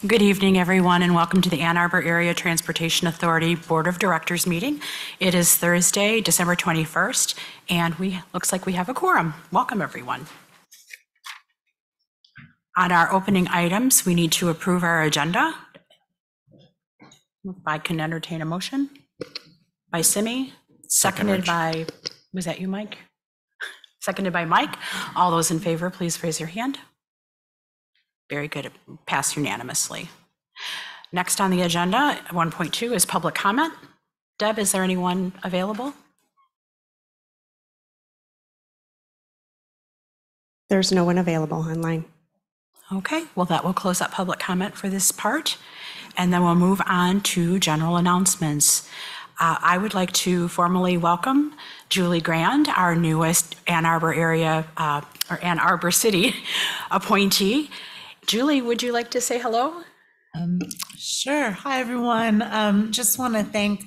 Good evening, everyone, and welcome to the Ann Arbor Area Transportation Authority Board of Directors meeting. It is Thursday, December 21st, and looks like we have a quorum. Welcome, everyone. On our opening items, we need to approve our agenda. If I can entertain a motion. By Simi, seconded by, was that you, Mike? Seconded by Mike. All those in favor, please raise your hand. Very good, passed unanimously. Next on the agenda, 1.2 is public comment. Deb, is there anyone available? There's no one available online. Okay, well, that will close up public comment for this part. And then we'll move on to general announcements. I would like to formally welcome Julie Grand, our newest Ann Arbor area, or Ann Arbor City appointee. Julie, would you like to say hello? Sure. Hi, everyone. Just want to thank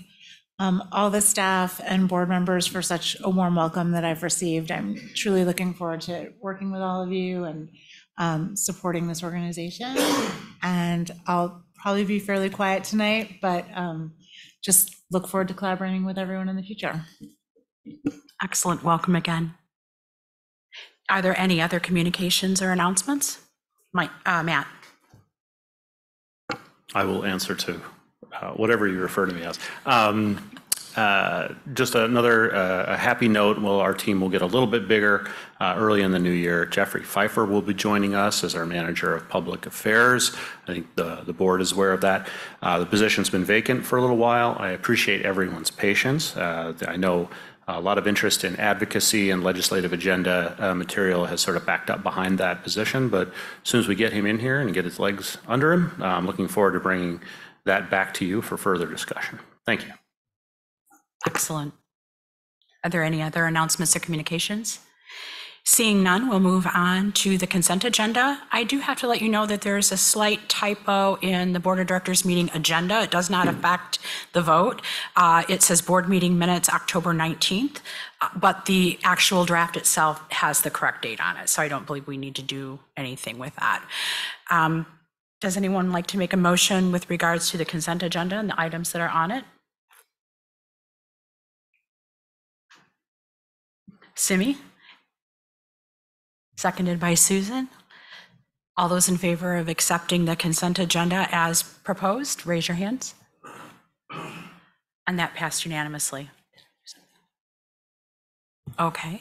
all the staff and board members for such a warm welcome that I've received. I'm truly looking forward to working with all of you and supporting this organization. And I'll probably be fairly quiet tonight, but just look forward to collaborating with everyone in the future. Excellent. Welcome again. Are there any other communications or announcements? Matt. I will answer to whatever you refer to me as. Just another happy note. Well, our team will get a little bit bigger early in the new year. Jeffrey Pfeiffer will be joining us as our manager of public affairs. I think the board is aware of that. The position's been vacant for a little while. I appreciate everyone's patience. I know a lot of interest in advocacy and legislative agenda material has sort of backed up behind that position, but as soon as we get him in here and get his legs under him, I'm looking forward to bringing that back to you for further discussion. Thank you. Excellent. Are there any other announcements or communications? Seeing none, we'll move on to the consent agenda. I do have to let you know that there's a slight typo in the Board of Directors meeting agenda. It does not affect the vote. It says board meeting minutes October 19th, but the actual draft itself has the correct date on it, so I don't believe we need to do anything with that. Does anyone like to make a motion with regards to the consent agenda and the items that are on it? Simi? Seconded by Susan. All those in favor of accepting the consent agenda as proposed, raise your hands. And that passed unanimously. Okay.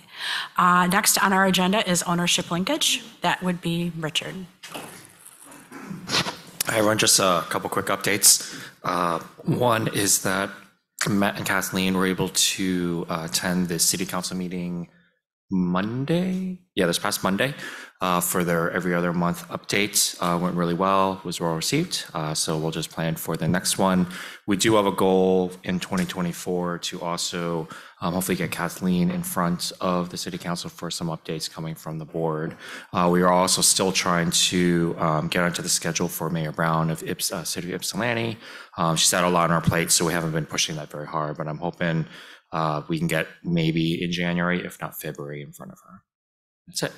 Next on our agenda is ownership linkage. That would be Richard. Hi, everyone. Just a couple quick updates. One is that Matt and Kathleen were able to attend the city council meeting Monday. Yeah, this past Monday for their every other month update. Went really well, was well received. So we'll just plan for the next one. We do have a goal in 2024 to also hopefully get Kathleen in front of the city council for some updates coming from the board. We are also still trying to get onto the schedule for Mayor Brown of City of Ypsilanti. She's had a lot on our plate, so we haven't been pushing that very hard, but I'm hoping we can get maybe in January, if not February, in front of her. That's it.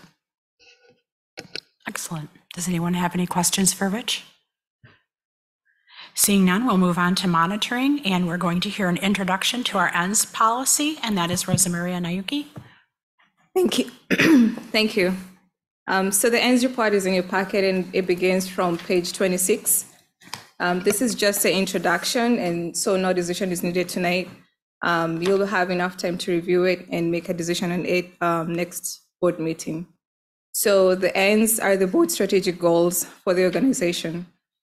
Excellent. Does anyone have any questions for Rich? Seeing none, we'll move on to monitoring, and we're going to hear an introduction to our ENDS policy, and that is Rosa Maria Nayuki. Thank you. Thank you. So the ENDS report is in your packet, and it begins from page 26. This is just an introduction, and so no decision is needed tonight. You'll have enough time to review it and make a decision on it next board meeting. So the ENDS are the board strategic goals for the organization.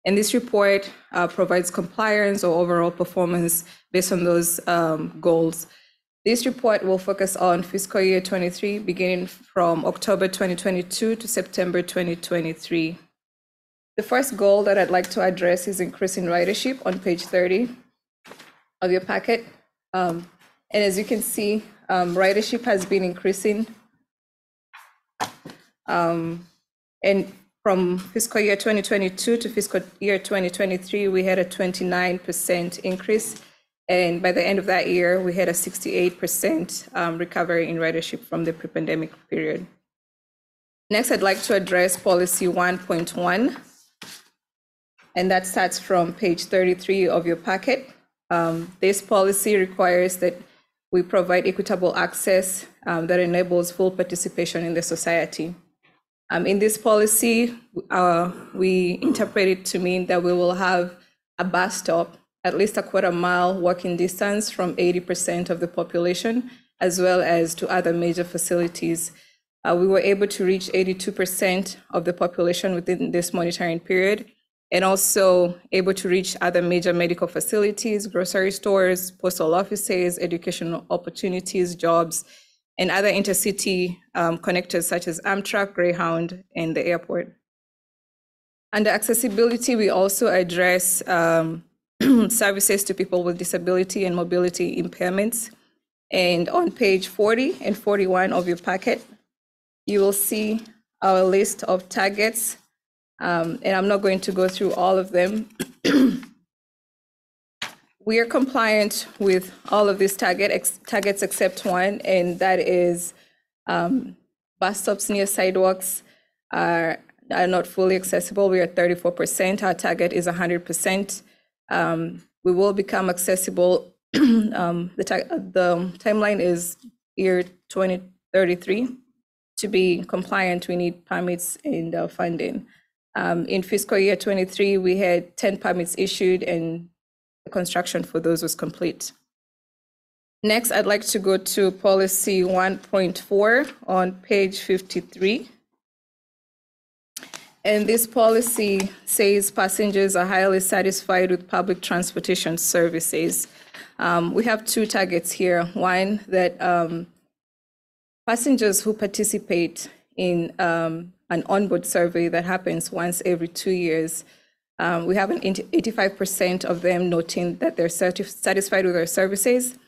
And this report provides compliance or overall performance based on those goals. This report will focus on fiscal year 23, beginning from October 2022 to September 2023. The first goal that I'd like to address is increasing ridership on page 30 of your packet. And as you can see, ridership has been increasing. And from fiscal year 2022 to fiscal year 2023, we had a 29% increase. And by the end of that year, we had a 68% recovery in ridership from the pre-pandemic period. Next, I'd like to address policy 1.1. and that starts from page 33 of your packet. This policy requires that we provide equitable access that enables full participation in the society. In this policy, we interpret it to mean that we will have a bus stop at least a quarter-mile walking distance from 80% of the population, as well as to other major facilities. We were able to reach 82% of the population within this monitoring period, and also able to reach other major medical facilities, grocery stores, postal offices, educational opportunities, jobs, and other intercity connectors such as Amtrak, Greyhound, and the airport. Under accessibility, we also address services to people with disability and mobility impairments. And on page 40 and 41 of your packet, you will see our list of targets. And I'm not going to go through all of them. We are compliant with all of these targets except one, and that is bus stops near sidewalks are not fully accessible. We are at 34%. Our target is 100%. We will become accessible. The timeline is year 2033. To be compliant, we need permits and funding. In fiscal year 23, we had 10 permits issued, and the construction for those was complete. Next, I'd like to go to policy 1.4 on page 53. And this policy says passengers are highly satisfied with public transportation services. We have two targets here. One, that passengers who participate in an onboard survey that happens once every 2 years, we have 85% of them noting that they're satisfied with our services.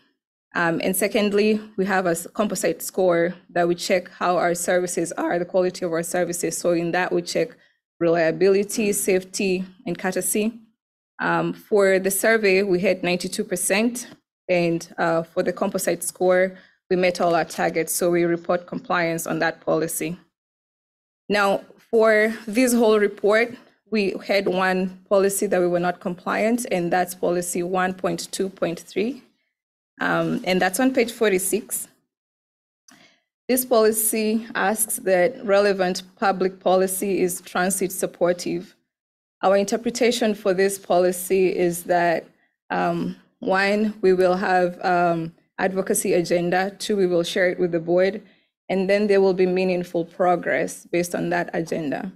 And secondly, we have a composite score that we check how our services are, the quality of our services. So in that, we check reliability, safety, and courtesy. For the survey, we had 92%. And for the composite score, we met all our targets. So we report compliance on that policy. Now, for this whole report, we had one policy that we were not compliant, and that's policy 1.2.3. And that's on page 46. This policy asks that relevant public policy is transit supportive. Our interpretation for this policy is that, one, we will have advocacy agenda. Two, we will share it with the board. And then there will be meaningful progress based on that agenda.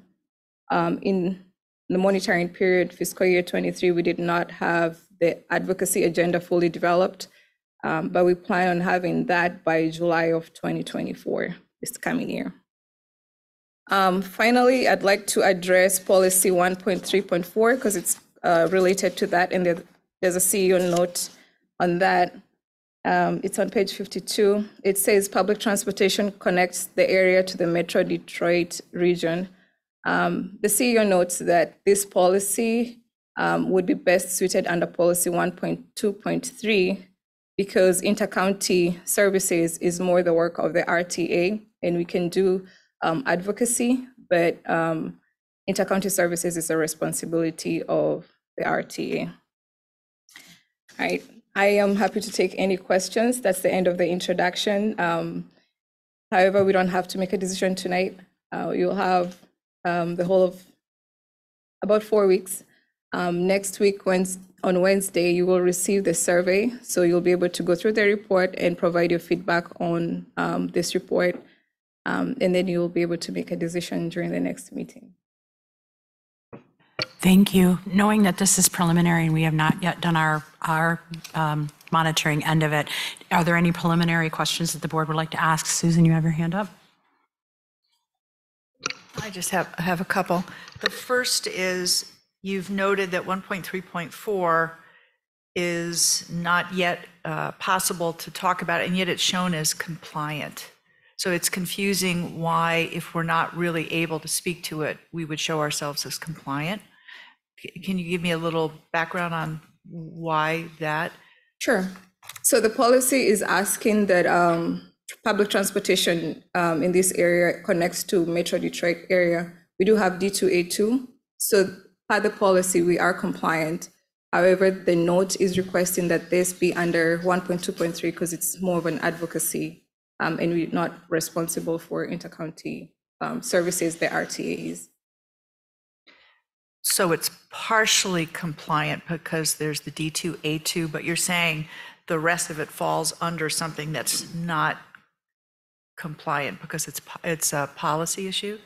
In the monitoring period, fiscal year 23, we did not have the advocacy agenda fully developed, but we plan on having that by July of 2024, this coming year. Finally, I'd like to address policy 1.3.4 because it's related to that, and there's a CEO note on that. It's on page 52. It says public transportation connects the area to the Metro Detroit region. The CEO notes that this policy would be best suited under policy 1.2.3 because intercounty services is more the work of the RTA, and we can do advocacy, but intercounty services is a responsibility of the RTA. All right. I am happy to take any questions. That's the end of the introduction. However, we don't have to make a decision tonight. You'll have the whole of about 4 weeks. Next week, on Wednesday, you will receive the survey. So you'll be able to go through the report and provide your feedback on this report. And then you'll be able to make a decision during the next meeting. Thank you. Knowing that this is preliminary and we have not yet done our monitoring end of it, are there any preliminary questions that the board would like to ask? Susan, you have your hand up. I just have a couple. The first is, you've noted that 1.3.4 is not yet possible to talk about, and yet it's shown as compliant. So it's confusing why, if we're not really able to speak to it, we would show ourselves as compliant. Can you give me a little background on why that? Sure. So the policy is asking that public transportation in this area connects to Metro Detroit area. We do have D2A2. So per the policy, we are compliant. However, the note is requesting that this be under 1.2.3 because it's more of an advocacy, and we're not responsible for intercounty services, the RTAs. So it's partially compliant because there's the D2, A2, but you're saying the rest of it falls under something that's not compliant because it's a policy issue?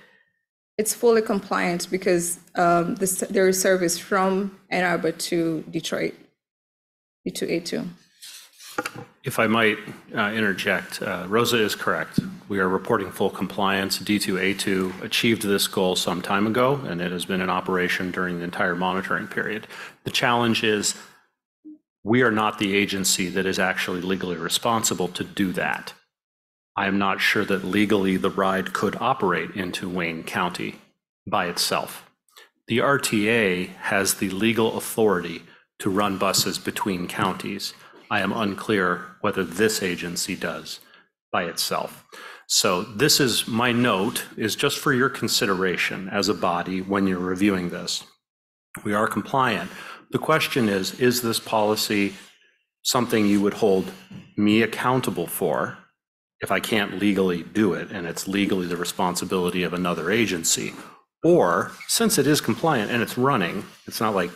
It's fully compliant because there is service from Ann Arbor to Detroit, D2A2. If I might interject, Rosa is correct. We are reporting full compliance. D2A2 achieved this goal some time ago, and it has been in operation during the entire monitoring period. The challenge is we are not the agency that is actually legally responsible to do that. I am not sure that legally TheRide could operate into Wayne County by itself. The RTA has the legal authority to run buses between counties. I am unclear whether this agency does by itself. So this is my note, is just for your consideration as a body when you're reviewing this. We are compliant. The question is this policy something you would hold me accountable for if I can't legally do it and it's legally the responsibility of another agency? Or since it is compliant and it's running, it's not like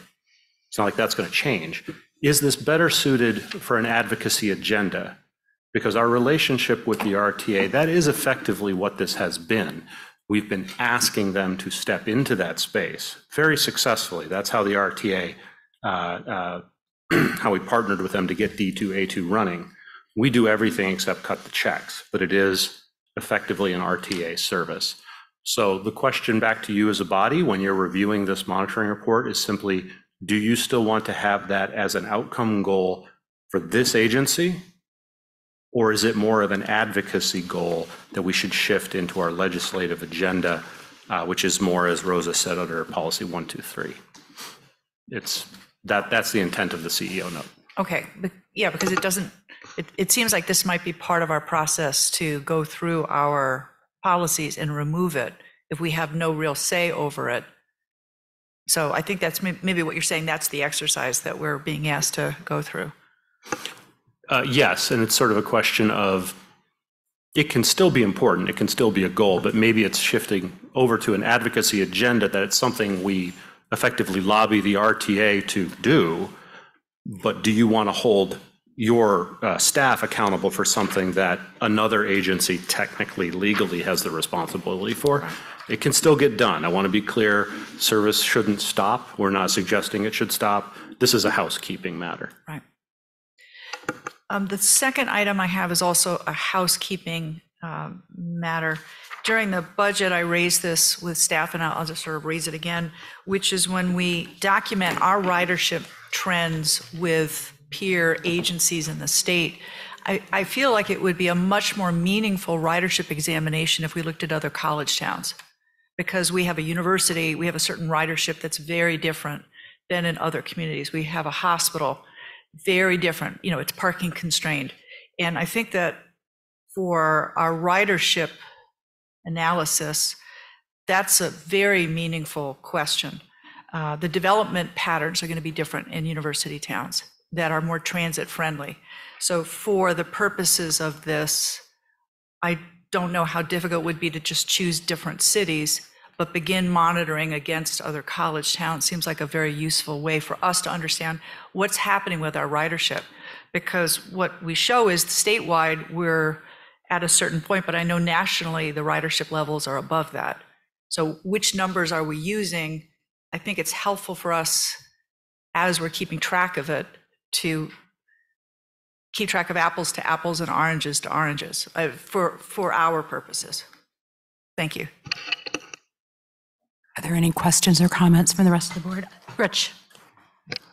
that's going to change. Is this better suited for an advocacy agenda? Because our relationship with the RTA, that is effectively what this has been. We've been asking them to step into that space very successfully. That's how the RTA, how we partnered with them to get D2A2 running. We do everything except cut the checks, but it is effectively an RTA service. So the question back to you as a body when you're reviewing this monitoring report is simply, do you still want to have that as an outcome goal for this agency? Or is it more of an advocacy goal that we should shift into our legislative agenda, which is more, as Rosa said, under policy 123? That's the intent of the CEO note. Okay, but yeah, because it seems like this might be part of our process to go through our policies and remove it if we have no real say over it. So I think that's maybe what you're saying, that's the exercise that we're being asked to go through. Yes, and it's sort of a question of, it can still be important, it can still be a goal, but maybe it's shifting over to an advocacy agenda that it's something we effectively lobby the RTA to do, but do you want to hold your staff accountable for something that another agency technically, legally has the responsibility for? It can still get done. I want to be clear, service shouldn't stop. We're not suggesting it should stop. This is a housekeeping matter. Right. The second item I have is also a housekeeping matter. During the budget, I raised this with staff, and I'll just sort of raise it again, which is when we document our ridership trends with peer agencies in the state, I feel like it would be a much more meaningful ridership examination if we looked at other college towns. Because we have a university, we have a certain ridership that's very different than in other communities. We have a hospital, very different, it's parking constrained. And I think that for our ridership analysis, that's a very meaningful question. The development patterns are going to be different in university towns that are more transit friendly. So for the purposes of this, I don't know how difficult it would be to just choose different cities, but begin monitoring against other college towns seems like a very useful way for us to understand what's happening with our ridership. Because what we show is statewide, we're at a certain point, but I know nationally the ridership levels are above that. So which numbers are we using? I think it's helpful for us as we're keeping track of it to keep track of apples to apples and oranges to oranges for our purposes. Thank you. Are there any questions or comments from the rest of the board? Rich?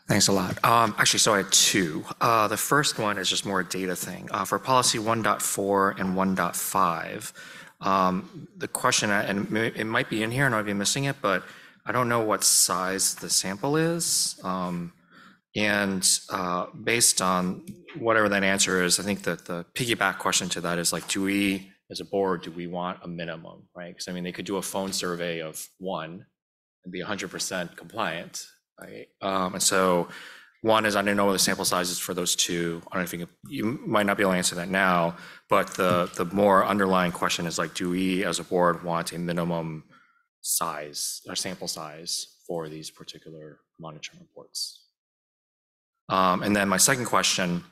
Thanks a lot. Actually, so I had two. The first one is just more a data thing. For policy 1.4 and 1.5, the question, and it might be in here and I might be missing it, but I don't know what size the sample is. And based on whatever that answer is, I think that the piggyback question to that is like, do we, as a board, do we want a minimum, right? Because I mean, they could do a phone survey of 1, and be 100% compliant, right? And so one is, I don't know what the sample size is for those two. I don't think you might not be able to answer that now, but the more underlying question is like, do we as a board want a minimum size or sample size for these particular monitoring reports? And then my second question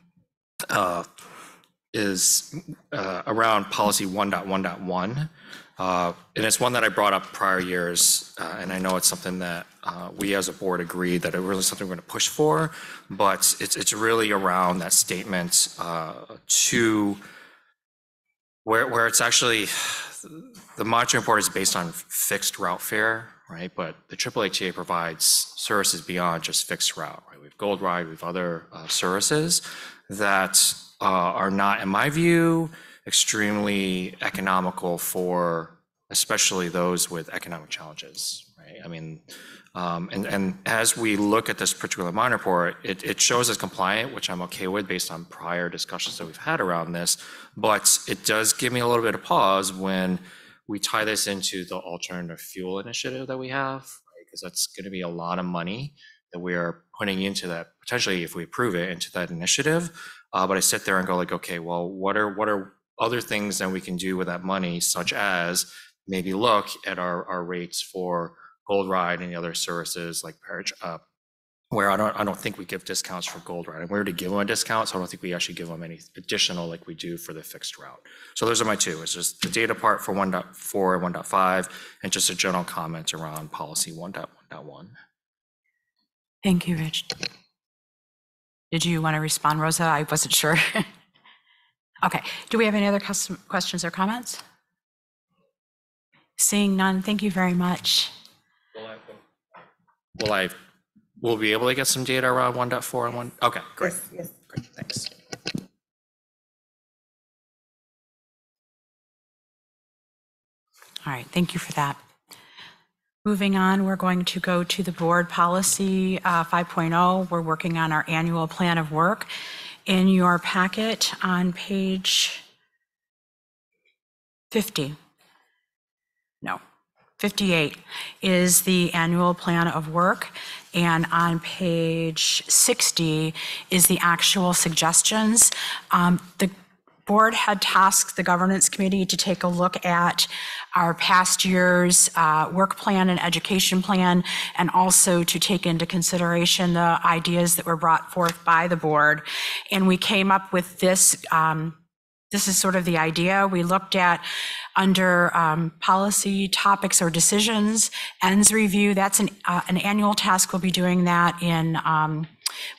is around policy 1.1.1. And it's one that I brought up prior years, and I know it's something that we as a board agreed that it really is something we're going to push for, but it's really around that statement to where it's actually, the monitoring report is based on fixed route fare, right? But the AAATA provides services beyond just fixed route, right? We have Gold Ride, we have other services that are not, in my view, extremely economical for especially those with economic challenges, right? I mean, and as we look at this particular monitor report, it shows as compliant, which I'm okay with based on prior discussions that we've had around this, but it does give me a little bit of pause when we tie this into the alternative fuel initiative that we have, right? Because that's going to be a lot of money that we are putting into that, potentially if we approve it, into that initiative. But I sit there and go like, okay, well, what are other things that we can do with that money, such as maybe look at our rates for Gold Ride and the other services like where I don't think we give discounts for Gold Ride. And we're to give them a discount, so I don't think we actually give them any additional like we do for the fixed route. So those are my two. It's just the data part for 1.4 and 1.5, and just a general comment around policy 1.1.1. Thank you, Rich. Did you want to respond, Rosa? I wasn't sure. Okay, do we have any other questions or comments? Seeing none, thank you very much. Will we be able to get some data around 1.4 and 1? Okay, great. Yes. Great, thanks. All right, thank you for that. Moving on, we're going to go to the board policy 5.0. We're working on our annual plan of work. In your packet on page 58 is the annual plan of work. And on page 60 is the actual suggestions. The board had tasked the governance committee to take a look at our past year's work plan and education plan, and also to take into consideration the ideas that were brought forth by the board. And we came up with this. This is sort of the idea. We looked at under policy topics or decisions, ends review. That's an annual task. We'll be doing that in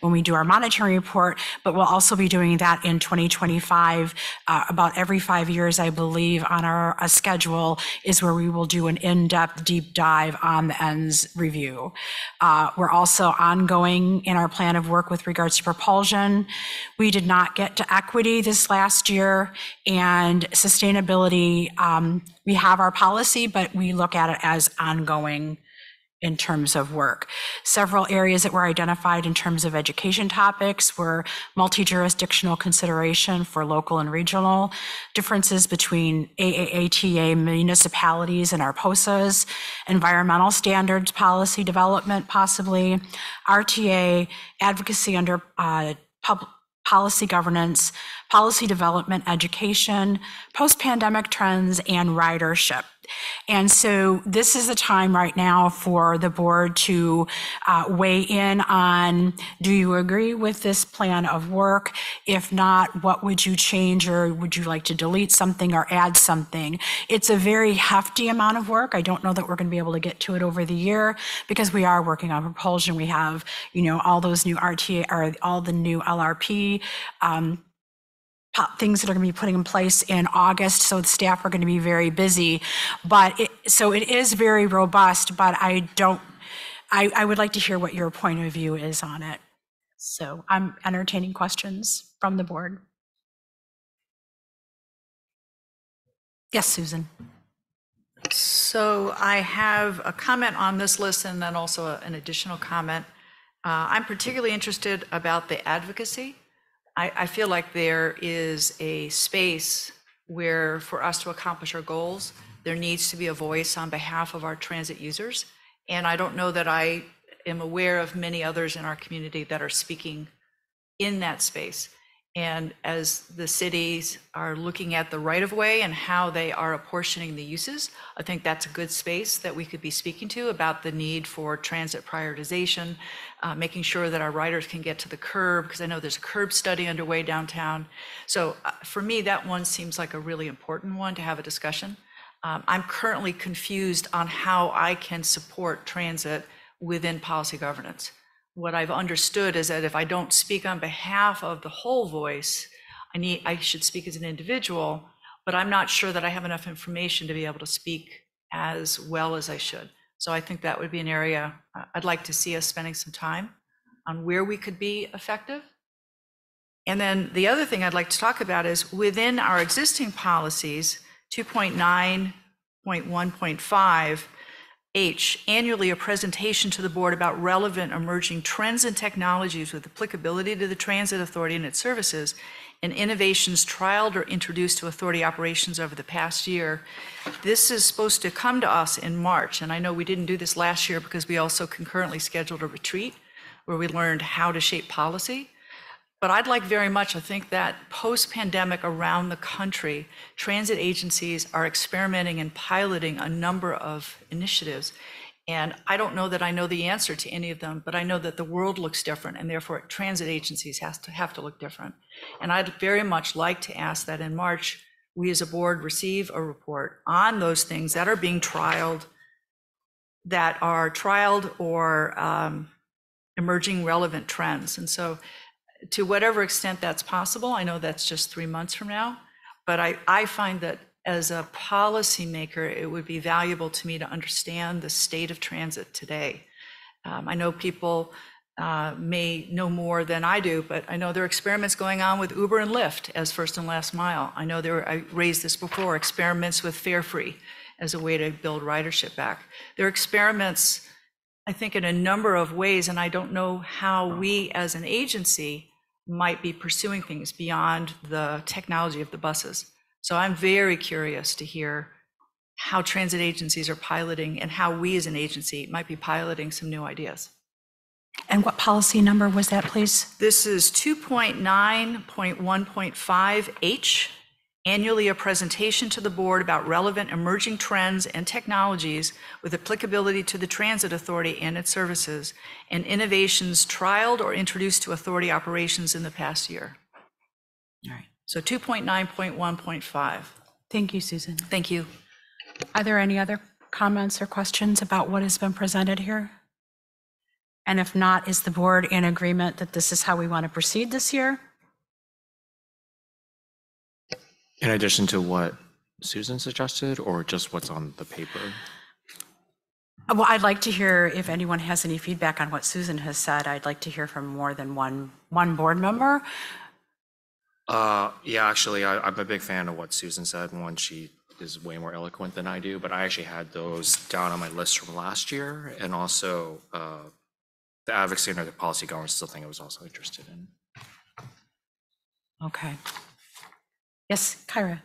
when we do our monitoring report, but we'll also be doing that in 2025. About every 5 years, I believe, on our schedule is where we will do an in-depth deep dive on the ends review. We're also ongoing in our plan of work with regards to propulsion. We did not get to equity this last year, and sustainability. We have our policy, but we look at it as ongoing in terms of work. Several areas that were identified in terms of education topics were multi-jurisdictional consideration for local and regional, differences between AAATA municipalities and our POSAs, environmental standards policy development possibly, RTA, advocacy under policy governance, policy development, education, post-pandemic trends, and ridership. And so this is the time right now for the board to weigh in on, do you agree with this plan of work? If not, what would you change, or would you like to delete something or add something? It's a very hefty amount of work. I don't know that we're going to be able to get to it over the year because we are working on propulsion. We have, all those new RTA or all the new LRP things that are going to be putting in place in August, so the staff are going to be very busy. But it is very robust, but I would like to hear what your point of view is on it. So I'm entertaining questions from the board. Yes, Susan. So I have a comment on this list and then also an additional comment. I'm particularly interested about the advocacy. I feel like there is a space where for us to accomplish our goals, there needs to be a voice on behalf of our transit users. And I don't know that I am aware of many others in our community that are speaking in that space. And as the cities are looking at the right-of-way and how they are apportioning the uses, I think that's a good space that we could be speaking to about the need for transit prioritization, making sure that our riders can get to the curb, because I know there's a curb study underway downtown. So for me, that one seems like a really important one to have a discussion. I'm currently confused on how I can support transit within policy governance. What I've understood is that if I don't speak on behalf of the whole voice, I should speak as an individual, but I'm not sure that I have enough information to be able to speak as well as I should. So I think that would be an area I'd like to see us spending some time on where we could be effective. And then the other thing I'd like to talk about is within our existing policies, 2.9.1.5, H, annually a presentation to the board about relevant emerging trends and technologies with applicability to the Transit Authority and its services, and innovations trialed or introduced to authority operations over the past year. This is supposed to come to us in March, and I know we didn't do this last year because we also concurrently scheduled a retreat where we learned how to shape policy. But I'd like very much, I think that post-pandemic around the country, transit agencies are experimenting and piloting a number of initiatives. And I don't know that I know the answer to any of them, but I know that the world looks different, and therefore transit agencies have to look different. And I'd very much like to ask that in March, we as a board receive a report on those things that are being trialed, or emerging relevant trends. And so to whatever extent that's possible, I know that's just 3 months from now, but I find that as a policymaker, it would be valuable to me to understand the state of transit today. I know people may know more than I do, but I know there are experiments going on with Uber and Lyft as first and last mile. I know I raised this before, experiments with fare free as a way to build ridership back. There are experiments, I think, in a number of ways, and I don't know how we as an agency might be pursuing things beyond the technology of the buses. So I'm very curious to hear how transit agencies are piloting and how we as an agency might be piloting some new ideas. And what policy number was that, please? This is 2.9.1.5H, annually a presentation to the board about relevant emerging trends and technologies with applicability to the Transit Authority and its services, and innovations trialed or introduced to authority operations in the past year. All right. So 2.9.1.5. Thank you, Susan. Thank you. Are there any other comments or questions about what has been presented here? And if not, is the board in agreement that this is how we want to proceed this year? In addition to what Susan suggested, or just what's on the paper? Well, I'd like to hear if anyone has any feedback on what Susan has said. I'd like to hear from more than one board member. Yeah, actually, I'm a big fan of what Susan said. One, she is way more eloquent than I do, but I actually had those down on my list from last year, and also the advocacy under the policy governance still thing I was also interested in. Okay. Yes, Kyra.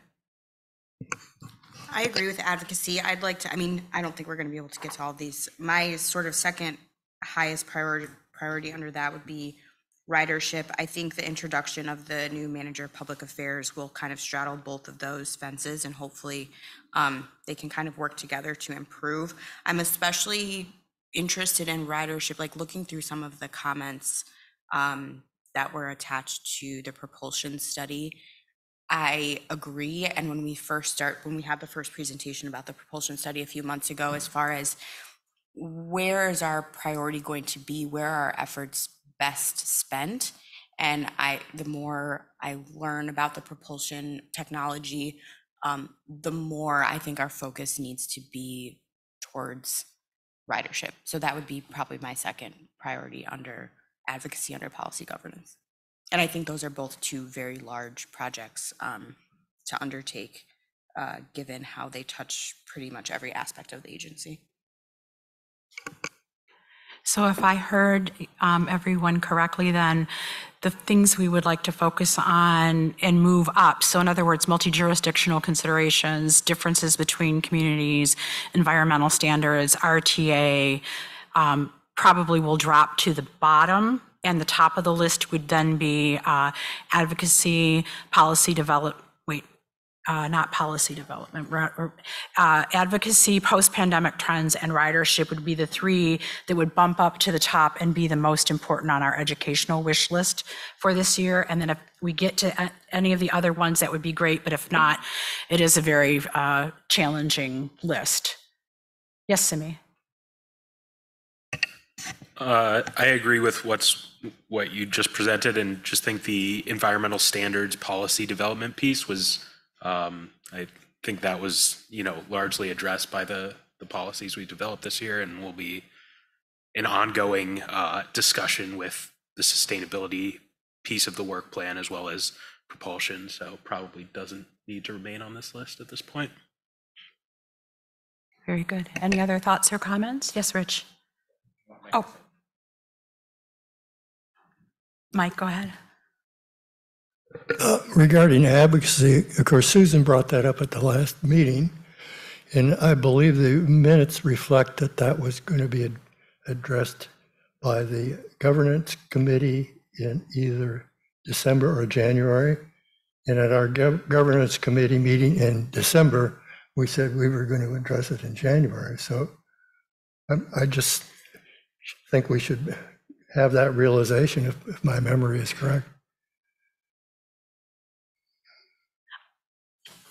I agree with advocacy. I'd like to, I don't think we're going to be able to get to all of these. My sort of second highest priority under that would be ridership. I think the introduction of the new manager of public affairs will kind of straddle both of those fences, and hopefully they can kind of work together to improve. I'm especially interested in ridership, like looking through some of the comments that were attached to the propulsion study. I agree. And when we had the first presentation about the propulsion study a few months ago, as far as where is our priority going to be, where are our efforts best spent? And the more I learn about the propulsion technology, the more I think our focus needs to be towards ridership. So that would be probably my second priority under advocacy under policy governance. And I think those are both two very large projects to undertake, given how they touch pretty much every aspect of the agency. So if I heard everyone correctly, then the things we would like to focus on and move up. So in other words, multi-jurisdictional considerations, differences between communities, environmental standards, RTA, probably will drop to the bottom, and the top of the list would then be advocacy, policy development, not policy development, advocacy, post-pandemic trends, and ridership would be the three that would bump up to the top and be the most important on our educational wish list for this year. And then if we get to any of the other ones, that would be great, but if not, it is a very challenging list. Yes, Simi? I agree with what you just presented, and just think the environmental standards policy development piece was, I think that was, largely addressed by the policies we developed this year, and will be an ongoing discussion with the sustainability piece of the work plan as well as propulsion. So probably doesn't need to remain on this list at this point. Very good. Any other thoughts or comments? Yes, Rich. Oh. Mike, go ahead. Regarding advocacy, of course, Susan brought that up at the last meeting, and I believe the minutes reflect that that was going to be addressed by the governance committee in either December or January. And at our governance committee meeting in December, we said we were going to address it in January. So I just think we should have that realization, if my memory is correct.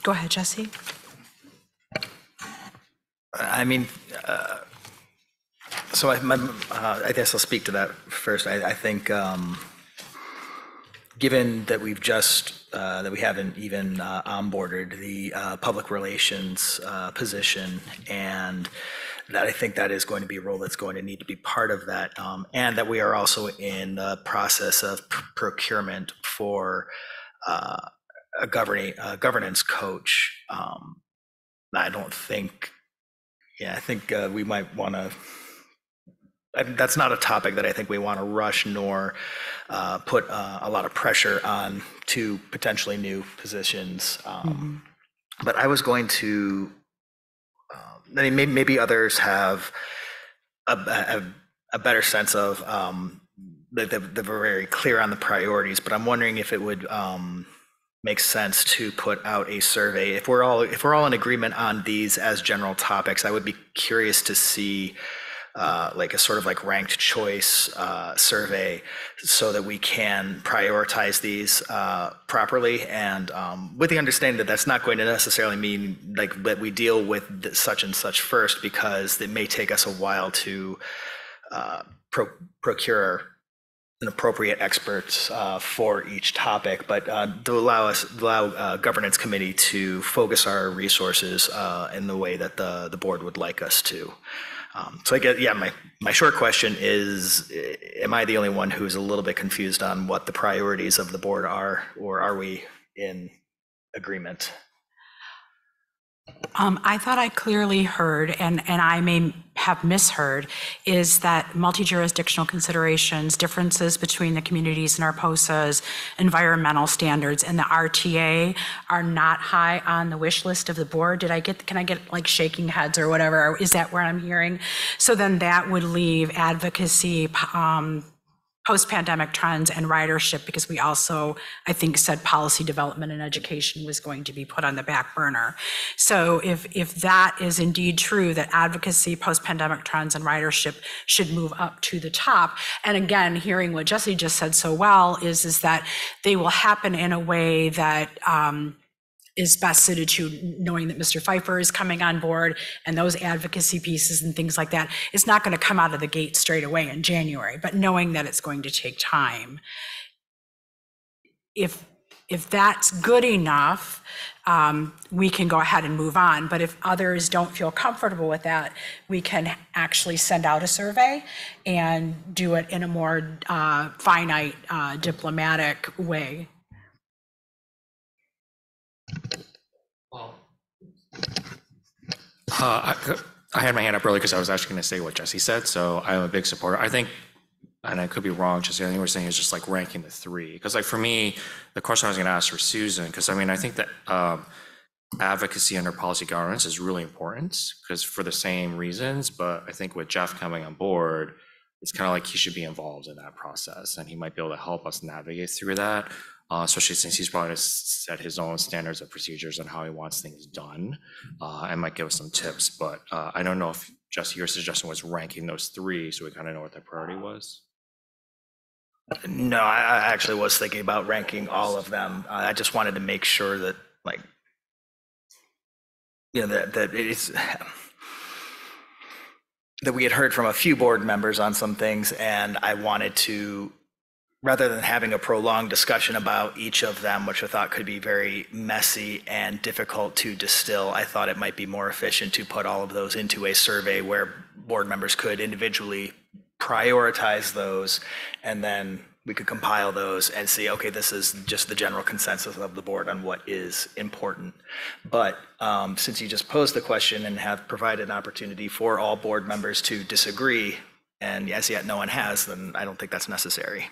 Go ahead, Jesse. I mean, so I guess I'll speak to that first. I think given that we've just, that we haven't even onboarded the public relations position, and that I think that is going to be a role that's going to need to be part of that, and that we are also in the process of procurement for a governance coach. I don't think, I think we might want to, that's not a topic that I think we want to rush nor put a lot of pressure on to potentially new positions. But I was going to, I mean, maybe others have a better sense of, they're very clear on the priorities, but I'm wondering if it would make sense to put out a survey. If we're all in agreement on these as general topics, I would be curious to see like a sort of like ranked choice survey, so that we can prioritize these properly, and with the understanding that that's not going to necessarily mean like that we deal with such and such first, because it may take us a while to procure an appropriate experts for each topic, but to allow governance committee to focus our resources in the way that the board would like us to. So I guess, yeah, my short question is, am I the only one who's a little bit confused on what the priorities of the board are, or are we in agreement? I thought I clearly heard, and I may have misheard, is that multi-jurisdictional considerations, differences between the communities and our POSAs, environmental standards, and the RTA are not high on the wish list of the board. Can I get like shaking heads or whatever? Is that what I'm hearing? So then that would leave advocacy, post-pandemic trends, and ridership, because we also, I think, said policy development and education was going to be put on the back burner. So if that is indeed true, that advocacy, post-pandemic trends, and ridership should move up to the top. And again, hearing what Jesse just said so well is that they will happen in a way that is best suited to knowing that Mr. Pfeiffer is coming on board, and those advocacy pieces and things like that. It's not going to come out of the gate straight away in January, but knowing that it's going to take time. If that's good enough, we can go ahead and move on. But if others don't feel comfortable with that, we can actually send out a survey and do it in a more finite, diplomatic way. I had my hand up early because I was actually going to say what Jesse said, so I'm a big supporter. I think and I could be wrong, just the only thing we're saying is just like ranking the three. Because like for me, the question I was gonna ask for Susan, because I mean, I think that advocacy under policy governance is really important because for the same reasons, but I think with Jeff coming on board, it's kind of like he should be involved in that process and he might be able to help us navigate through that, especially since he's probably going to set his own standards of procedures on how he wants things done and might give us some tips. But I don't know if just your suggestion was ranking those three so we kind of know what the priority was. No, I actually was thinking about ranking all of them. I just wanted to make sure that, like, you know, that it's that we had heard from a few board members on some things, and I wanted to, rather than having a prolonged discussion about each of them, which I thought could be very messy and difficult to distill, I thought it might be more efficient to put all of those into a survey where board members could individually prioritize those, and then we could compile those and see, okay, this is just the general consensus of the board on what is important. But since you just posed the question and have provided an opportunity for all board members to disagree, and as yet no one has, then I don't think that's necessary.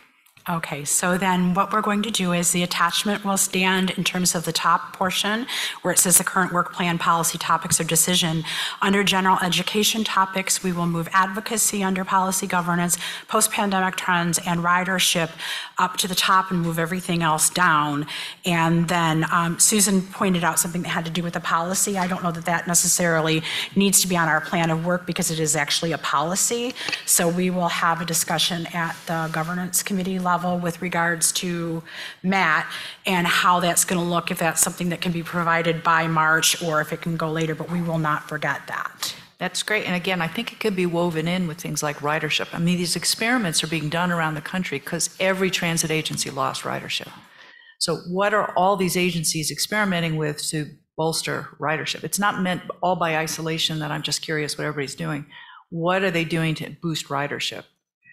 Okay, so then what we're going to do is the attachment will stand in terms of the top portion where it says the current work plan, policy topics, or decision. Under general education topics, we will move advocacy under policy governance, post-pandemic trends, and ridership up to the top and move everything else down. And then Susan pointed out something that had to do with the policy. I don't know that that necessarily needs to be on our plan of work because it is actually a policy. So we will have a discussion at the governance committee level with regards to Matt and how that's going to look, if that's something that can be provided by March or if it can go later, but we will not forget that. That's great. And again, I think it could be woven in with things like ridership. I mean, these experiments are being done around the country because every transit agency lost ridership. So what are all these agencies experimenting with to bolster ridership? It's not meant all by isolation that I'm just curious what everybody's doing. What are they doing to boost ridership?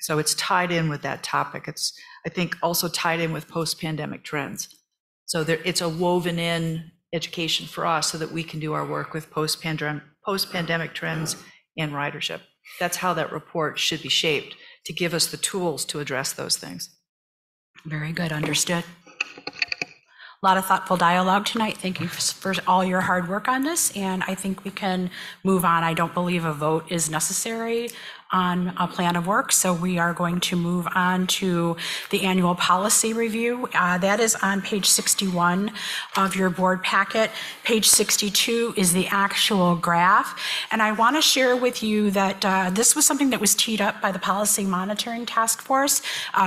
So it's tied in with that topic. It's, I think, also tied in with post-pandemic trends. So it's a woven in education for us so that we can do our work with post-pandemic trends and ridership. That's how that report should be shaped, to give us the tools to address those things. Very good, understood. A lot of thoughtful dialogue tonight. Thank you for all your hard work on this, and I think we can move on. I don't believe a vote is necessary on a plan of work, so we are going to move on to the annual policy review. That is on page 61 of your board packet. Page 62 is the actual graph, and I want to share with you that this was something that was teed up by the Policy Monitoring Task Force,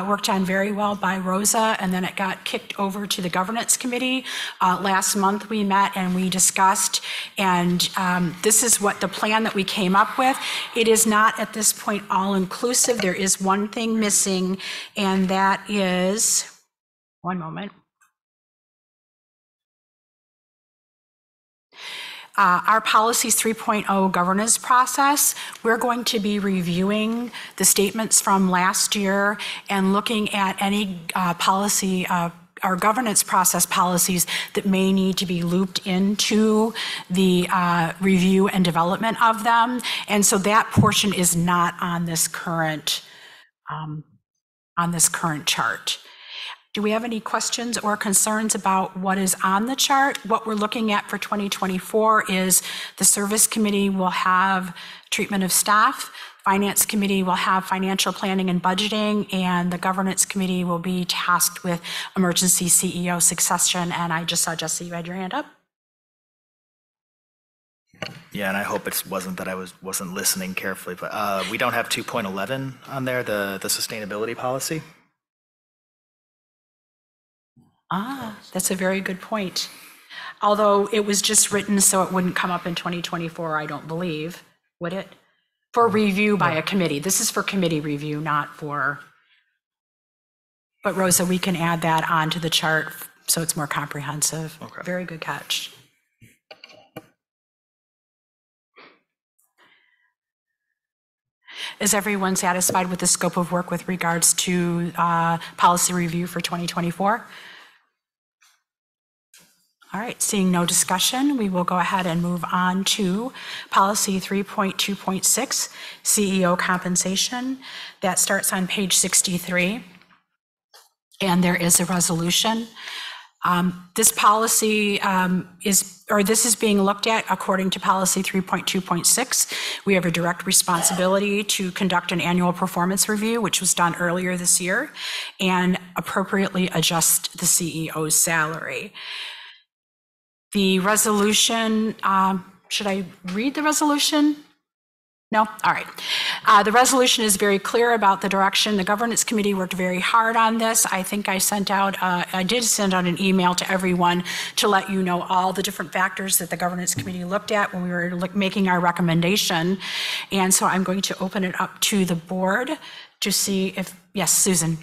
worked on very well by Rosa, and then it got kicked over to the Governance Committee. Last month we met and we discussed, and this is what the plan that we came up with. It is not at this point all-inclusive. There is one thing missing, and that is, one moment. Our Policies 3.0 governance process, we're going to be reviewing the statements from last year and looking at any policy our governance process policies that may need to be looped into the review and development of them. And so that portion is not on this current chart. Do we have any questions or concerns about what is on the chart? What we're looking at for 2024 is the Service Committee will have treatment of staff, Finance Committee will have financial planning and budgeting, and the Governance Committee will be tasked with emergency CEO succession. And I just saw, Jesse, you had your hand up. Yeah, and I hope it wasn't that I wasn't listening carefully, but we don't have 2.11 on there, the sustainability policy. That's a very good point. Although it was just written so it wouldn't come up in 2024, I don't believe, would it? For review by a committee. This is for committee review, not for, but Rosa, we can add that onto the chart so it's more comprehensive. Okay. Very good catch. Is everyone satisfied with the scope of work with regards to policy review for 2024? All right, seeing no discussion, we will go ahead and move on to policy 3.2.6, CEO compensation. That starts on page 63. And there is a resolution. This policy this is being looked at according to policy 3.2.6. We have a direct responsibility to conduct an annual performance review, which was done earlier this year, and appropriately adjust the CEO's salary. The resolution, should I read the resolution? No? All right. The resolution is very clear about the direction. The governance committee worked very hard on this. I think I did send out an email to everyone to let you know all the different factors that the governance committee looked at when we were making our recommendation. And so I'm going to open it up to the board to see if, yes, Susan.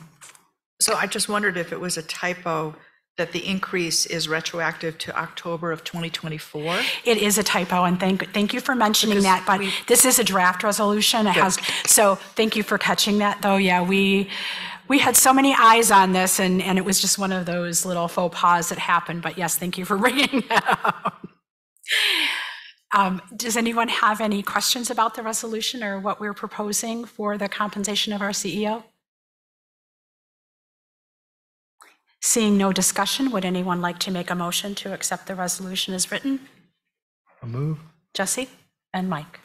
So I just wondered if it was a typo that the increase is retroactive to October of 2024? It is a typo, and thank you for mentioning that, but this is a draft resolution. So thank you for catching that, though. Yeah, we had so many eyes on this, and it was just one of those little faux pas that happened, but yes, thank you for bringing that up. Does anyone have any questions about the resolution or what we're proposing for the compensation of our CEO? Seeing no discussion, would anyone like to make a motion to accept the resolution as written? A move. Jesse and Mike.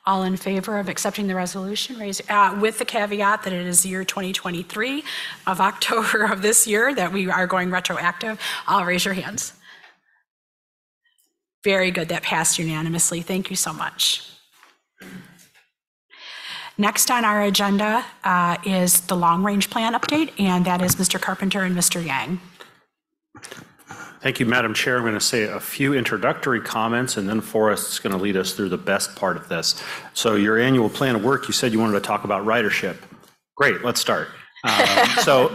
All in favor of accepting the resolution, raise with the caveat that it is year 2023 of October of this year that we are going retroactive. I'll raise your hands. Very good. That passed unanimously. Thank you so much. Next on our agenda is the long-range plan update, and that is Mr. Carpenter and Mr. Yang. Thank you, Madam Chair. I'm going to say a few introductory comments, and then Forrest's going to lead us through the best part of this. So your annual plan of work, you said you wanted to talk about ridership. Great, let's start. So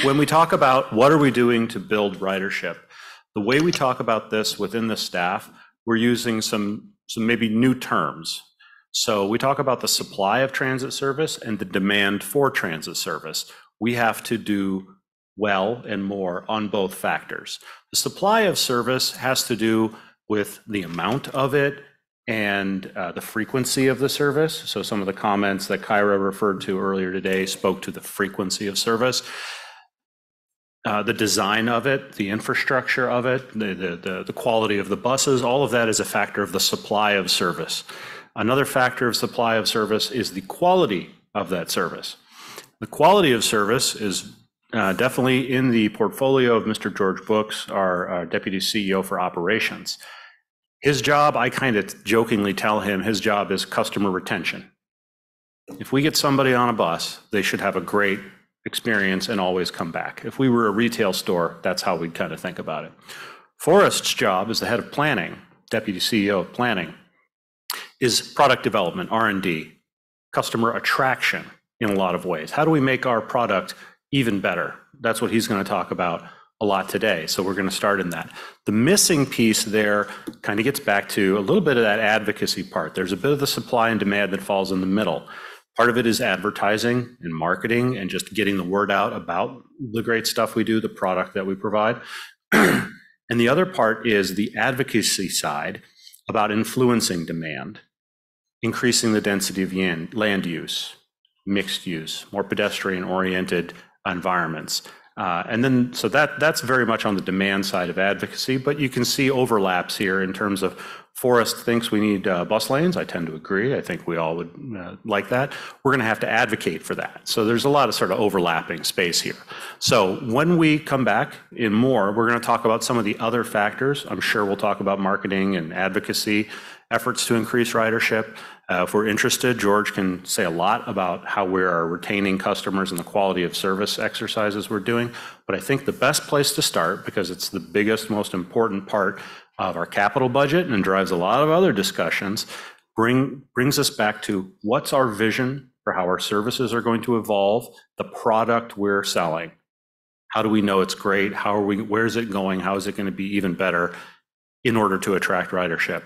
when we talk about what are we doing to build ridership, the way we talk about this within the staff, we're using some maybe new terms. So we talk about the supply of transit service and the demand for transit service. We have to do well and more on both factors. The supply of service has to do with the amount of it and the frequency of the service. So some of the comments that Kyra referred to earlier today spoke to the frequency of service. The design of it, the infrastructure of it, the quality of the buses, all of that is a factor of the supply of service. Another factor of supply of service is the quality of that service. The quality of service is definitely in the portfolio of Mr. George Brooks, our Deputy CEO for Operations. His job, I kind of jokingly tell him, his job is customer retention. If we get somebody on a bus, they should have a great experience and always come back. If we were a retail store, that's how we'd kind of think about it. Forrest's job as the head of planning, Deputy CEO of Planning, is product development, R&D, customer attraction in a lot of ways. How do we make our product even better? That's what he's going to talk about a lot today. So we're going to start in that. The missing piece there kind of gets back to a little bit of that advocacy part. There's a bit of the supply and demand that falls in the middle. Part of it is advertising and marketing and just getting the word out about the great stuff we do, the product that we provide. And the other part is the advocacy side about influencing demand, increasing the density of land use, mixed use, more pedestrian-oriented environments. And then, so that's very much on the demand side of advocacy, but you can see overlaps here in terms of Forrest thinks we need bus lanes. I tend to agree. I think we all would like that. We're going to have to advocate for that. So there's a lot of sort of overlapping space here. So when we come back in more, we're going to talk about some of the other factors. I'm sure we'll talk about marketing and advocacy efforts to increase ridership. If we're interested, George can say a lot about how we are retaining customers and the quality of service exercises we're doing. But I think the best place to start, because it's the biggest, most important part of our capital budget and drives a lot of other discussions, brings us back to what's our vision for how our services are going to evolve, the product we're selling. How do we know it's great? Where's it going? How is it going to be even better in order to attract ridership?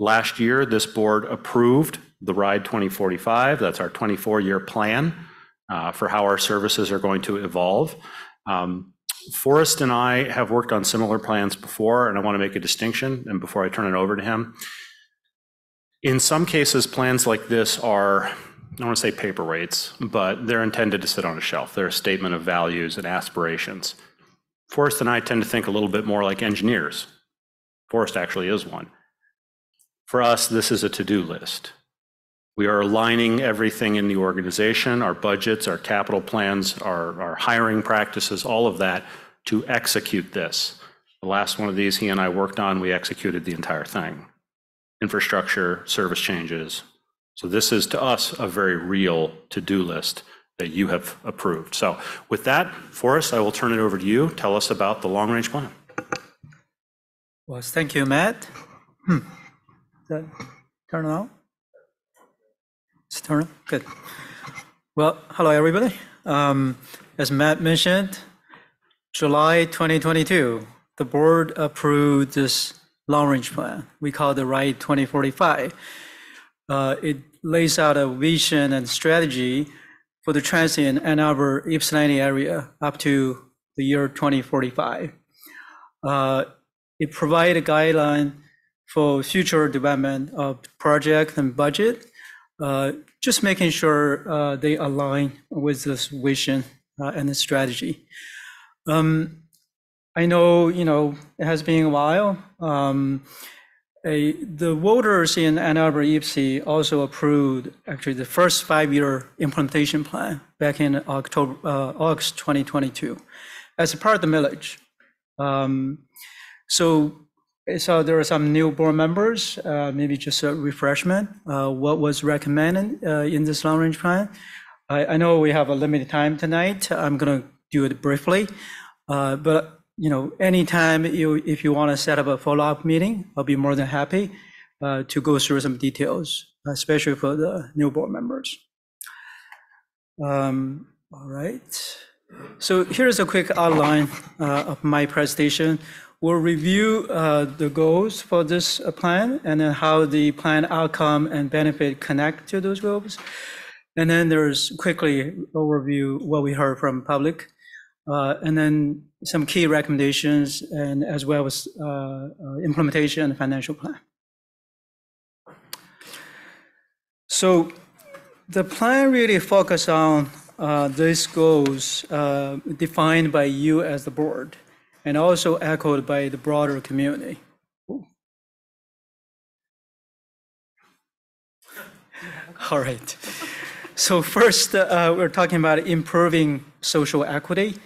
Last year, this board approved TheRide 2045. That's our 24-year plan for how our services are going to evolve. Forrest and I have worked on similar plans before, and I want to make a distinction, and before I turn it over to him. In some cases, plans like this are, I don't want to say paperweights, but they're intended to sit on a shelf. They're a statement of values and aspirations. Forrest and I tend to think a little bit more like engineers. Forrest actually is one. For us, this is a to-do list. We are aligning everything in the organization, our budgets, our capital plans, our hiring practices, all of that to execute this. The last one of these he and I worked on, we executed the entire thing. Infrastructure, service changes. So this is to us a very real to-do list that you have approved. So with that, Forrest, I will turn it over to you. Tell us about the long-range plan. Well, thank you, Matt. Is that turn on? It's turn on? Good. Well, hello, everybody. As Matt mentioned, July 2022, the board approved this long-range plan. We call it TheRide 2045. It lays out a vision and strategy for the transit in Ann Arbor, Ypsilanti area up to the year 2045. It provides a guideline for future development of project and budget, just making sure they align with this vision and the strategy. I know, it has been a while. The voters in Ann Arbor, Ypsi also approved actually the first 5-year implementation plan back in August 2022 as a part of the millage. So there are some new board members, maybe just a refreshment, what was recommended in this long-range plan. I know we have a limited time tonight. I'm going to do it briefly, but anytime if you want to set up a follow-up meeting, I'll be more than happy to go through some details, especially for the new board members. All right. So here's a quick outline of my presentation. We'll review the goals for this plan and then how the plan outcome and benefit connect to those goals. And then there's quickly overview what we heard from public. And then some key recommendations and as well as implementation and financial plan. So the plan really focus on these goals defined by you as the board and also echoed by the broader community. All right. So first, we're talking about improving social equity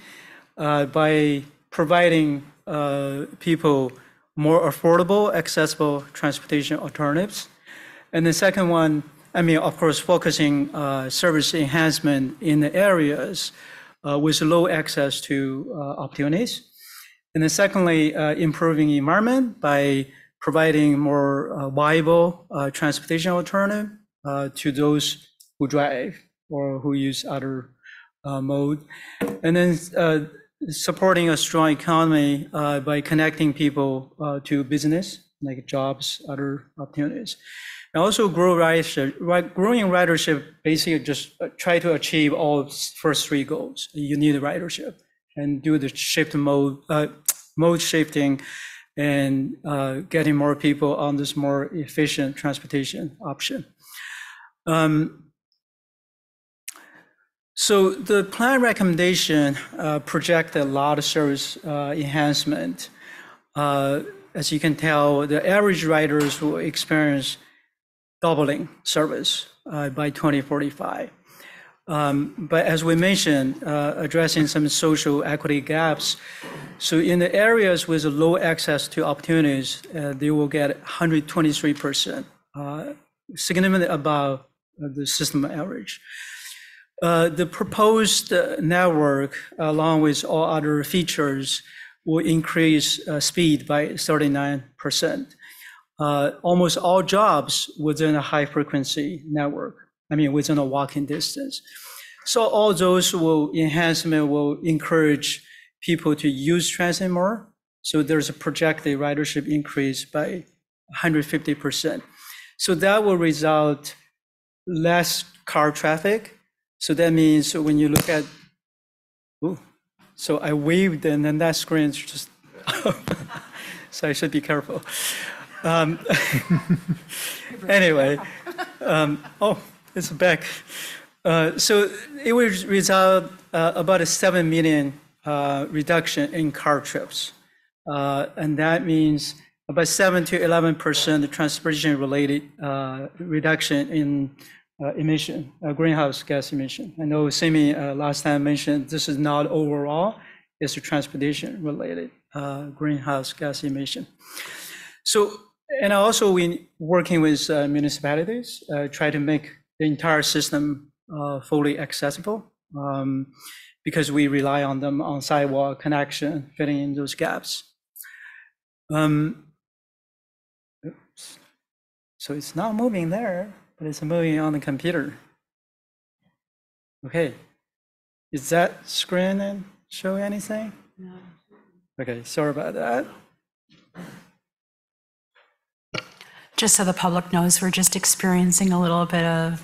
by providing people more affordable, accessible transportation alternatives. And the second one, of course, focusing service enhancement in the areas with low access to opportunities. And then secondly, improving environment by providing more viable transportation alternative to those who drive or who use other mode. And then supporting a strong economy by connecting people to business, like jobs, other opportunities. And also growing ridership, basically just try to achieve all first 3 goals. You need ridership and do the shift mode shifting and getting more people on this more efficient transportation option. So the plan recommendation project a lot of service enhancement. As you can tell, the average riders will experience doubling service by 2045. But as we mentioned, addressing some social equity gaps. So in the areas with low access to opportunities, they will get 123%, significantly above the system average. The proposed network, along with all other features, will increase speed by 39%. Almost all jobs within a high-frequency network, within a walking distance. So all those enhancement will encourage people to use transit more. So there's a projected ridership increase by 150%. So that will result less car traffic. So that means when you look at, So I waved and then that screen just, so I should be careful. Anyway, oh, it's back. So it will result about a 7 million reduction in car trips. And that means about 7 to 11% transportation-related reduction in emission, greenhouse gas emission. I know Simi last time mentioned this is not overall, it's a transportation-related greenhouse gas emission. So, and also we working with municipalities, try to make the entire system fully accessible because we rely on them on sidewalk connection, filling in those gaps. Oops. So it's not moving there, but it's moving on the computer. Okay, is that screen show anything? No. Okay, sorry about that. Just so the public knows, we're just experiencing a little bit of,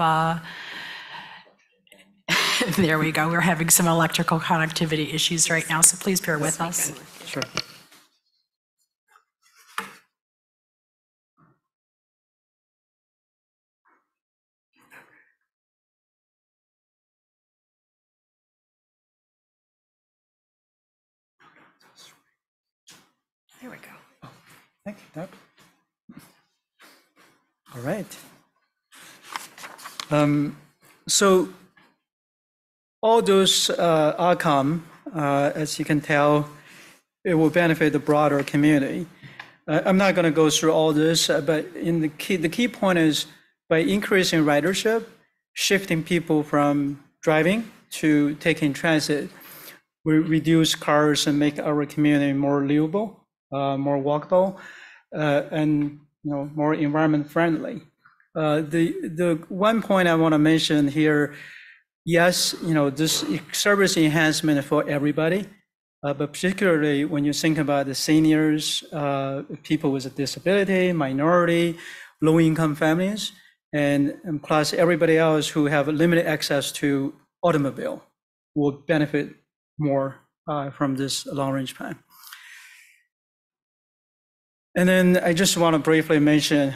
there we go, we're having some electrical connectivity issues right now, so please bear with us. Sure. There we go. Oh, thank you, Doug. All right. So all those outcome, as you can tell, it will benefit the broader community. I'm not going to go through all this, but in the key point is by increasing ridership, shifting people from driving to taking transit, we reduce cars and make our community more livable, more walkable, and more environment friendly. The one point I want to mention here, yes, this service enhancement for everybody, but particularly when you think about the seniors, people with a disability, minority, low-income families, and plus everybody else who have limited access to automobile will benefit more from this long-range plan. And then I just want to briefly mention,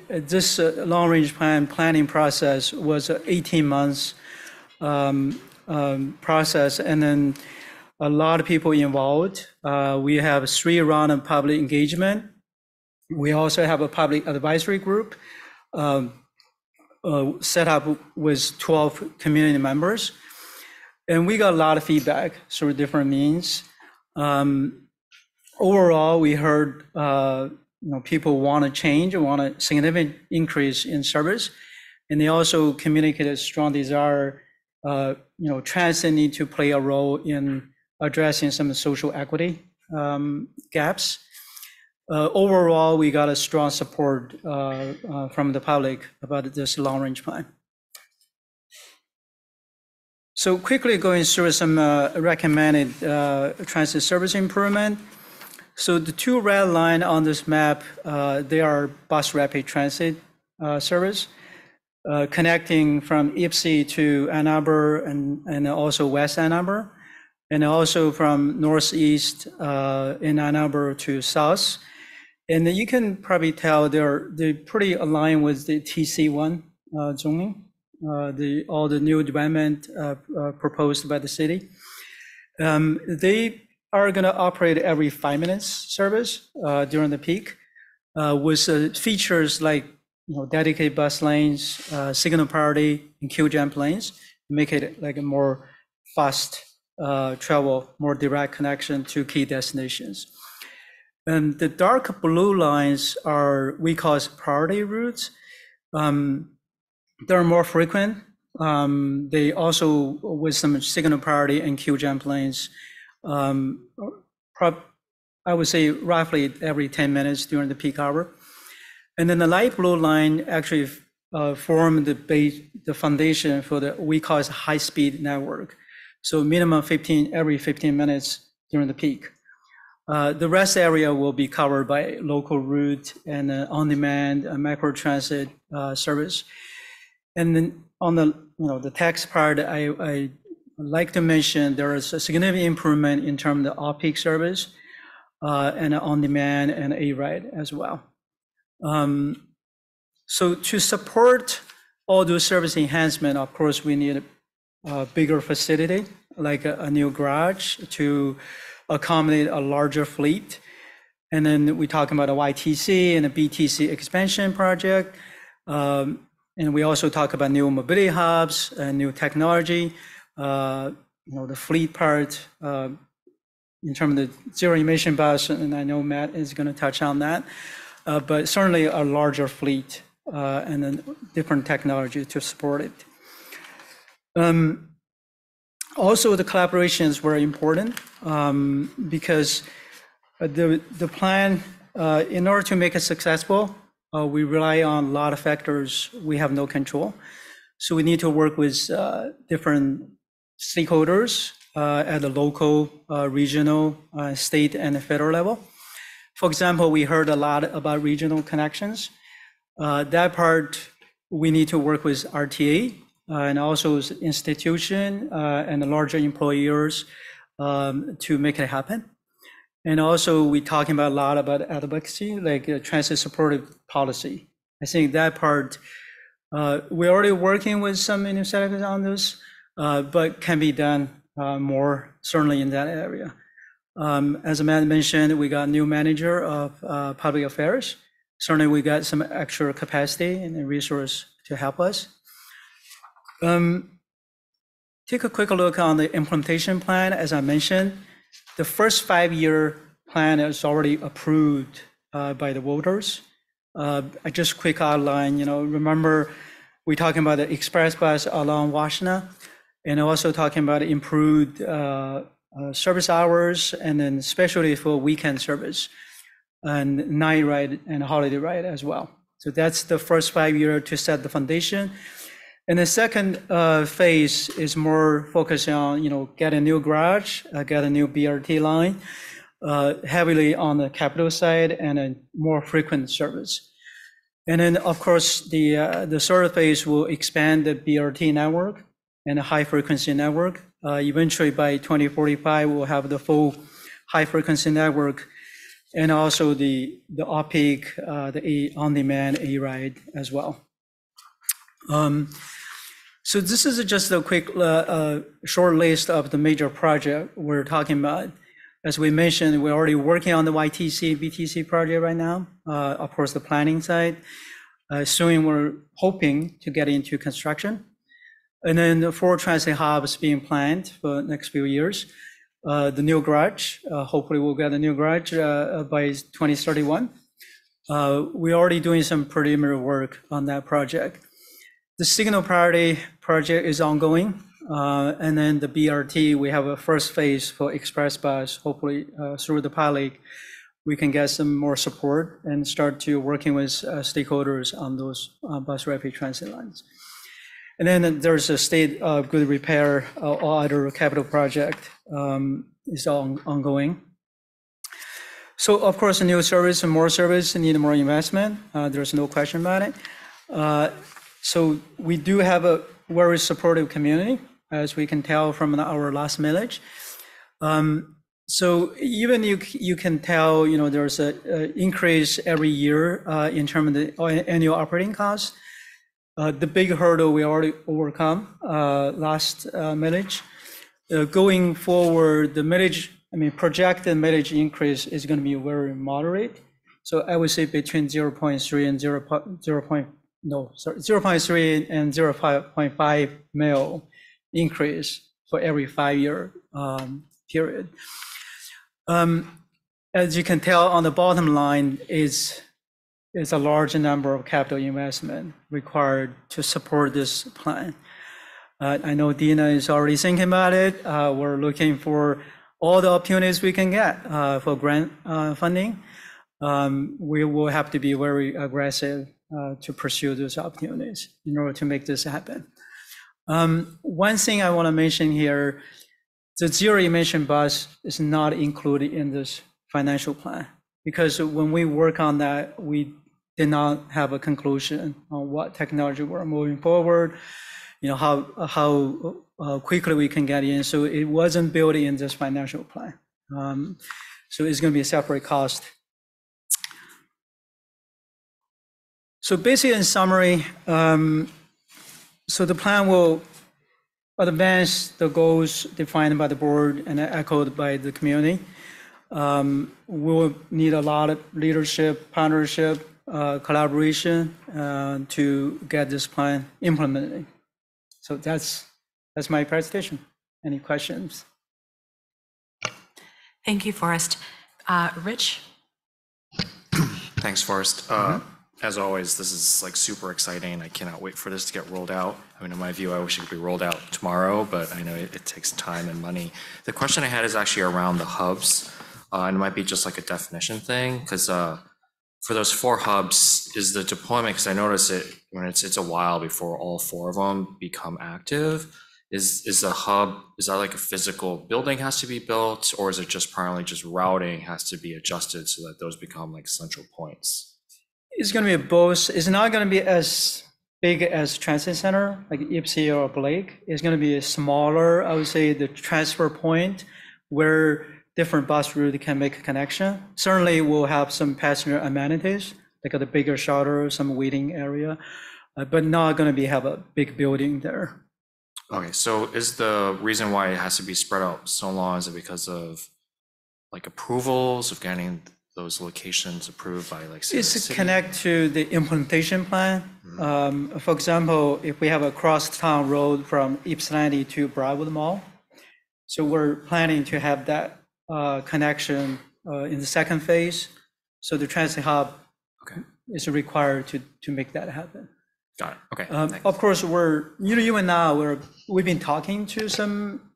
this long-range plan planning process was an 18 months process, and then a lot of people involved. We have 3 rounds of public engagement. We also have a public advisory group set up with 12 community members. And we got a lot of feedback through different means. Overall, we heard people want to change, want a significant increase in service, and they also communicated a strong desire. Transit need to play a role in addressing some social equity gaps. Overall, we got a strong support from the public about this long-range plan. So quickly going through some recommended transit service improvement. So the 2 red lines on this map, they are bus rapid transit service, connecting from Ypsi to Ann Arbor and also West Ann Arbor, and also from northeast in Ann Arbor to south. And you can probably tell they're pretty aligned with the TC1 zoning, all the new development proposed by the city. They are going to operate every 5 minutes service during the peak with features like dedicated bus lanes, signal priority, and queue jump lanes, make it like a more fast travel, more direct connection to key destinations. And the dark blue lines are, we call it priority routes. They're more frequent. They also, with some signal priority and queue jump lanes, I would say roughly every 10 minutes during the peak hour. And then the light blue line actually form the foundation for we call it high-speed network. So minimum every 15 minutes during the peak. The rest area will be covered by local route and on-demand micro transit service. And then on the text part, I I'd like to mention there is a significant improvement in terms of off-peak service and on-demand and A-Ride as well. So to support all those service enhancement, of course, we need a bigger facility, like a new garage to accommodate a larger fleet. And then we talk about a YTC and a BTC expansion project. And we also talk about new mobility hubs and new technology. The fleet part, in terms of the zero emission bus, and I know Matt is going to touch on that, but certainly a larger fleet and then different technology to support it. Also, the collaboration is very important because the plan, in order to make it successful, we rely on a lot of factors we have no control. So we need to work with different stakeholders at the local, regional, state, and federal level. For example, we heard a lot about regional connections. That part, we need to work with RTA and also institution and the larger employers to make it happen. And also, we're talking about a lot about advocacy, like transit supportive policy. I think that part, we're already working with some municipalities on this, but can be done more, certainly in that area. As Matt mentioned, we got a new manager of public affairs. Certainly, we got some extra capacity and resource to help us. Take a quick look on the implementation plan. As I mentioned, the first 5-year plan is already approved by the voters. I just quick outline, remember we're talking about the express bus along Washington and also talking about improved service hours and then especially for weekend service and night ride and holiday ride as well. So that's the first 5 year to set the foundation. And the second phase is more focused on, get a new garage, get a new BRT line, heavily on the capital side and a more frequent service. And then, of course, the third phase will expand the BRT network and a high frequency network. Eventually, by 2045, we'll have the full high frequency network and also the off-peak, the on-demand A-Ride as well. So this is just a quick short list of the major project we're talking about. As we mentioned, we're already working on the YTC, BTC project right now. Of course, the planning side. Soon we're hoping to get into construction. And then the 4 transit hubs being planned for the next few years. The new garage, hopefully we'll get a new garage by 2031. We're already doing some preliminary work on that project. The signal priority project is ongoing. And then the BRT, we have a first phase for express bus. Hopefully through the pilot, we can get some more support and start to working with stakeholders on those bus rapid transit lines. And then there's a state good repair or other capital project is ongoing. So of course, a new service and more service need more investment. There's no question about it. So we do have a very supportive community, as we can tell from our last millage. So even you can tell, there's an increase every year in terms of the annual operating costs. The big hurdle we already overcome last millage. Going forward, the millage, projected millage increase is going to be very moderate. So I would say between 0.3 and 0.3 and 0.5 mil increase for every 5-year period. As you can tell on the bottom line is a large number of capital investment required to support this plan. I know Dina is already thinking about it. We're looking for all the opportunities we can get for grant funding. We will have to be very aggressive to pursue those opportunities in order to make this happen. One thing I want to mention here, the zero emission bus is not included in this financial plan because when we work on that, we did not have a conclusion on what technology we're moving forward, how quickly we can get in. So it wasn't built in this financial plan. So it's going to be a separate cost. So basically, in summary, so the plan will advance the goals defined by the board and echoed by the community. We'll need a lot of leadership, partnership, collaboration to get this plan implemented. So that's my presentation. Any questions? Thank you, Forrest. Rich? Thanks, Forrest. As always, this is like super exciting. I cannot wait for this to get rolled out. I mean, in my view, I wish it could be rolled out tomorrow, but I know it takes time and money. The question I had is actually around the hubs, and it might be just like a definition thing, because for those 4 hubs, is the deployment, because I notice it when it's a while before all 4 of them become active. Is the hub, is that like a physical building has to be built, or is it just primarily just routing has to be adjusted so that those become like central points? It's going to be both. It's not going to be as big as transit center like Ipsy or Blake. It's going to be a smaller, I would say, the transfer point where different bus route can make a connection. Certainly we'll have some passenger amenities, like the bigger shuttle, some waiting area, but not going to have a big building there. Okay, so is the reason why it has to be spread out so long, is it because of like approvals of getting those locations approved by like city? It's to connect to the implementation plan. For example, if we have a cross-town road from Ypsilanti to Broadwood Mall, so we're planning to have that connection in the second phase. So the transit hub is required to make that happen. Got it. Okay. Of course, you and now we've been talking to some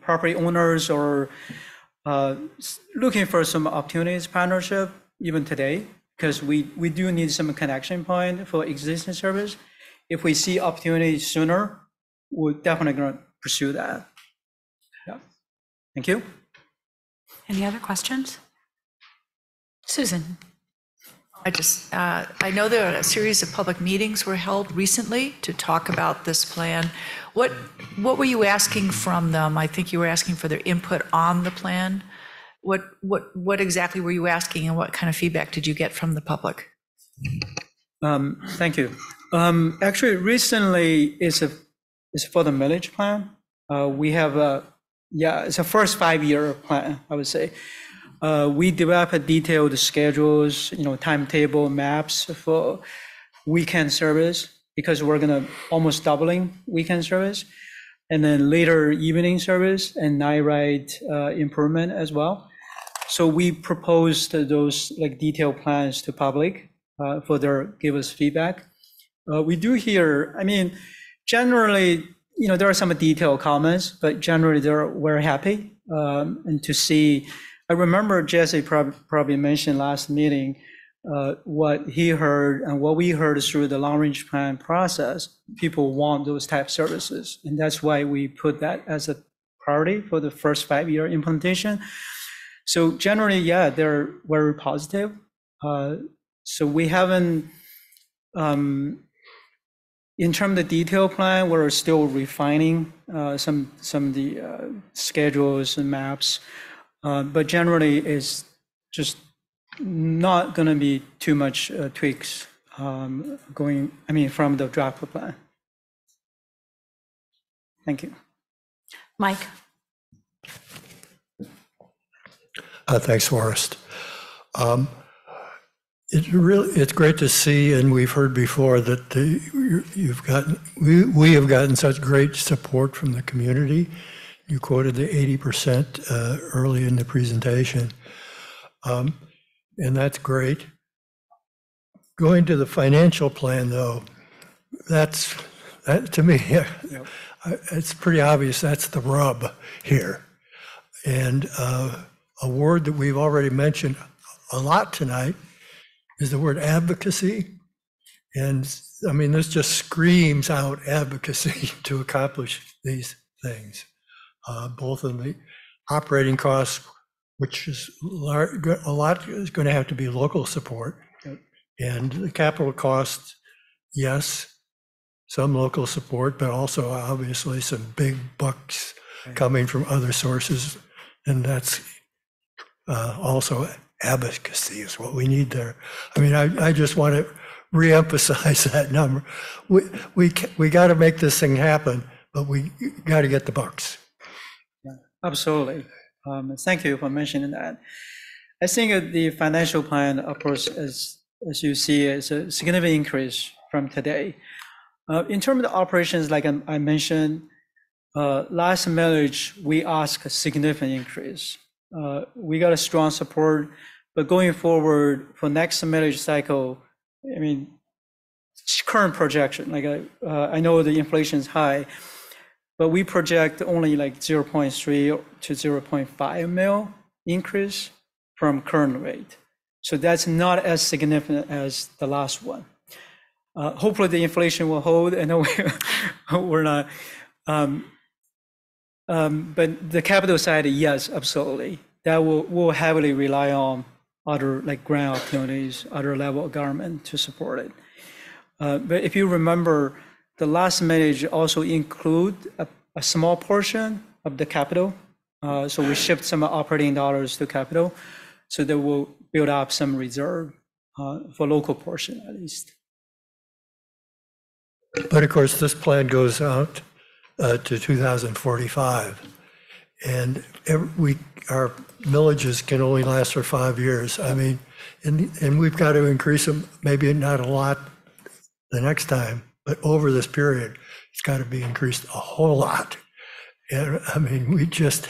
property owners or looking for some opportunities partnership even today, because we do need some connection point for existing service. If we see opportunities sooner, we're definitely going to pursue that. Yeah. Thank you. Any other questions? Susan? I know there are a series of public meetings were held recently to talk about this plan. What were you asking from them? I think you were asking for their input on the plan. What exactly were you asking, and what kind of feedback did you get from the public? Thank you. Actually, recently it's for the millage plan. We have it's a first 5-year plan, I would say. We develop detailed schedules, timetable maps for weekend service, because we're gonna almost doubling weekend service, and then later evening service and night ride improvement as well. So we proposed those like detailed plans to public for their give us feedback. We do hear, I mean, generally, there are some detailed comments, but generally we're happy and to see. I remember Jesse probably mentioned last meeting what he heard and what we heard through the long-range plan process. People want those type of services, and that's why we put that as a priority for the first 5-year implementation. So generally, yeah, they're very positive. So we haven't, in terms of the detail plan, we're still refining some of the schedules and maps. But generally, it's just not going to be too much tweaks from the draft plan. Thank you. Mike? Thanks, Forrest. It's great to see, and we've heard before that we have gotten such great support from the community. You quoted the 80% early in the presentation, and that's great. Going to the financial plan, though, that to me, it's pretty obvious that's the rub here. And a word that we've already mentioned a lot tonight is the word advocacy. And I mean, this just screams out advocacy to accomplish these things. Both in the operating costs, which is a lot is going to have to be local support, and the capital costs, yes, some local support, but also obviously some big bucks coming from other sources. And that's also advocacy is what we need there. I mean, I just want to reemphasize that number. We got to make this thing happen, but we got to get the bucks. Yeah, absolutely. Thank you for mentioning that. I think the financial plan, of course, as you see, is a significant increase from today. In terms of the operations, like I mentioned, last millage, we asked a significant increase. We got a strong support, but going forward for next millage cycle, I mean, current projection, like I know the inflation is high, but we project only like 0.3 to 0.5 mil increase from current rate. So that's not as significant as the last one. Hopefully the inflation will hold. I know we're not, but the capital side, yes, absolutely. That will heavily rely on other like grant opportunities, other level of government to support it. But if you remember, the last millage also include a small portion of the capital. So we shift some operating dollars to capital, so that will build up some reserve for local portion at least. But of course, this plan goes out to 2045. And our villages can only last for 5 years. I mean, and we've got to increase them, maybe not a lot the next time, but over this period, it's got to be increased a whole lot. And I mean, we just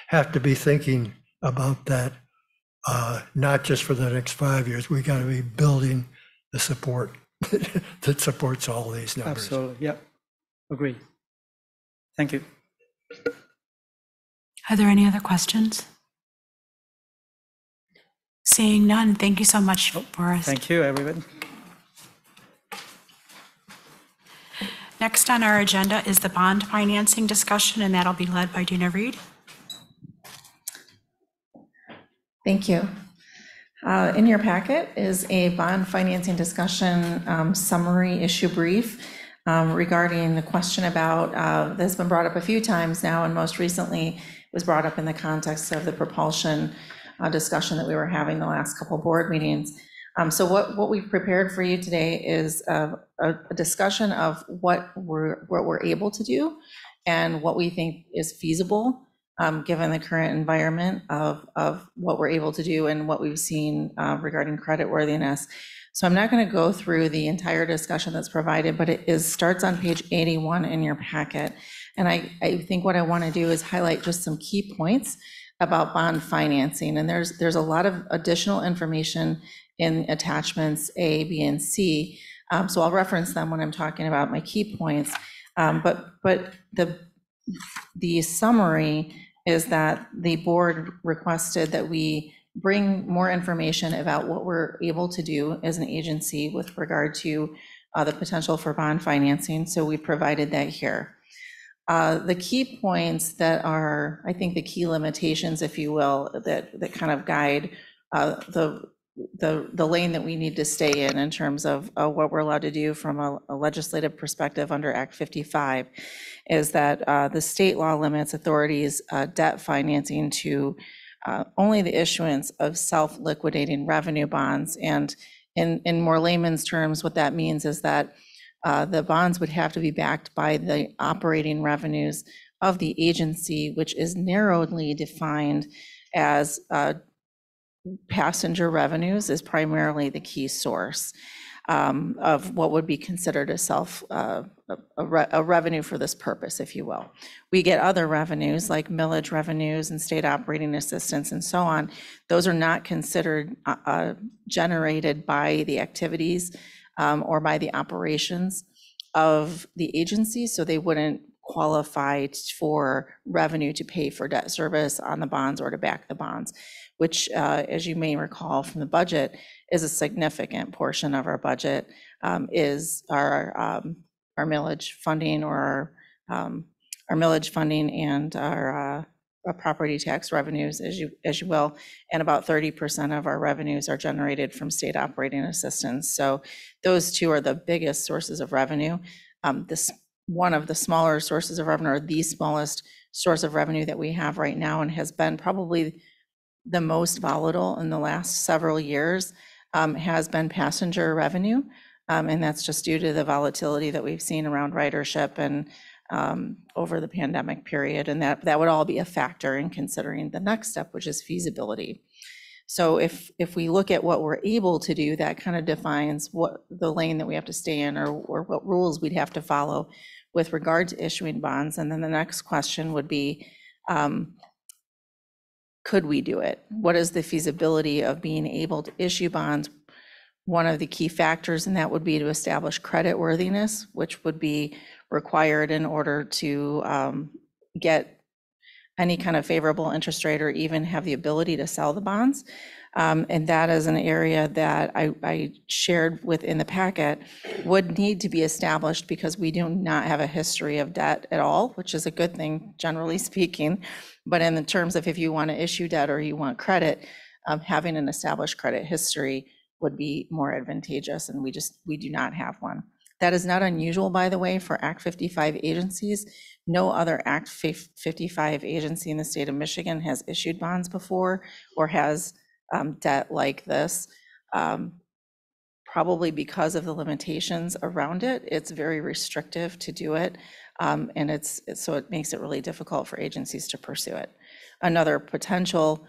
have to be thinking about that, not just for the next 5 years. We got to be building the support that supports all these numbers. Absolutely, yep, agree. Thank you. Are there any other questions? Seeing none, thank you so much, Boris. Thank you, everybody. Next on our agenda is the bond financing discussion, and that'll be led by TheRide. Thank you. In your packet is a bond financing discussion summary issue brief regarding the question about, that's been brought up a few times now, and most recently was brought up in the context of the propulsion discussion that we were having the last couple board meetings. So what we've prepared for you today is a discussion of what we're able to do and what we think is feasible given the current environment of what we're able to do and what we've seen regarding creditworthiness. So I'm not going to go through the entire discussion that's provided, but it starts on page 81 in your packet. And I think what I want to do is highlight just some key points about bond financing. And there's a lot of additional information in attachments A, B, and C. So I'll reference them when I'm talking about my key points. But the summary is that the board requested that we bring more information about what we're able to do as an agency with regard to the potential for bond financing. So we provided that here. The key points that are, I think, the key limitations, if you will, that kind of guide the lane that we need to stay in terms of what we're allowed to do from a legislative perspective under Act 55, is that the state law limits authorities' debt financing to only the issuance of self-liquidating revenue bonds. And in more layman's terms, what that means is that the bonds would have to be backed by the operating revenues of the agency, which is narrowly defined as passenger revenues is primarily the key source of what would be considered a revenue for this purpose, if you will. We get other revenues like millage revenues and state operating assistance and so on. Those are not considered generated by the activities or by the operations of the agency, so they wouldn't qualify for revenue to pay for debt service on the bonds or to back the bonds, which, as you may recall from the budget, is a significant portion of our budget, is our millage funding or our millage funding and our property tax revenues, as you will, and about 30% of our revenues are generated from state operating assistance. So those two are the biggest sources of revenue. this one of the smaller sources of revenue, or the smallest source of revenue that we have right now, and has been probably the most volatile in the last several years, has been passenger revenue. And that's just due to the volatility that we've seen around ridership and over the pandemic period. And that would all be a factor in considering the next step, which is feasibility. So if we look at what we're able to do, that kind of defines what the lane that we have to stay in, or what rules we'd have to follow with regard to issuing bonds. And then the next question would be, could we do it? What is the feasibility of being able to issue bonds? One of the key factors in that would be to establish credit worthiness, which would be required in order to get any kind of favorable interest rate, or even have the ability to sell the bonds. And that is an area that I shared within the packet would need to be established, because we do not have a history of debt at all, which is a good thing, generally speaking. But in the terms of if you want to issue debt or you want credit, having an established credit history would be more advantageous, and we do not have one. That is not unusual, by the way, for Act 55 agencies. No other Act 55 agency in the state of Michigan has issued bonds before, or has debt like this. Probably because of the limitations around it, it's very restrictive to do it. And so it makes it really difficult for agencies to pursue it. Another potential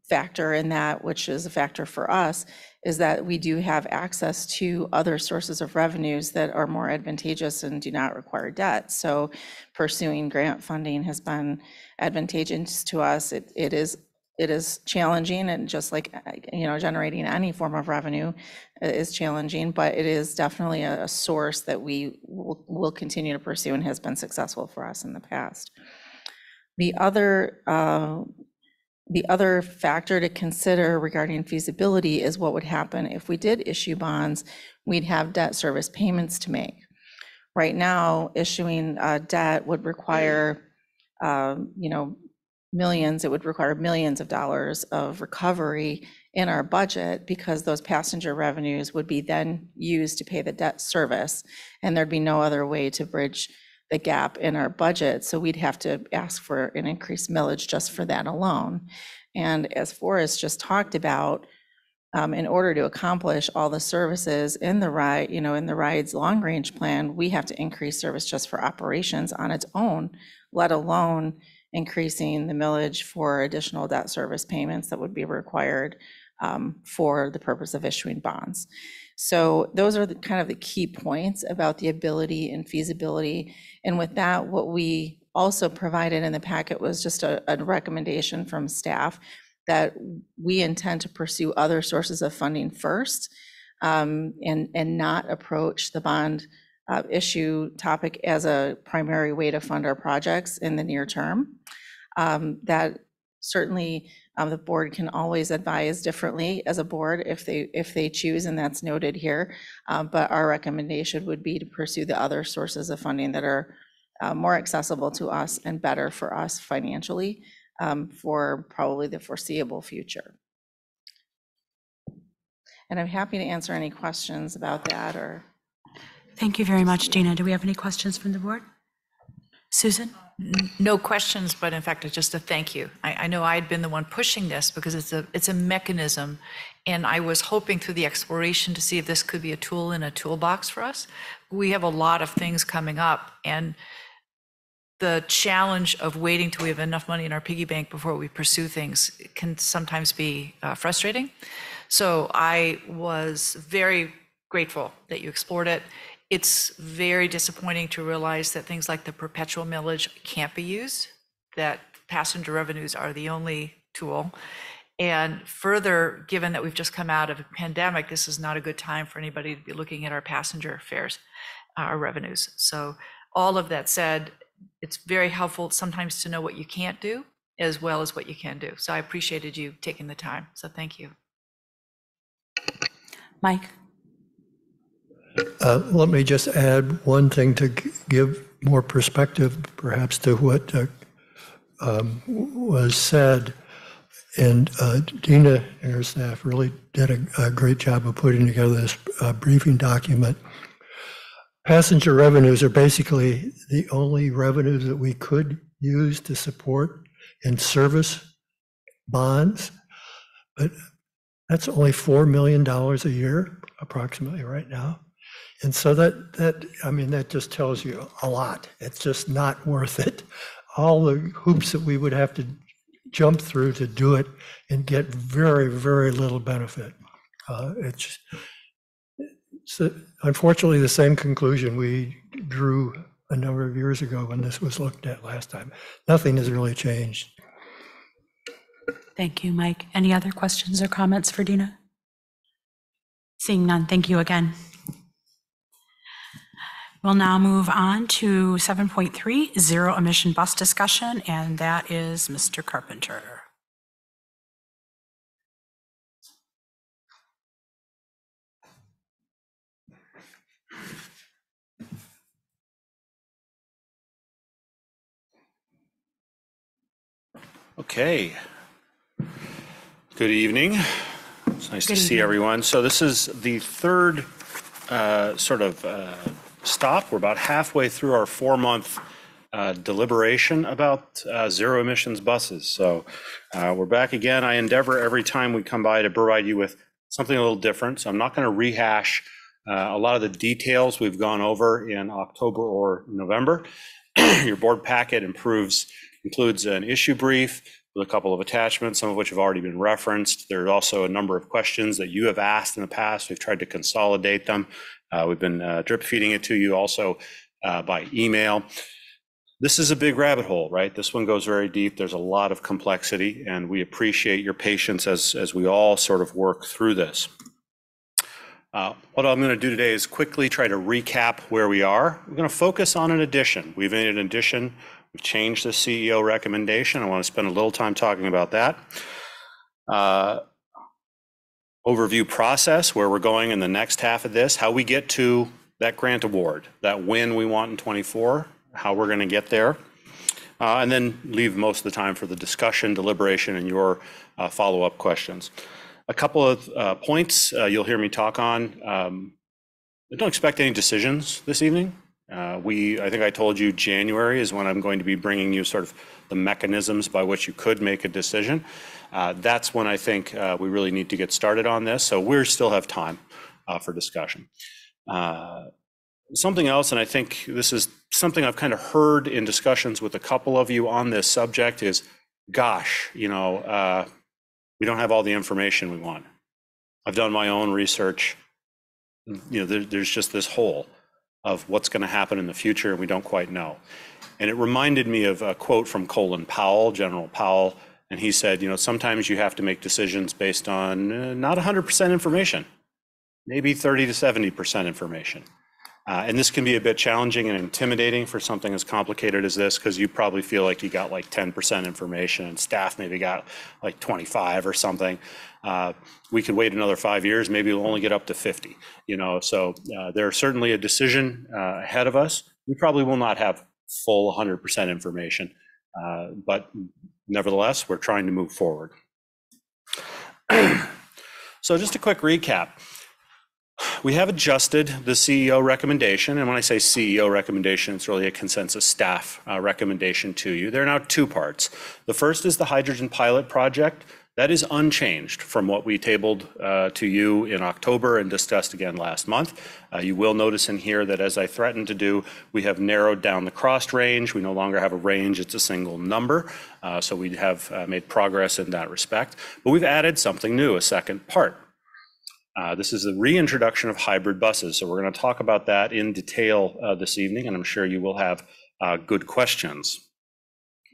factor in that, which is a factor for us, is that we do have access to other sources of revenues that are more advantageous and do not require debt. So pursuing grant funding has been advantageous to us. It is challenging, and just like, generating any form of revenue is challenging, but it is definitely a source that we will continue to pursue and has been successful for us in the past. The other factor to consider regarding feasibility is what would happen if we did issue bonds. We'd have debt service payments to make. Right now, issuing debt would require, millions. It would require millions of dollars of recovery in our budget, because those passenger revenues would be then used to pay the debt service, and there'd be no other way to bridge the gap in our budget. So we'd have to ask for an increased millage just for that alone. And as Forrest just talked about, in order to accomplish all the services in the RIDE, in the RIDE's long-range plan, we have to increase service just for operations on its own, let alone increasing the millage for additional debt service payments that would be required for the purpose of issuing bonds. So those are kind of the key points about the ability and feasibility. And with that, what we also provided in the packet was just a recommendation from staff that we intend to pursue other sources of funding first, and not approach the bond issue topic as a primary way to fund our projects in the near term. That certainly the board can always advise differently as a board if they choose, and that's noted here. But our recommendation would be to pursue the other sources of funding that are more accessible to us and better for us financially for probably the foreseeable future. And I'm happy to answer any questions about that. Or Thank you very much, Dina. Do we have any questions from the board? Susan? No questions, but in fact, just a thank you. I know I had been the one pushing this, because it's a mechanism, and I was hoping through the exploration to see if this could be a tool in a toolbox for us. We have a lot of things coming up, and the challenge of waiting till we have enough money in our piggy bank before we pursue things can sometimes be frustrating. So I was very grateful that you explored it. It's very disappointing to realize that things like the perpetual millage can't be used, that passenger revenues are the only tool. And further, given that we've just come out of a pandemic, this is not a good time for anybody to be looking at our passenger fares, our revenues. So all of that said, it's very helpful sometimes to know what you can't do as well as what you can do. So I appreciated you taking the time. So thank you. Mike? Let me just add one thing to give more perspective, perhaps, to what was said. And Dina and her staff really did a great job of putting together this briefing document. passenger revenues are basically the only revenues that we could use to support and service bonds. But that's only $4 million a year, approximately right now. And so that just tells you a lot. It's just not worth it. All the hoops that we would have to jump through to do it and get very, very little benefit. It's unfortunately the same conclusion we drew a number of years ago when this was looked at last time. Nothing has really changed. Thank you, Mike. Any other questions or comments for Dina? Seeing none, thank you again. We'll now move on to 7.3, zero emission bus discussion, and that is Mr. Carpenter. Okay. Good evening. It's nice to see everyone. So this is the third stop. We're about halfway through our 4-month deliberation about zero emissions buses. So we're back again. I endeavor every time we come by to provide you with something a little different. So I'm not going to rehash a lot of the details we've gone over in October or November. Your board packet includes an issue brief with a couple of attachments, some of which have already been referenced. There's also a number of questions that you have asked in the past. We've tried to consolidate them. We've been drip feeding it to you also by email. This is a big rabbit hole, right? This one goes very deep. There's a lot of complexity, and we appreciate your patience as we all sort of work through this. What I'm going to do today is quickly try to recap where we are. We're going to focus on an addition. We've made an addition. We've changed the CEO recommendation. I want to spend a little time talking about that. Overview process, where we're going in the next half of this, how we get to that grant award, that win we want in '24, how we're going to get there, and then leave most of the time for the discussion, deliberation, and your follow-up questions. A couple of points you'll hear me talk on. I don't expect any decisions this evening. I think I told you January is when I'm going to be bringing you sort of the mechanisms by which you could make a decision. That's when I think we really need to get started on this. So we still have time for discussion. Something else, and I think this is something I've kind of heard in discussions with a couple of you on this subject is, gosh, we don't have all the information we want. I've done my own research. There's just this hole of what's going to happen in the future, and we don't quite know. And it reminded me of a quote from Colin Powell, General Powell, and he said, sometimes you have to make decisions based on not 100% information, maybe 30 to 70% information. And this can be a bit challenging and intimidating for something as complicated as this, because you probably feel like you got like 10% information and staff maybe got like 25 or something. We could wait another 5 years, maybe we'll only get up to 50, So there's certainly a decision ahead of us. We probably will not have full 100% information, but nevertheless, we're trying to move forward. So just a quick recap. We have adjusted the CEO recommendation, and when I say CEO recommendation, it's really a consensus staff recommendation to you. There are now 2 parts. The first is the hydrogen pilot project. That is unchanged from what we tabled to you in October and discussed again last month. You will notice in here that, as I threatened to do, we have narrowed down the cost range. We no longer have a range, it's a single number. So we have made progress in that respect. But we've added something new, a second part. This is the reintroduction of hybrid buses. So we're going to talk about that in detail this evening, and I'm sure you will have good questions.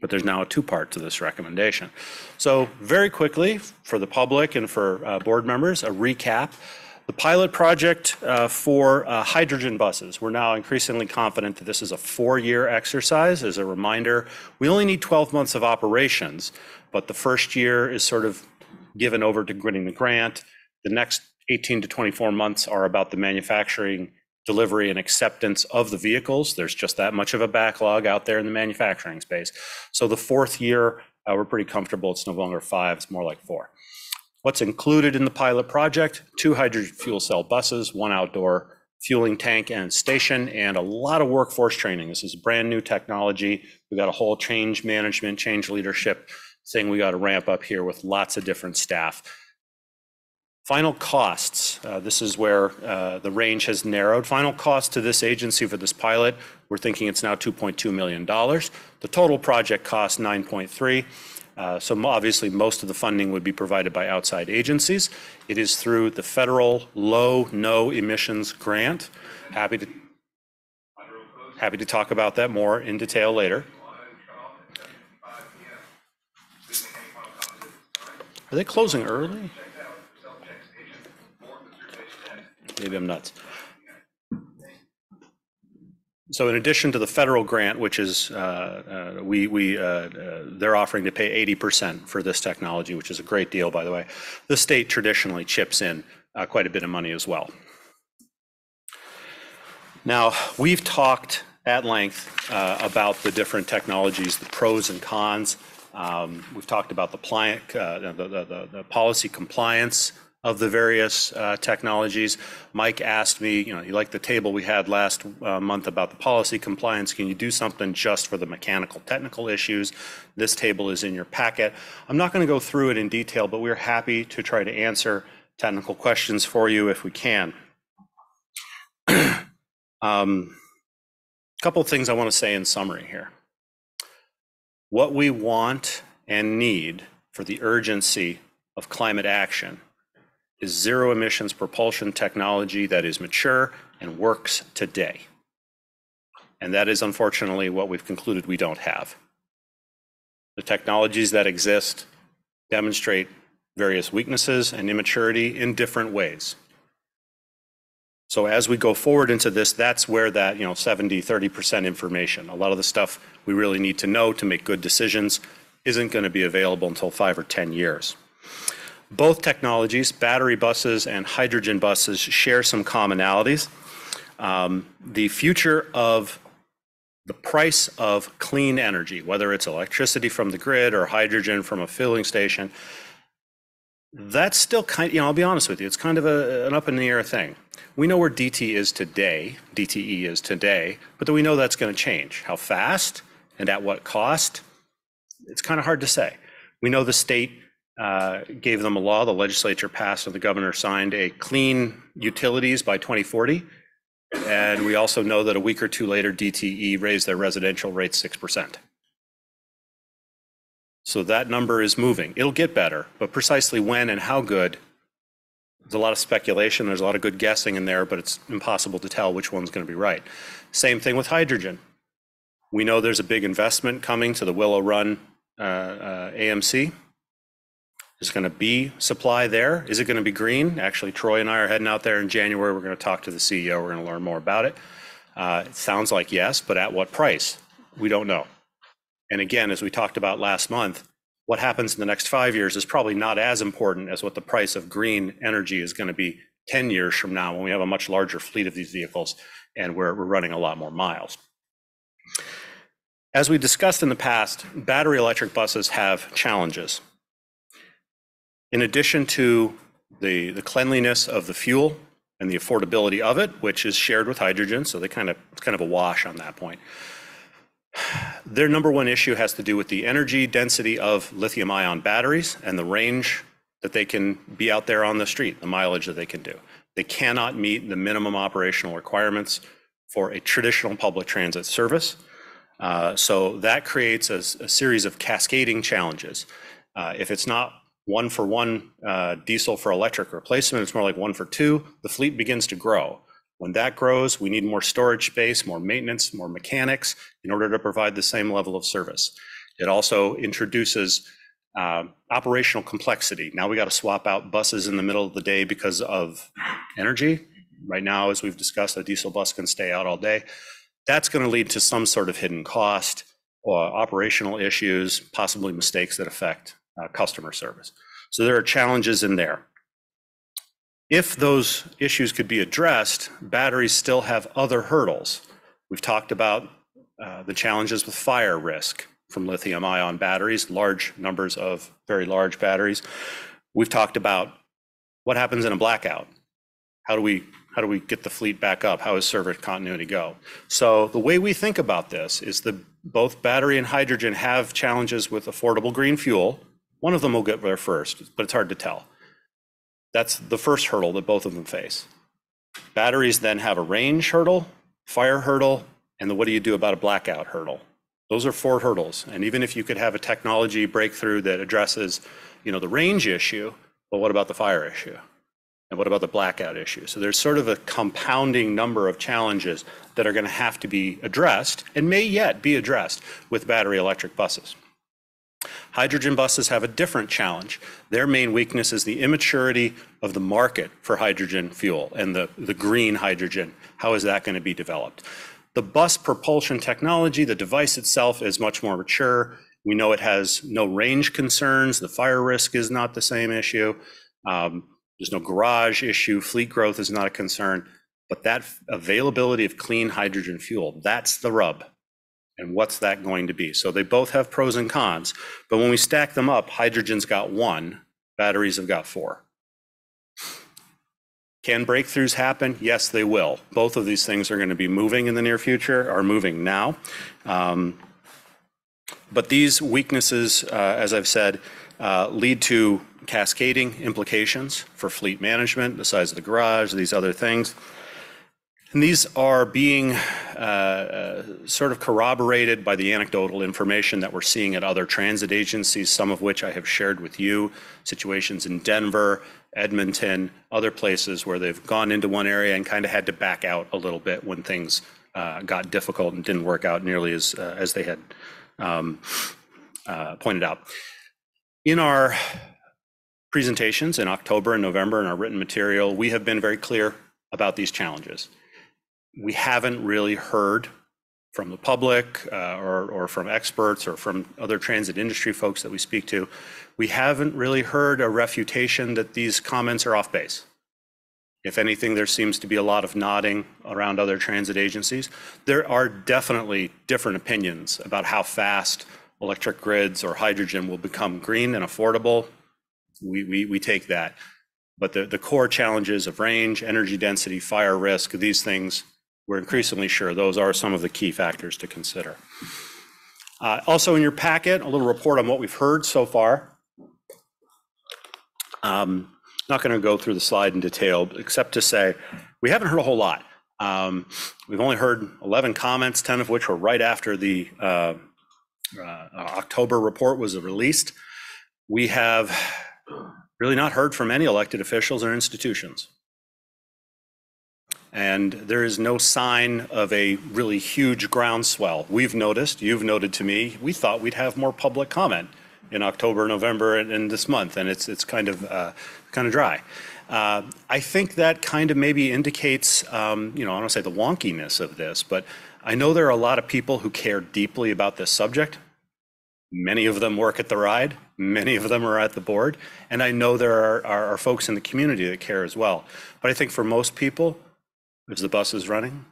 But there's now a 2-part to this recommendation. So very quickly, for the public and for board members, a recap. The pilot project for hydrogen buses. We're now increasingly confident that this is a 4-year exercise. As a reminder, we only need 12 months of operations, but the first year is sort of given over to getting the grant. The next 18 to 24 months are about the manufacturing, delivery, and acceptance of the vehicles. There's just that much of a backlog out there in the manufacturing space. So the 4th year, we're pretty comfortable. It's no longer 5, it's more like 4. What's included in the pilot project? 2 hydrogen fuel cell buses, 1 outdoor fueling tank and station, and a lot of workforce training. This is brand new technology. We got a whole change management, change leadership thing we got to ramp up here with lots of different staff. Final costs, this is where the range has narrowed. Final cost to this agency for this pilot, we're thinking it's now $2.2 million. The total project cost, 9.3. So obviously most of the funding would be provided by outside agencies. It is through the federal low, no emissions grant. Happy to talk about that more in detail later. Are they closing early? Maybe I'm nuts. So in addition to the federal grant, which is they're offering to pay 80% for this technology, which is a great deal, by the way. The state traditionally chips in quite a bit of money as well. Now, we've talked at length about the different technologies, the pros and cons. We've talked about the policy compliance of the various technologies. Mike asked me, you like the table we had last month about the policy compliance, can you do something just for the mechanical technical issues? This table is in your packet. I'm not going to go through it in detail, but we're happy to try to answer technical questions for you if we can. Couple of things I want to say in summary here. What we want and need for the urgency of climate action is zero emissions propulsion technology that is mature and works today. And that is unfortunately what we've concluded we don't have. The technologies that exist demonstrate various weaknesses and immaturity in different ways. So as we go forward into this, that's where that 70-30% information, a lot of the stuff we really need to know to make good decisions, isn't going to be available until 5 or 10 years. Both technologies, battery buses and hydrogen buses, share some commonalities. The future of the price of clean energy, whether it's electricity from the grid or hydrogen from a filling station, that's still I'll be honest with you, it's kind of an up in the air thing. We know where DTE is today, but we know that's going to change. How fast and at what cost? It's kind of hard to say. We know the state gave them a law, the legislature passed and the governor signed a clean utilities by 2040. And we also know that a week or two later, DTE raised their residential rates 6%. So that number is moving. It'll get better, but precisely when and how good, there's a lot of speculation, there's a lot of good guessing in there, but it's impossible to tell which one's going to be right. Same thing with hydrogen. We know there's a big investment coming to the Willow Run AMC. There's going to be supply there. Is it going to be green? Actually, Troy and I are heading out there in January. We're going to talk to the CEO. We're going to learn more about it. It sounds like yes, but at what price? We don't know. And again, as we talked about last month, what happens in the next 5 years is probably not as important as what the price of green energy is going to be 10 years from now when we have a much larger fleet of these vehicles and we're running a lot more miles. As we discussed in the past, battery electric buses have challenges. In addition to the cleanliness of the fuel and the affordability of it, which is shared with hydrogen, so it's kind of a wash on that point. Their number one issue has to do with the energy density of lithium-ion batteries and the range that they can be out there on the street, the mileage that they can do. They cannot meet the minimum operational requirements for a traditional public transit service. So that creates a series of cascading challenges. If it's not 1-for-1 diesel for electric replacement, it's more like 1-for-2, the fleet begins to grow. When that grows, we need more storage space, more maintenance, more mechanics in order to provide the same level of service. It also introduces operational complexity. Now we got to swap out buses in the middle of the day because of energy. Right now, as we've discussed, a diesel bus can stay out all day. That's going to lead to some sort of hidden cost or operational issues, possibly mistakes that affect customer service. So there are challenges in there. If those issues could be addressed, batteries still have other hurdles. We've talked about the challenges with fire risk from lithium-ion batteries, large numbers of very large batteries. We've talked about what happens in a blackout. How do How do we get the fleet back up? How does service continuity go? So the way we think about this is both battery and hydrogen have challenges with affordable green fuel. One of them will get there first, but it's hard to tell. That's the first hurdle that both of them face. Batteries then have a range hurdle, fire hurdle, and the what do you do about a blackout hurdle? Those are 4 hurdles. And even if you could have a technology breakthrough that addresses, the range issue, well, what about the fire issue? And what about the blackout issue? So there's sort of a compounding number of challenges that are going to have to be addressed and may yet be addressed with battery electric buses. Hydrogen buses have a different challenge. Their main weakness is the immaturity of the market for hydrogen fuel and the green hydrogen. How is that going to be developed? The bus propulsion technology, the device itself, is much more mature. We know it has no range concerns. The fire risk is not the same issue. There's no garage issue. Fleet growth is not a concern. But that availability of clean hydrogen fuel, that's the rub. And what's that going to be? So they both have pros and cons. But when we stack them up, hydrogen's got 1, batteries have got 4. Can breakthroughs happen? Yes, they will. Both of these things are going to be moving in the near future, are moving now. But these weaknesses, as I've said, lead to cascading implications for fleet management, the size of the garage, these other things. And these are being sort of corroborated by the anecdotal information that we're seeing at other transit agencies, some of which I have shared with you, situations in Denver, Edmonton, other places where they've gone into one area and kind of had to back out a little bit when things got difficult and didn't work out nearly as they had pointed out. In our presentations in October and November in our written material, we have been very clear about these challenges. We haven't really heard from the public or from experts or from other transit industry folks that we speak to. We haven't really heard a refutation that these comments are off base. If anything, there seems to be a lot of nodding around other transit agencies. There are definitely different opinions about how fast electric grids or hydrogen will become green and affordable. We take that. But the core challenges of range, energy density, fire risk, these things, we're increasingly sure those are some of the key factors to consider. Also in your packet, a little report on what we've heard so far. Not going to go through the slide in detail, except to say we haven't heard a whole lot. We've only heard 11 comments, 10 of which were right after the October report was released. We have really not heard from any elected officials or institutions. And there is no sign of a really huge groundswell. We've noticed, you've noted to me, we thought we'd have more public comment in October, November, and this month, and it's kind of dry. I think that kind of maybe indicates, I don't want to say the wonkiness of this, but I know there are a lot of people who care deeply about this subject. Many of them work at TheRide, many of them are at the board, and I know there are folks in the community that care as well. But I think for most people, is the bus is running?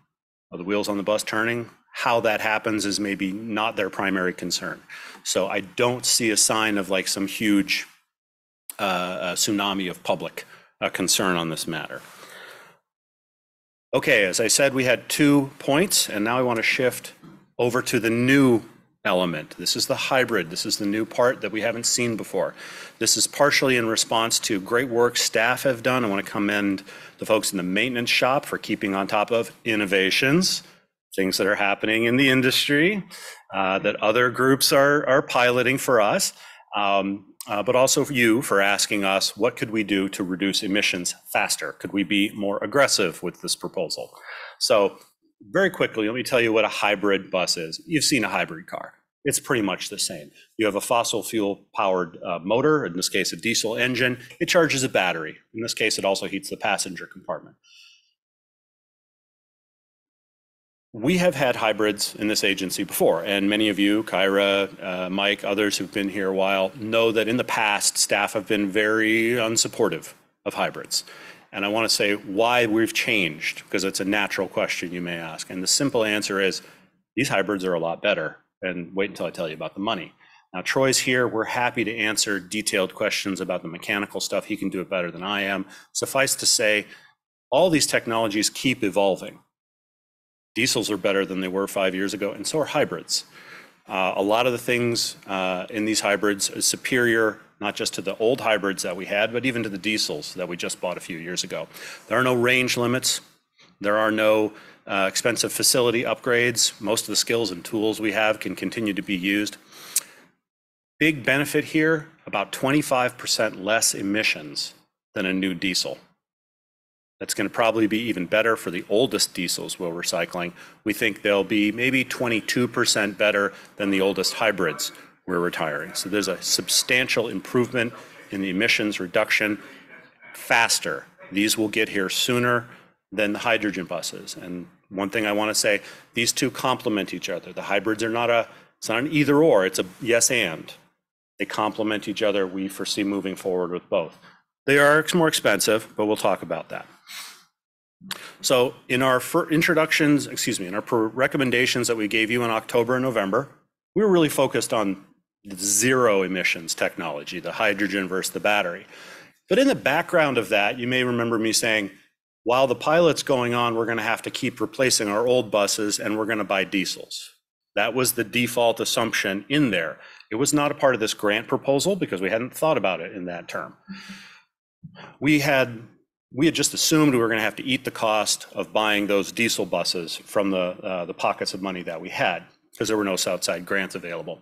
Are the wheels on the bus turning? How that happens is maybe not their primary concern. So I don't see a sign of like some huge tsunami of public concern on this matter. Okay, as I said, we had 2 points, and now I want to shift over to the new element. This is the hybrid. This is the new part that we haven't seen before. This is partially in response to great work staff have done. I want to commend the folks in the maintenance shop for keeping on top of innovations, things that are happening in the industry that other groups are piloting for us, but also you for asking us, what could we do to reduce emissions faster? Could we be more aggressive with this proposal? So very quickly, let me tell you what a hybrid bus is. You've seen a hybrid car. It's pretty much the same. You have a fossil fuel powered motor, in this case, a diesel engine. It charges a battery. In this case, it also heats the passenger compartment. We have had hybrids in this agency before, and many of you, Kyra, Mike, others who've been here a while, know that in the past, staff have been very unsupportive of hybrids. And I want to say why we've changed, because it's a natural question you may ask. And the simple answer is, these hybrids are a lot better. And wait until I tell you about the money. Now, Troy's here. We're happy to answer detailed questions about the mechanical stuff. He can do it better than I am. Suffice to say, All these technologies keep evolving. Diesels are better than they were 5 years ago, and so are hybrids. A lot of the things in these hybrids is superior, not just to the old hybrids that we had, but even to the diesels that we just bought a few years ago. There are no range limits. There are no expensive facility upgrades. Most of the skills and tools we have can continue to be used. Big benefit here, about 25% less emissions than a new diesel. That's going to probably be even better for the oldest diesels we're recycling. We think they'll be maybe 22% better than the oldest hybrids we're retiring. So there's a substantial improvement in the emissions reduction faster. These will get here sooner than the hydrogen buses. And one thing I want to say, these two complement each other. The hybrids are it's not an either or, it's a yes and. They complement each other. We foresee moving forward with both. They are more expensive, but we'll talk about that. So in our in our recommendations that we gave you in October and November, we were really focused on the zero emissions technology, the hydrogen versus the battery. But in the background of that, you may remember me saying, while the pilot's going on, we're going to have to keep replacing our old buses and we're going to buy diesels. That was the default assumption in there. It was not a part of this grant proposal because we hadn't thought about it in that term. We had just assumed we were going to have to eat the cost of buying those diesel buses from the pockets of money that we had because there were no outside grants available.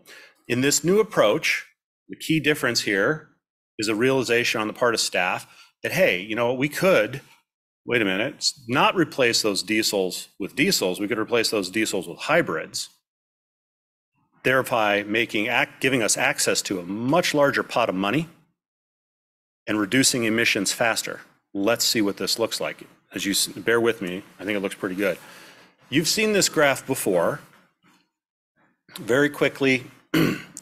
In this new approach, the key difference here is a realization on the part of staff that, hey, you know, we could, wait a minute, not replace those diesels with diesels. We could replace those diesels with hybrids, thereby giving us access to a much larger pot of money and reducing emissions faster. Let's see what this looks like. As you bear with me, I think it looks pretty good. You've seen this graph before. Very quickly,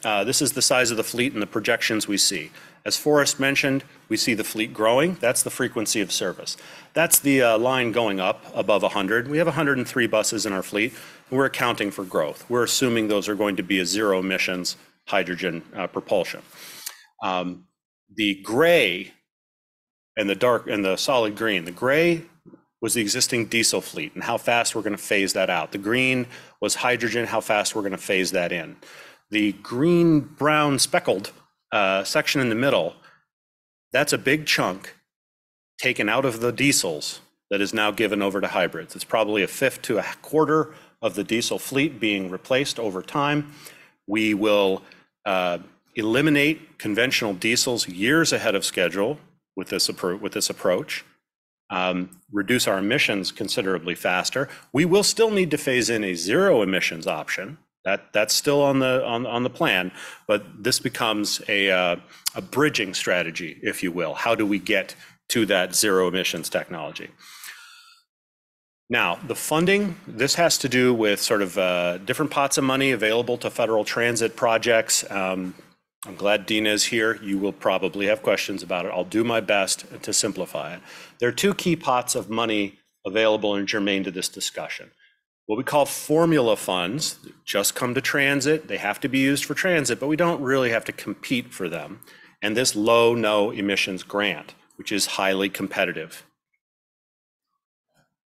this is the size of the fleet and the projections we see. As Forrest mentioned, we see the fleet growing. That's the frequency of service. That's the line going up above 100. We have 103 buses in our fleet. We're accounting for growth. We're assuming those are going to be a zero emissions hydrogen propulsion. The gray and the dark and the solid green, the gray was the existing diesel fleet and how fast we're going to phase that out. The green was hydrogen, how fast we're going to phase that in. The green, brown, speckled section in the middle, that's a big chunk taken out of the diesels that is now given over to hybrids. It's probably a fifth to a quarter of the diesel fleet being replaced over time. We will eliminate conventional diesels years ahead of schedule with this approach, reduce our emissions considerably faster. We will still need to phase in a zero emissions option. That's still on the plan, but this becomes a bridging strategy, if you will. How do we get to that zero emissions technology? Now, the funding, this has to do with sort of different pots of money available to federal transit projects. I'm glad Dina is here. You will probably have questions about it. I'll do my best to simplify it. There are two key pots of money available and germane to this discussion. What we call formula funds just come to transit. They have to be used for transit, but we don't really have to compete for them. And this low, no emissions grant, which is highly competitive.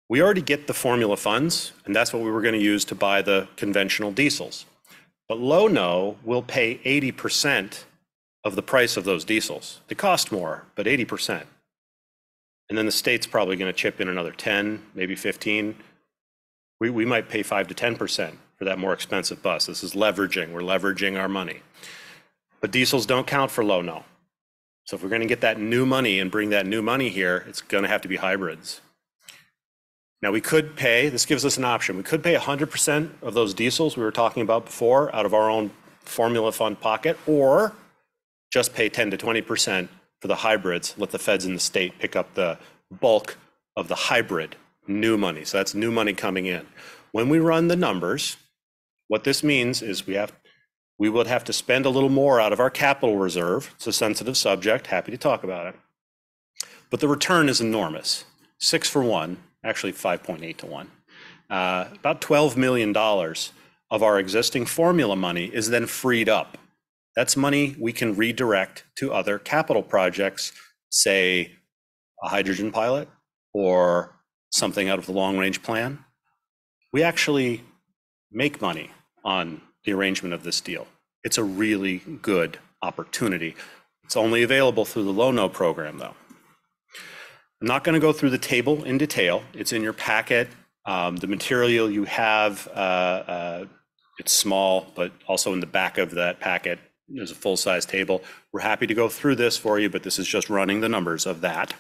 We already get the formula funds, and that's what we were going to use to buy the conventional diesels. But low, no will pay 80% of the price of those diesels. They cost more, but 80%. And then the state's probably going to chip in another 10, maybe 15. We might pay 5 to 10% for that more expensive bus. This is leveraging. We're leveraging our money. But diesels don't count for low, no. So if we're going to get that new money and bring that new money here, it's going to have to be hybrids. Now we could pay, this gives us an option. We could pay 100% of those diesels we were talking about before out of our own formula fund pocket, or just pay 10 to 20% for the hybrids, let the feds in the state pick up the bulk of the hybrid new money. So that's new money coming in. When we run the numbers, what this means is we would have to spend a little more out of our capital reserve. It's a sensitive subject, happy to talk about it. But the return is enormous, 6 for 1. Actually 5.8 to 1. About $12 million of our existing formula money is then freed up. That's money we can redirect to other capital projects, say a hydrogen pilot, or something out of the long-range plan, we actually make money on the arrangement of this deal. It's a really good opportunity. It's only available through the Low-No program, though. I'm not going to go through the table in detail. It's in your packet. The material you have, it's small, but also in the back of that packet, there's a full-size table. We're happy to go through this for you, but this is just running the numbers of that.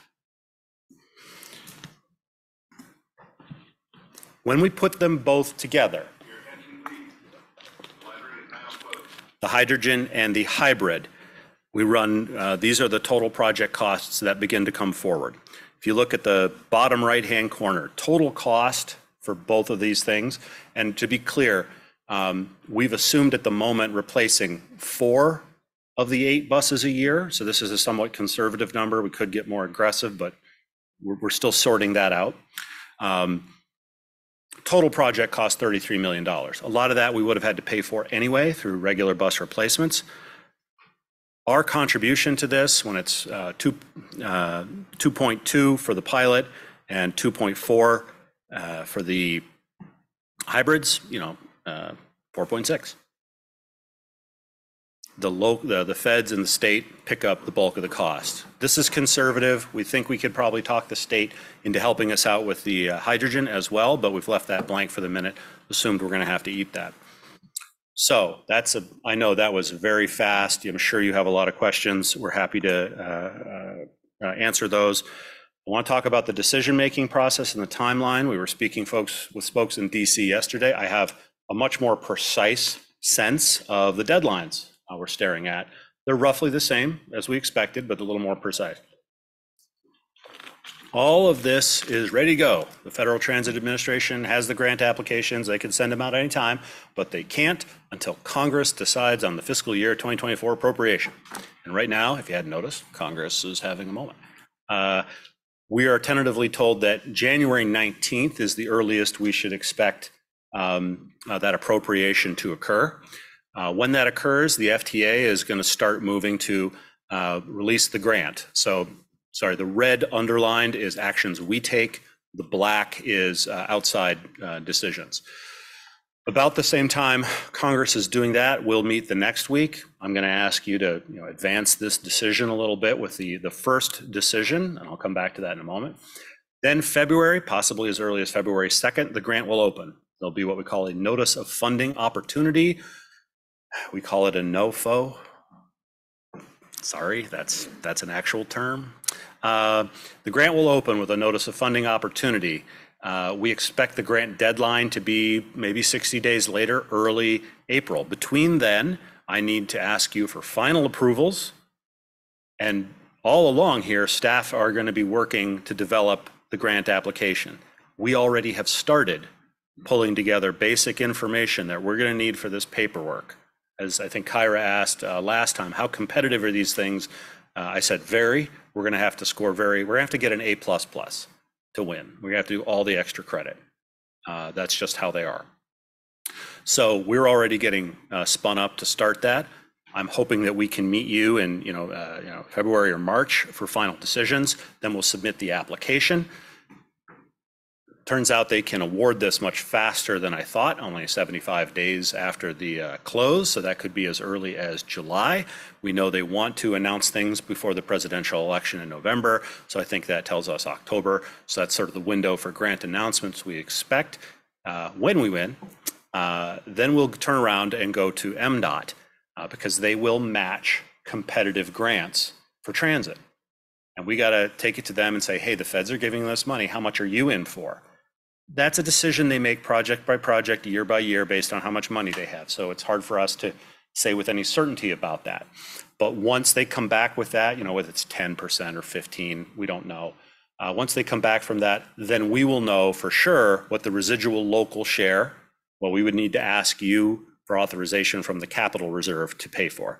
When we put them both together, the hydrogen and the hybrid, we run, these are the total project costs that begin to come forward. If you look at the bottom right-hand corner, total cost for both of these things, and to be clear, we've assumed at the moment replacing 4 of the 8 buses a year. So this is a somewhat conservative number. We could get more aggressive, but we're still sorting that out. Total project cost $33 million. A lot of that we would have had to pay for anyway through regular bus replacements. Our contribution to this, when it's 2.2 for the pilot and 2.4 for the hybrids, 4.6. The feds and the state pick up the bulk of the cost. This is conservative. We think we could probably talk the state into helping us out with the hydrogen as well, but we've left that blank for the minute, assumed we're going to have to eat that. So I know that was very fast. I'm sure you have a lot of questions. We're happy to answer those. I want to talk about the decision-making process and the timeline. We were speaking with folks in DC yesterday. I have a much more precise sense of the deadlines we're staring at. They're roughly the same as we expected, but a little more precise. All of this is ready to go. The Federal Transit Administration has the grant applications. They can send them out anytime, but they can't until Congress decides on the fiscal year 2024 appropriation. And right now, if you hadn't noticed, Congress is having a moment. We are tentatively told that January 19th is the earliest we should expect that appropriation to occur. When that occurs, the FTA is going to start moving to release the grant. So, sorry, the red underlined is actions we take. The black is outside decisions. About the same time Congress is doing that, we'll meet the next week. I'm going to ask you to advance this decision a little bit with the first decision, and I'll come back to that in a moment. Then February, possibly as early as February 2nd, the grant will open. There'll be what we call a notice of funding opportunity. We call it a NOFO. Sorry, that's an actual term. The grant will open with a notice of funding opportunity. We expect the grant deadline to be maybe 60 days later, early April. Between then, I need to ask you for final approvals. And all along here, staff are going to be working to develop the grant application. We already have started pulling together basic information that we're going to need for this paperwork. As I think Kyra asked last time, how competitive are these things? I said very. We're going to have to score very. We're going to have to get an A++ to win. We're going to have to do all the extra credit. That's just how they are. So we're already getting spun up to start that. I'm hoping that we can meet you in February or March for final decisions. Then we'll submit the application. Turns out they can award this much faster than I thought, only 75 days after the close, so that could be as early as July. We know they want to announce things before the presidential election in November, so I think that tells us October. So that's sort of the window for grant announcements we expect. When we win, then we'll turn around and go to MDOT because they will match competitive grants for transit. And we got to take it to them and say, hey, the feds are giving us money. How much are you in for? That's a decision they make project by project, year by year, based on how much money they have. So it's hard for us to say with any certainty about that. But once they come back with that, whether it's 10% or 15, we don't know. Once they come back from that, then we will know for sure what the residual local share, what we would need to ask you for authorization from the capital reserve to pay for.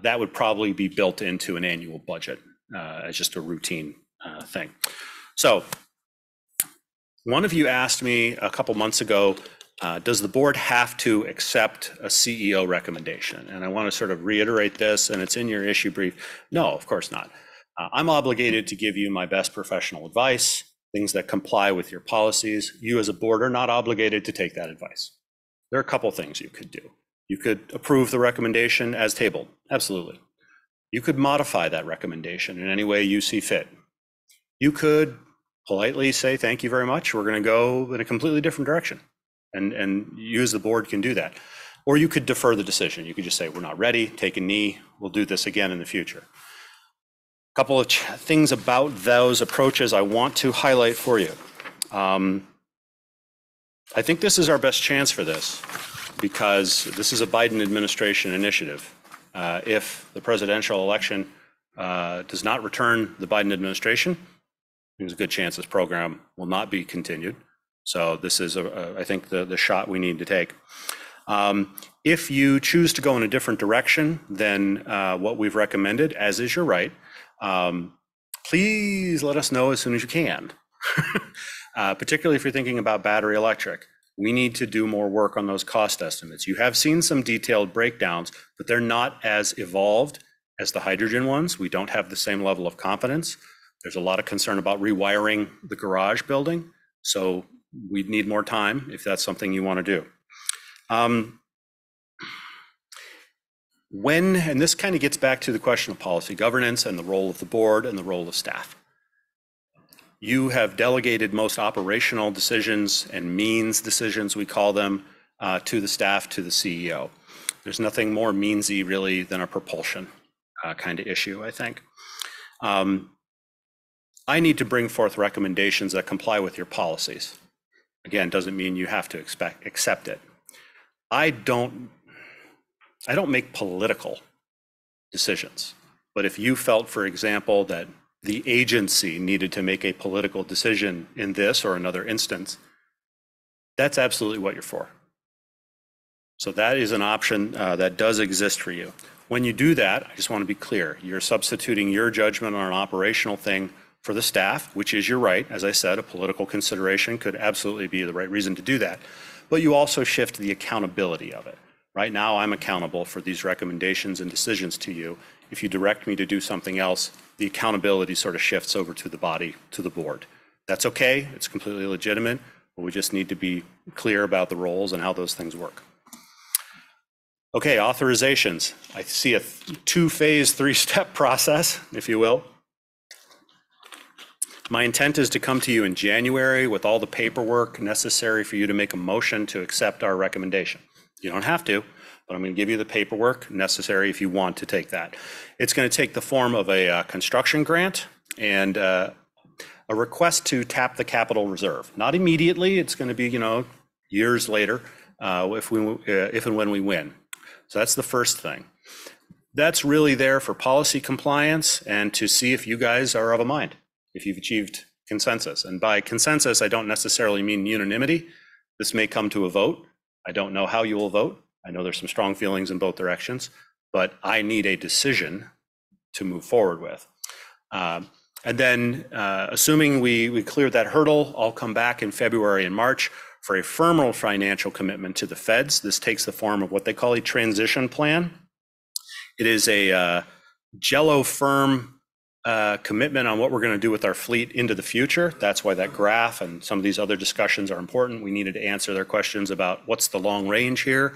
That would probably be built into an annual budget as just a routine thing. So one of you asked me a couple months ago, does the board have to accept a CEO recommendation? And I want to sort of reiterate this, and it's in your issue brief. No, of course not. I'm obligated to give you my best professional advice. things that comply with your policies. You as a board are not obligated to take that advice. There are a couple things you could do. You could approve the recommendation as tabled, absolutely. You could modify that recommendation in any way you see fit. You could politely say, thank you very much, we're going to go in a completely different direction. And you as the board can do that. Or you could defer the decision. You could just say, we're not ready, take a knee, we'll do this again in the future. A couple of things about those approaches I want to highlight for you. I think this is our best chance for this because this is a Biden administration initiative. If the presidential election does not return the Biden administration, there's a good chance this program will not be continued. So this is, I think, the shot we need to take. If you choose to go in a different direction than what we've recommended, as is your right, please let us know as soon as you can. Particularly if you're thinking about battery electric. We need to do more work on those cost estimates. You have seen some detailed breakdowns, but they're not as evolved as the hydrogen ones. We don't have the same level of confidence. There's a lot of concern about rewiring the garage building. So we need more time if that's something you want to do. And this kind of gets back to the question of policy governance and the role of the board and the role of staff. You have delegated most operational decisions and means decisions, we call them, to the staff, to the CEO. There's nothing more meansy really than a propulsion kind of issue, I think. I need to bring forth recommendations that comply with your policies. Again, doesn't mean you have to accept it. I don't make political decisions, but if you felt, for example, that the agency needed to make a political decision in this or another instance, that's absolutely what you're for. So that is an option that does exist for you. When you do that, I just want to be clear, you're substituting your judgment on an operational thing for the staff, which is your right. As I said, a political consideration could absolutely be the right reason to do that. But you also shift the accountability of it. Right now, I'm accountable for these recommendations and decisions to you. If you direct me to do something else, the accountability sort of shifts over to the body, to the board. That's okay, it's completely legitimate, but we just need to be clear about the roles and how those things work. Okay, authorizations. I see a two-phase, three-step process, if you will. My intent is to come to you in January with all the paperwork necessary for you to make a motion to accept our recommendation. You don't have to, but I'm going to give you the paperwork necessary if you want to take that. It's going to take the form of a construction grant and a request to tap the capital reserve. Not immediately, it's going to be, years later if and when we win. So that's the first thing. That's really there for policy compliance and to see if you guys are of a mind, if you've achieved consensus. And by consensus, I don't necessarily mean unanimity. This may come to a vote. I don't know how you will vote. I know there's some strong feelings in both directions, but I need a decision to move forward with. And then assuming we clear that hurdle, I'll come back in February and March for a firmer financial commitment to the feds. This takes the form of what they call a transition plan. It is a jello firm commitment on what we're going to do with our fleet into the future. That's why that graph and some of these other discussions are important. We needed to answer their questions about what's the long range here.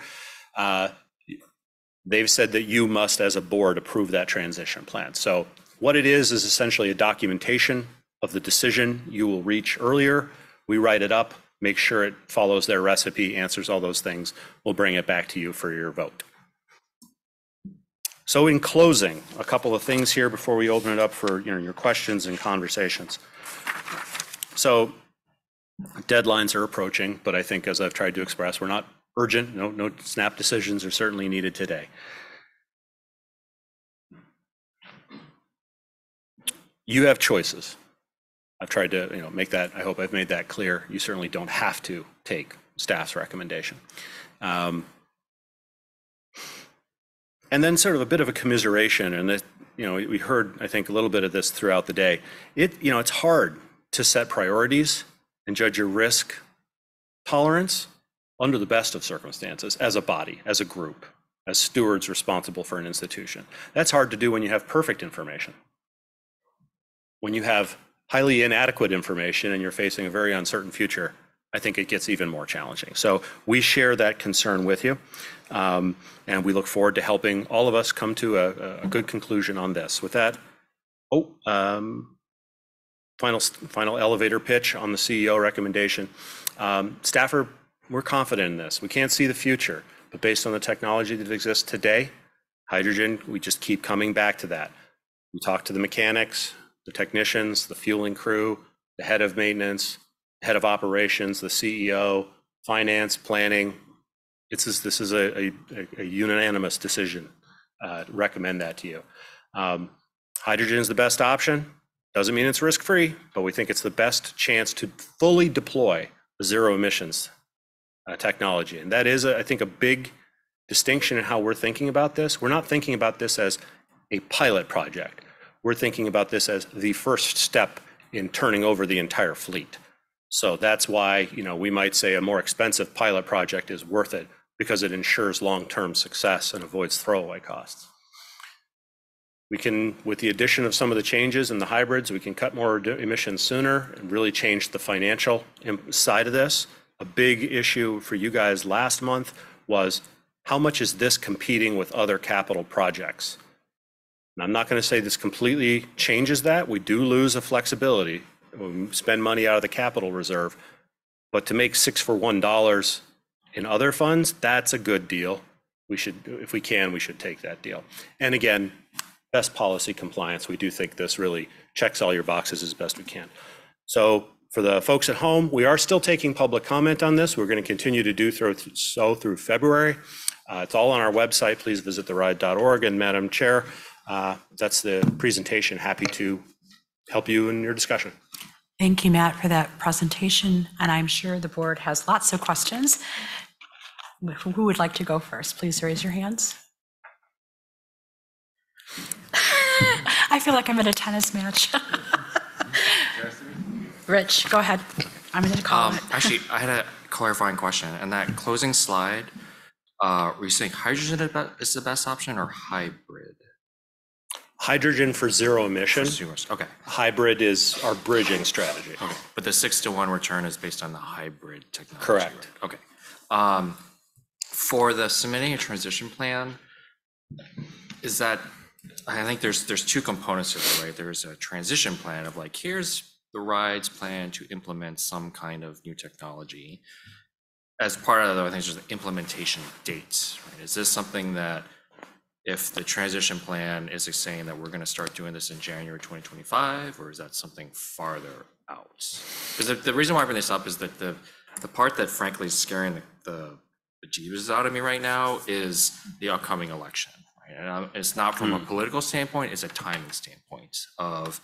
They've said that you must, as a board, approve that transition plan. So what it is essentially a documentation of the decision you will reach earlier. We write it up, make sure it follows their recipe, answers all those things. We'll bring it back to you for your vote. So in closing, a couple of things here before we open it up for your questions and conversations. So deadlines are approaching, but I think, as I've tried to express, we're not urgent. No snap decisions are certainly needed today. You have choices. I've tried to make that, I hope I've made that clear. You certainly don't have to take staff's recommendation. And then sort of a bit of a commiseration, and that, we heard, I think, a little bit of this throughout the day. It's hard to set priorities and judge your risk tolerance under the best of circumstances as a body, as a group, as stewards responsible for an institution. That's hard to do when you have perfect information. When you have highly inadequate information and you're facing a very uncertain future, I think it gets even more challenging. So we share that concern with you, and we look forward to helping all of us come to a good conclusion on this. With that, final elevator pitch on the CEO recommendation. Staffer, we're confident in this. We can't see the future, but based on the technology that exists today, hydrogen, we just keep coming back to that. We talk to the mechanics, the technicians, the fueling crew, the head of maintenance, head of operations, the CEO, finance, planning. This is a unanimous decision. Recommend that to you. Hydrogen is the best option. Doesn't mean it's risk-free, but we think it's the best chance to fully deploy the zero emissions technology. And that is, I think, a big distinction in how we're thinking about this. We're not thinking about this as a pilot project. We're thinking about this as the first step in turning over the entire fleet. So that's why, we might say a more expensive pilot project is worth it, because it ensures long-term success and avoids throwaway costs. We can, with the addition of some of the changes in the hybrids, we can cut more emissions sooner and really change the financial side of this. A big issue for you guys last month was, how much is this competing with other capital projects? And I'm not going to say this completely changes that. We do lose a flexibility. We spend money out of the capital reserve, but to make $6 for $1 in other funds, that's a good deal. We should, if we can, we should take that deal. And again, best policy compliance. We do think this really checks all your boxes as best we can. So for the folks at home, we are still taking public comment on this. We're going to continue to do so through February. It's all on our website. Please visit theride.org. And Madam Chair, that's the presentation. Happy to help you in your discussion. Thank you, Matt, for that presentation. And I'm sure the board has lots of questions. Who would like to go first? Please raise your hands. I feel like I'm at a tennis match. Rich, go ahead. I'm going to call it. Actually, I had a clarifying question. And that closing slide, were you saying hydrogen is the best option or hybrid? Hydrogen for zero emission. Okay. Hybrid is our bridging strategy. Okay. But the 6-to-1 return is based on the hybrid technology. Correct. Right? Okay. For the submitting a transition plan, is that, I think there's two components to it, right? There's a transition plan of like, here's TheRide's plan to implement some kind of new technology. As part of that, I think there's an implementation dates, right? Is this something that, if the transition plan is saying that we're going to start doing this in January 2025, or is that something farther out? Because the reason why I bring this up is that the part that frankly is scaring the bejeebus out of me right now is the upcoming election. Right? And it's not from a political standpoint, it's a timing standpoint of,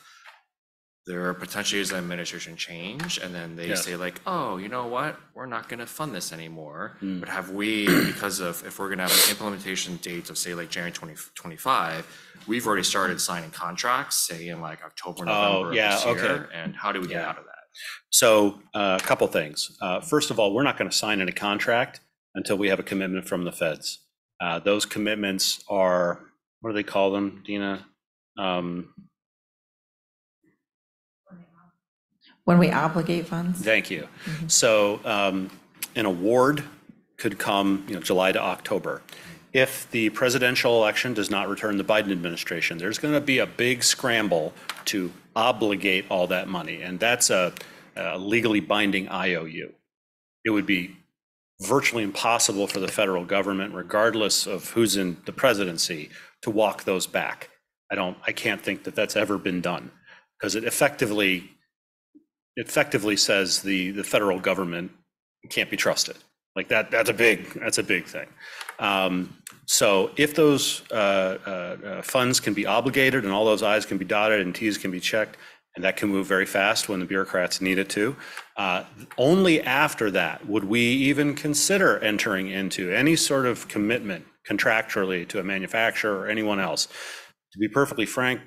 there potentially is an administration change, and then they say like, oh, you know what? We're not going to fund this anymore. But have we, because of, if we're going to have an implementation date of say like January 2025, we've already started signing contracts, say in like October, November of this year. And how do we get out of that? So a couple things. First of all, we're not going to sign any contract until we have a commitment from the feds. Those commitments are, what do they call them, Dina? When we obligate funds. Thank you. So an award could come, July to October. If the presidential election does not return the Biden administration, there's going to be a big scramble to obligate all that money, and that's a legally binding IOU. It would be virtually impossible for the federal government, regardless of who's in the presidency, to walk those back. I can't think that that's ever been done, because it effectively says the federal government can't be trusted. Like that's a big thing. So if those funds can be obligated and all those I's can be dotted and T's can be checked, and that can move very fast when the bureaucrats need it to, only after that would we even consider entering into any sort of commitment contractually to a manufacturer or anyone else. To be perfectly frank,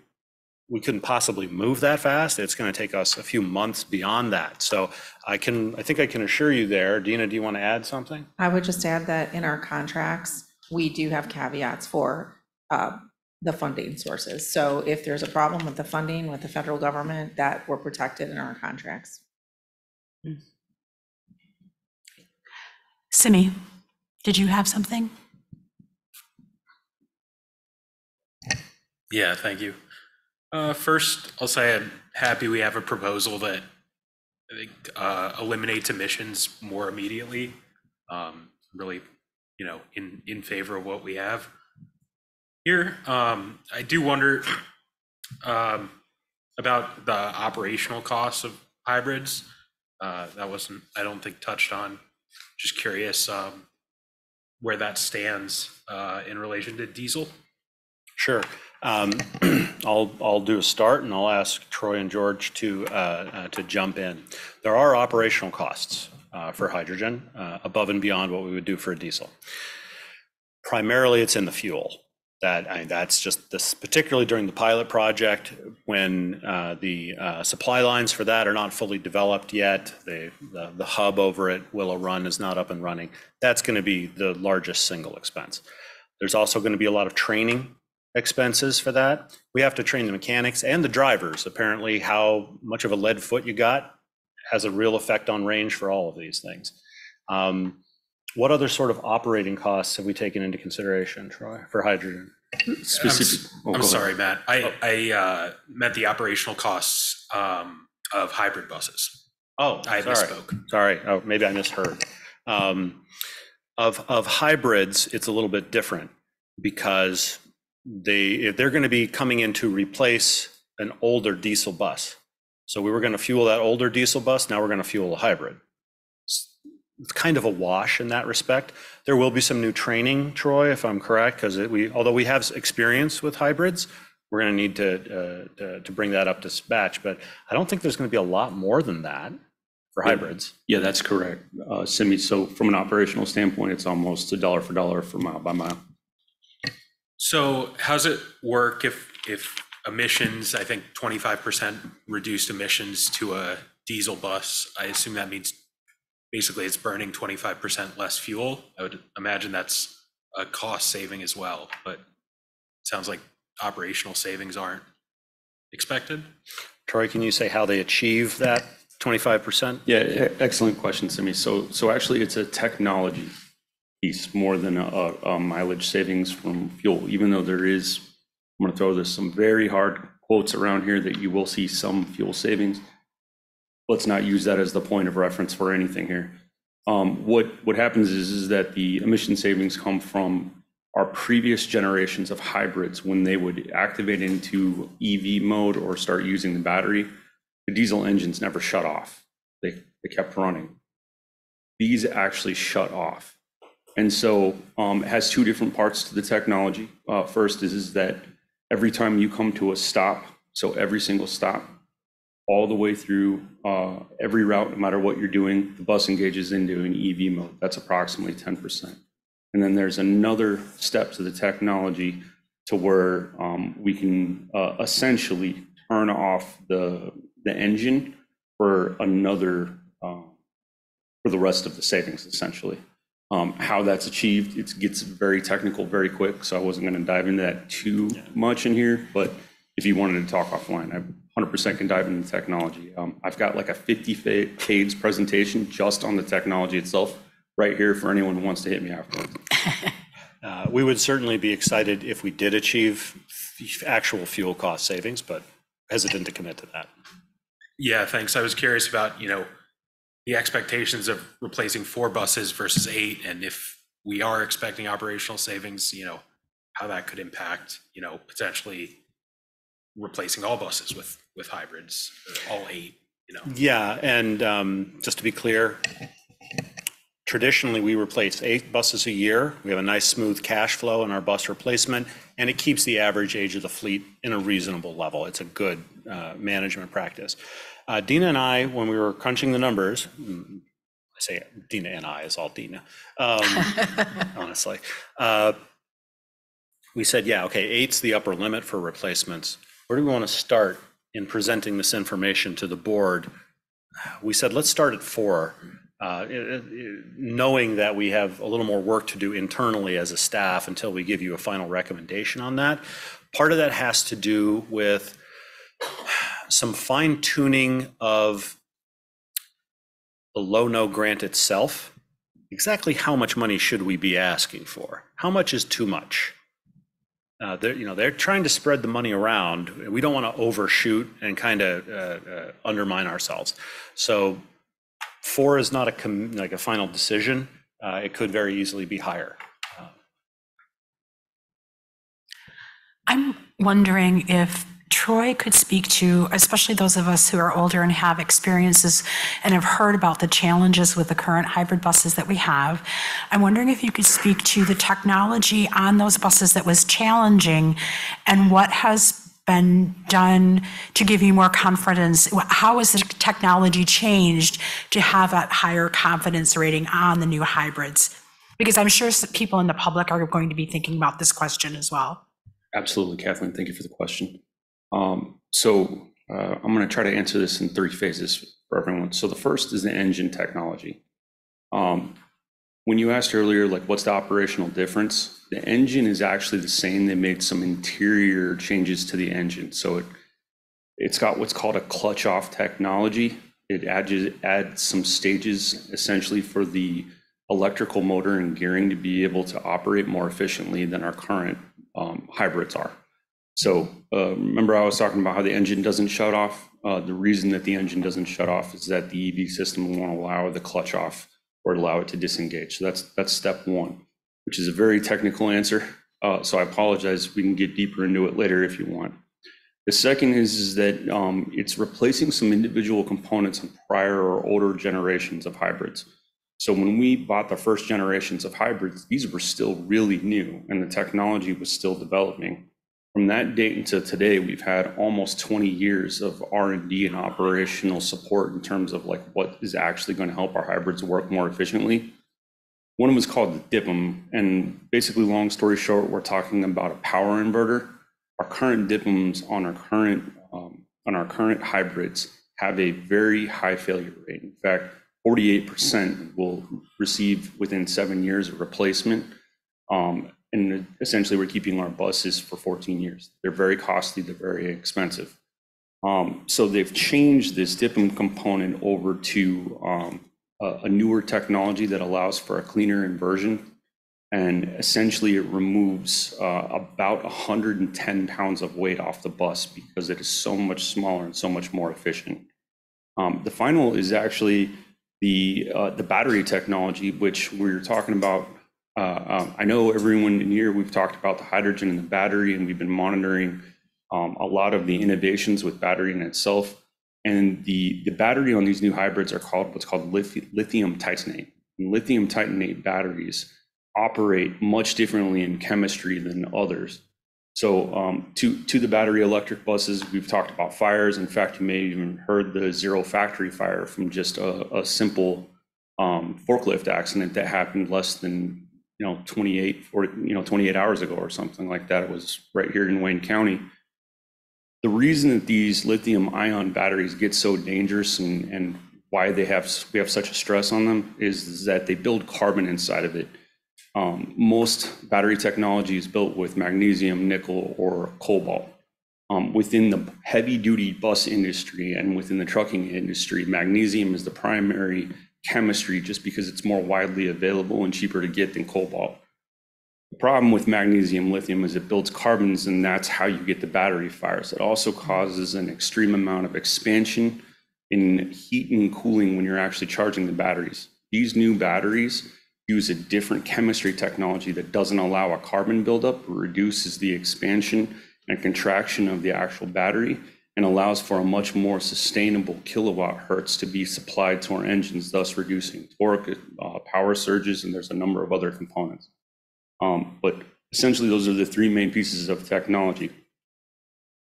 we couldn't possibly move that fast. It's going to take us a few months beyond that. So I think I can assure you there. Dina, do you want to add something? I would just add that in our contracts, we do have caveats for the funding sources. So if there's a problem with the funding with the federal government, that we're protected in our contracts. Simi, did you have something? Yeah, thank you. First, I'll say I'm happy we have a proposal that I think eliminates emissions more immediately. Really, in favor of what we have here. I do wonder about the operational costs of hybrids. That wasn't, I don't think, touched on. Just curious where that stands in relation to diesel. Sure. I'll do a start, and I'll ask Troy and George to jump in. There are operational costs for hydrogen above and beyond what we would do for a diesel. Primarily, it's in the fuel. That's just this, particularly during the pilot project, when the supply lines for that are not fully developed yet. The hub over at Willow Run is not up and running. That's going to be the largest single expense. There's also going to be a lot of training expenses for that. We have to train the mechanics and the drivers. Apparently, how much of a lead foot you got has a real effect on range for all of these things. What other sort of operating costs have we taken into consideration, Troy, for hydrogen? I'm sorry, Matt. I meant the operational costs of hybrid buses. Oh, I misspoke. Sorry. Oh, maybe I misheard. Of hybrids, it's a little bit different because if they're going to be coming in to replace an older diesel bus. So we were going to fuel that older diesel bus. Now we're going to fuel a hybrid. It's kind of a wash in that respect. There will be some new training, Troy, if I'm correct, because although we have experience with hybrids, we're going to need to bring that up to scratch. But I don't think there's going to be a lot more than that for hybrids. Yeah, that's correct, Simi. So from an operational standpoint, it's almost $1 for dollar for mile by mile. So how's it work if emissions, I think 25% reduced emissions to a diesel bus? I assume that means basically it's burning 25% less fuel. I would imagine that's a cost saving as well, but it sounds like operational savings aren't expected. Troy, can you say how they achieve that 25%? Yeah, excellent question, Simi. So actually it's a technology piece more than a mileage savings from fuel, even though there is, I'm going to throw this some very hard quotes around here that you will see some fuel savings. Let's not use that as the point of reference for anything here. What happens is that the emission savings come from our previous generations of hybrids. When they would activate into EV mode or start using the battery, the diesel engines never shut off. They kept running. These actually shut off. And so it has two different parts to the technology. First is that every time you come to a stop, so every single stop, all the way through every route, no matter what you're doing, the bus engages into an EV mode. That's approximately 10%. And then there's another step to the technology to where we can essentially turn off the engine for another, for the rest of the savings, essentially. How that's achieved, it gets very technical very quick, so I wasn't going to dive into that too much in here, but if you wanted to talk offline, I 100% can dive into the technology. I've got like a 50-page presentation just on the technology itself right here for anyone who wants to hit me afterwards. We would certainly be excited if we did achieve actual fuel cost savings, but hesitant to commit to that. Yeah, thanks. I was curious about, the expectations of replacing 4 buses versus 8, and if we are expecting operational savings, how that could impact, potentially replacing all buses with hybrids, or all 8, Yeah, and just to be clear, traditionally we replace 8 buses a year. We have a nice smooth cash flow in our bus replacement, and it keeps the average age of the fleet in a reasonable level. It's a good management practice. Dina and I, when we were crunching the numbers, I say Dina and I, is all Dina, honestly. We said, yeah, okay, 8's the upper limit for replacements. Where do we want to start in presenting this information to the board? We said, let's start at 4, knowing that we have a little more work to do internally as a staff until we give you a final recommendation on that. Part of that has to do with some fine tuning of the low-no grant itself. Exactly how much money should we be asking for? How much is too much? They're trying to spread the money around. We don't want to overshoot and kind of undermine ourselves. So 4 is not a final decision. It could very easily be higher. I'm wondering if Troy could speak to, especially those of us who are older and have experiences and have heard about the challenges with the current hybrid buses that we have. I'm wondering if you could speak to the technology on those buses that was challenging and what has been done to give you more confidence. How has the technology changed to have that higher confidence rating on the new hybrids? Because I'm sure people in the public are going to be thinking about this question as well. Absolutely, Kathleen. Thank you for the question. I'm going to try to answer this in 3 phases for everyone. So the first is the engine technology. When you asked earlier, like, what's the operational difference? The engine is actually the same. They made some interior changes to the engine. So it's got what's called a clutch off technology. It adds some stages essentially for the electrical motor and gearing to be able to operate more efficiently than our current hybrids are. So remember I was talking about how the engine doesn't shut off? The reason that the engine doesn't shut off is that the EV system won't allow the clutch off or allow it to disengage. So that's step 1, which is a very technical answer. So I apologize. We can get deeper into it later if you want. The second is that it's replacing some individual components on prior or older generations of hybrids. So when we bought the first generations of hybrids, these were still really new and the technology was still developing. From that date until today, we've had almost 20 years of R&D and operational support in terms of like what is actually going to help our hybrids work more efficiently. One was called the DIPM, and basically, long story short, we're talking about a power inverter. Our current DIPMs on our current hybrids have a very high failure rate. In fact, 48% will receive within 7 years of replacement. And essentially, we're keeping our buses for 14 years. They're very costly, they're very expensive. So they've changed this DIPM component over to a newer technology that allows for a cleaner inversion. And essentially, it removes about 110 pounds of weight off the bus because it is so much smaller and so much more efficient. The final is actually the battery technology, which we're talking about. I know everyone in here, we've talked about the hydrogen and the battery, and we've been monitoring a lot of the innovations with battery in itself. And the battery on these new hybrids are called what's called lithium titanate. And lithium titanate batteries operate much differently in chemistry than others. So to the battery electric buses, we've talked about fires. In fact, you may have even heard the zero factory fire from just a simple forklift accident that happened less than 28 hours ago or something like that. It was right here in Wayne County. The reason that these lithium ion batteries get so dangerous and why we have such a stress on them is that they build carbon inside of it. Most battery technology is built with magnesium, nickel, or cobalt. Within the heavy duty bus industry and within the trucking industry, magnesium is the primary chemistry just because it's more widely available and cheaper to get than cobalt. The problem with magnesium lithium is it builds carbons, and that's how you get the battery fires. It also causes an extreme amount of expansion in heat and cooling when you're actually charging the batteries. These new batteries use a different chemistry technology that doesn't allow a carbon buildup, reduces the expansion and contraction of the actual battery, and allows for a much more sustainable kilowatt hertz to be supplied to our engines, thus reducing torque, power surges, and there's a number of other components. But essentially, those are the 3 main pieces of technology.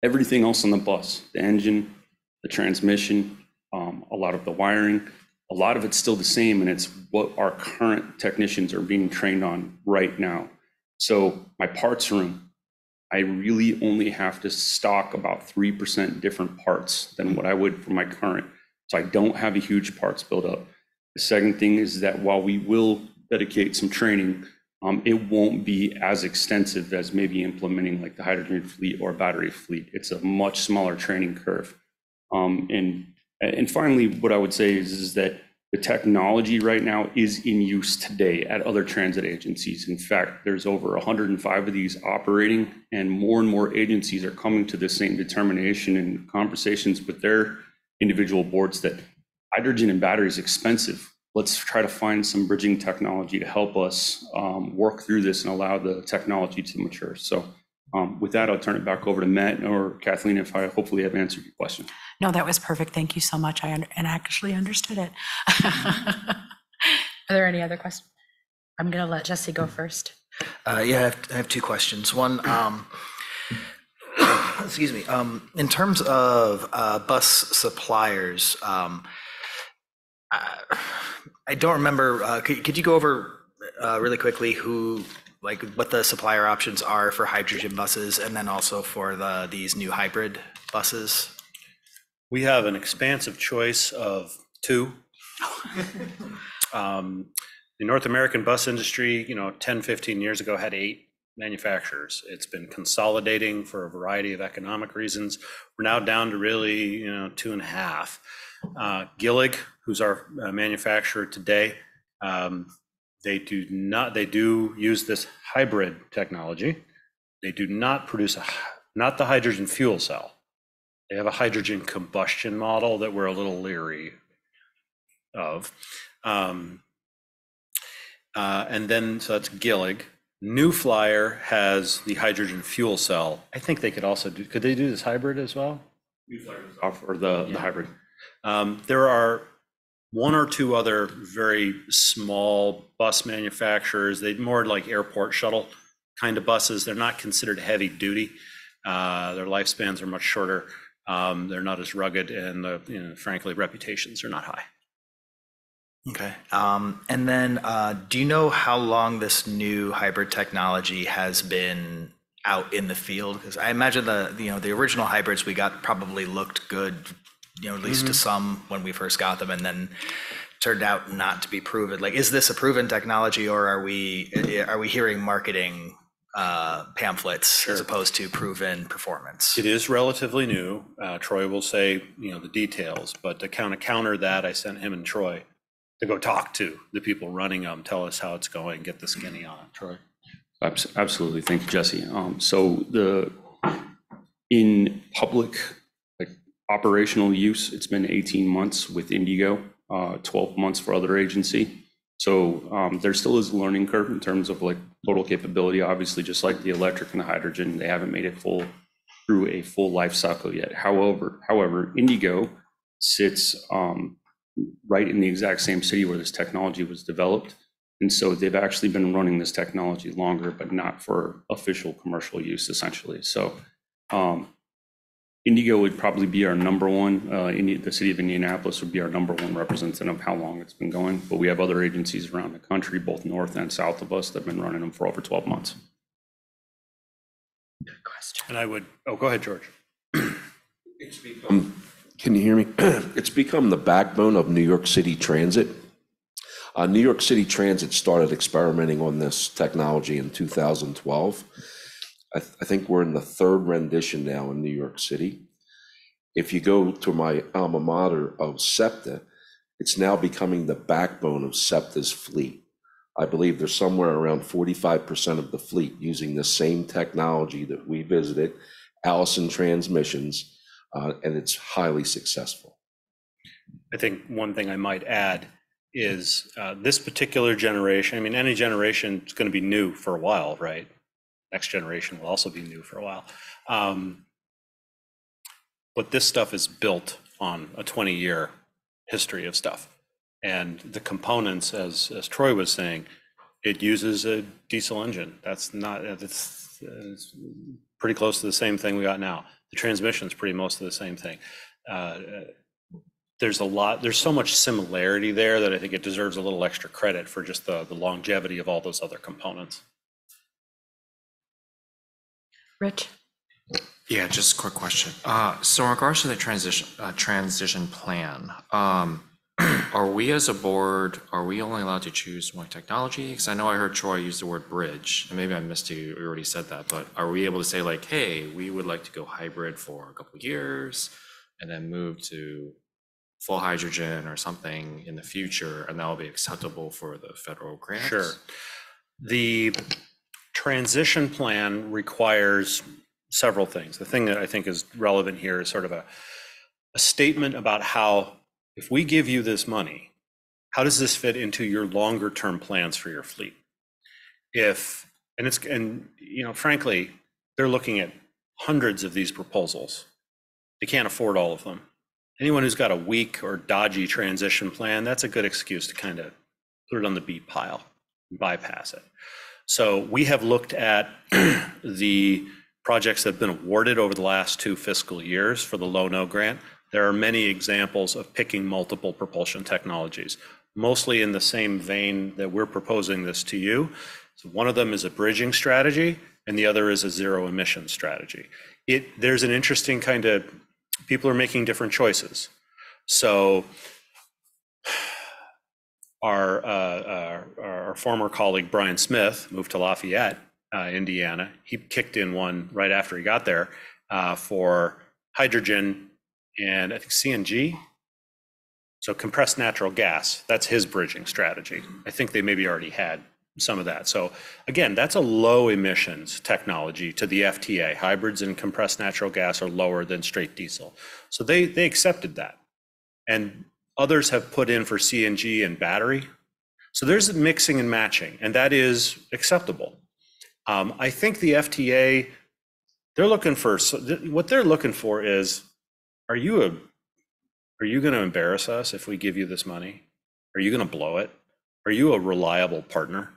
Everything else on the bus, the engine, the transmission, a lot of the wiring, a lot of it's still the same, and it's what our current technicians are being trained on right now. So my parts room, I really only have to stock about 3% different parts than what I would for my current. So I don't have a huge parts buildup. The second thing is that while we will dedicate some training it won't be as extensive as maybe implementing like the hydrogen fleet or battery fleet. It's a much smaller training curve. And finally, what I would say is that the technology right now is in use today at other transit agencies. In fact, there's over 105 of these operating, and more agencies are coming to the same determination in conversations with their individual boards that hydrogen and battery is expensive. Let's try to find some bridging technology to help us work through this and allow the technology to mature. So with that, I'll turn it back over to Matt or Kathleen if I hopefully have answered your question. No, that was perfect. Thank you so much. I actually understood it. Are there any other questions? I'm going to let Jesse go first. Yeah, I have two questions. One, excuse me, in terms of bus suppliers, I don't remember, could you go over really quickly what the supplier options are for hydrogen buses and then also for these new hybrid buses? We have an expansive choice of two. The North American bus industry, 10, 15 years ago had 8 manufacturers. It's been consolidating for a variety of economic reasons. We're now down to really, 2.5. Gillig, who's our manufacturer today, they do use this hybrid technology. They do not produce not the hydrogen fuel cell. They have a hydrogen combustion model that we're a little leery of. And then, so that's Gillig. New Flyer has the hydrogen fuel cell. I think they could also could they do this hybrid as well? New Flyer does offer the hybrid. There are 1 or 2 other very small bus manufacturers. They're more like airport shuttle kind of buses. They're not considered heavy duty. Their lifespans are much shorter. They're not as rugged, and frankly, reputations are not high. Okay. And then do you know how long this new hybrid technology has been out in the field? Because I imagine the original hybrids we got probably looked good, at least to some when we first got them, and then turned out not to be proven. Like, is this a proven technology, or are we hearing marketing pamphlets as opposed to proven performance? It is relatively new. Troy will say, the details, but to kind of counter that, I sent him and Troy to go talk to the people running them, tell us how it's going, get the skinny on it. Troy? Absolutely. Thank you, Jesse. So in public operational use, it's been 18 months with Indigo, 12 months for other agency. So there still is a learning curve in terms of total capability. Obviously, just like the electric and the hydrogen, they haven't made it through a full life cycle yet. However, Indigo sits right in the exact same city where this technology was developed. And so they've actually been running this technology longer, but not for official commercial use, essentially. So Indigo would probably be our number one. The city of Indianapolis would be our number one representative of how long it's been going. But we have other agencies around the country, both north and south of us, that have been running them for over 12 months. Good question. And I would, go ahead, George. Can you hear me? It's become the backbone of New York City Transit. New York City Transit started experimenting on this technology in 2012. I think we're in the 3rd rendition now in New York City. If you go to my alma mater of SEPTA, it's now becoming the backbone of SEPTA's fleet. I believe there's somewhere around 45% of the fleet using the same technology that we visited, Allison Transmissions, and it's highly successful. I think one thing I might add is this particular generation, any generation is going to be new for a while, right? Next generation will also be new for a while. But this stuff is built on a 20-year history of stuff. And the components, as Troy was saying, it uses a diesel engine. It's pretty close to the same thing we got now. The transmission's pretty most of the same thing. There's so much similarity there that I think it deserves a little extra credit for just the longevity of all those other components. Rich? Yeah, just a quick question. So in regards to the transition plan, are we as a board, are we only allowed to choose one technology? Because I know I heard Troy use the word bridge, and maybe I missed you already said that, but are we able to say like, hey, we would like to go hybrid for a couple of years and then move to full hydrogen or something in the future, and that will be acceptable for the federal grants? Sure. The transition plan requires several things. The thing that I think is relevant here is sort of a statement about how, if we give you this money, how does this fit into your longer term plans for your fleet? And you know, frankly, they're looking at hundreds of these proposals. They can't afford all of them. Anyone who's got a weak or dodgy transition plan, that's a good excuse to kind of put it on the B pile and bypass it. So we have looked at the projects that have been awarded over the last 2 fiscal years for the Low-No grant. There are many examples of picking multiple propulsion technologies, mostly in the same vein that we're proposing this to you. So one of them is a bridging strategy, and the other is a zero emission strategy. There's an interesting kind of, people are making different choices. So our former colleague, Brian Smith, moved to Lafayette, Indiana. He kicked in one right after he got there for hydrogen and I think CNG. So compressed natural gas, that's his bridging strategy. I think they maybe already had some of that. So again, that's a low emissions technology to the FTA. Hybrids and compressed natural gas are lower than straight diesel. So they accepted that. And others have put in for CNG and battery. So there's mixing and matching, and that is acceptable. I think the FTA, they're looking for, what they're looking for is, are you going to embarrass us if we give you this money? Are you going to blow it? Are you a reliable partner?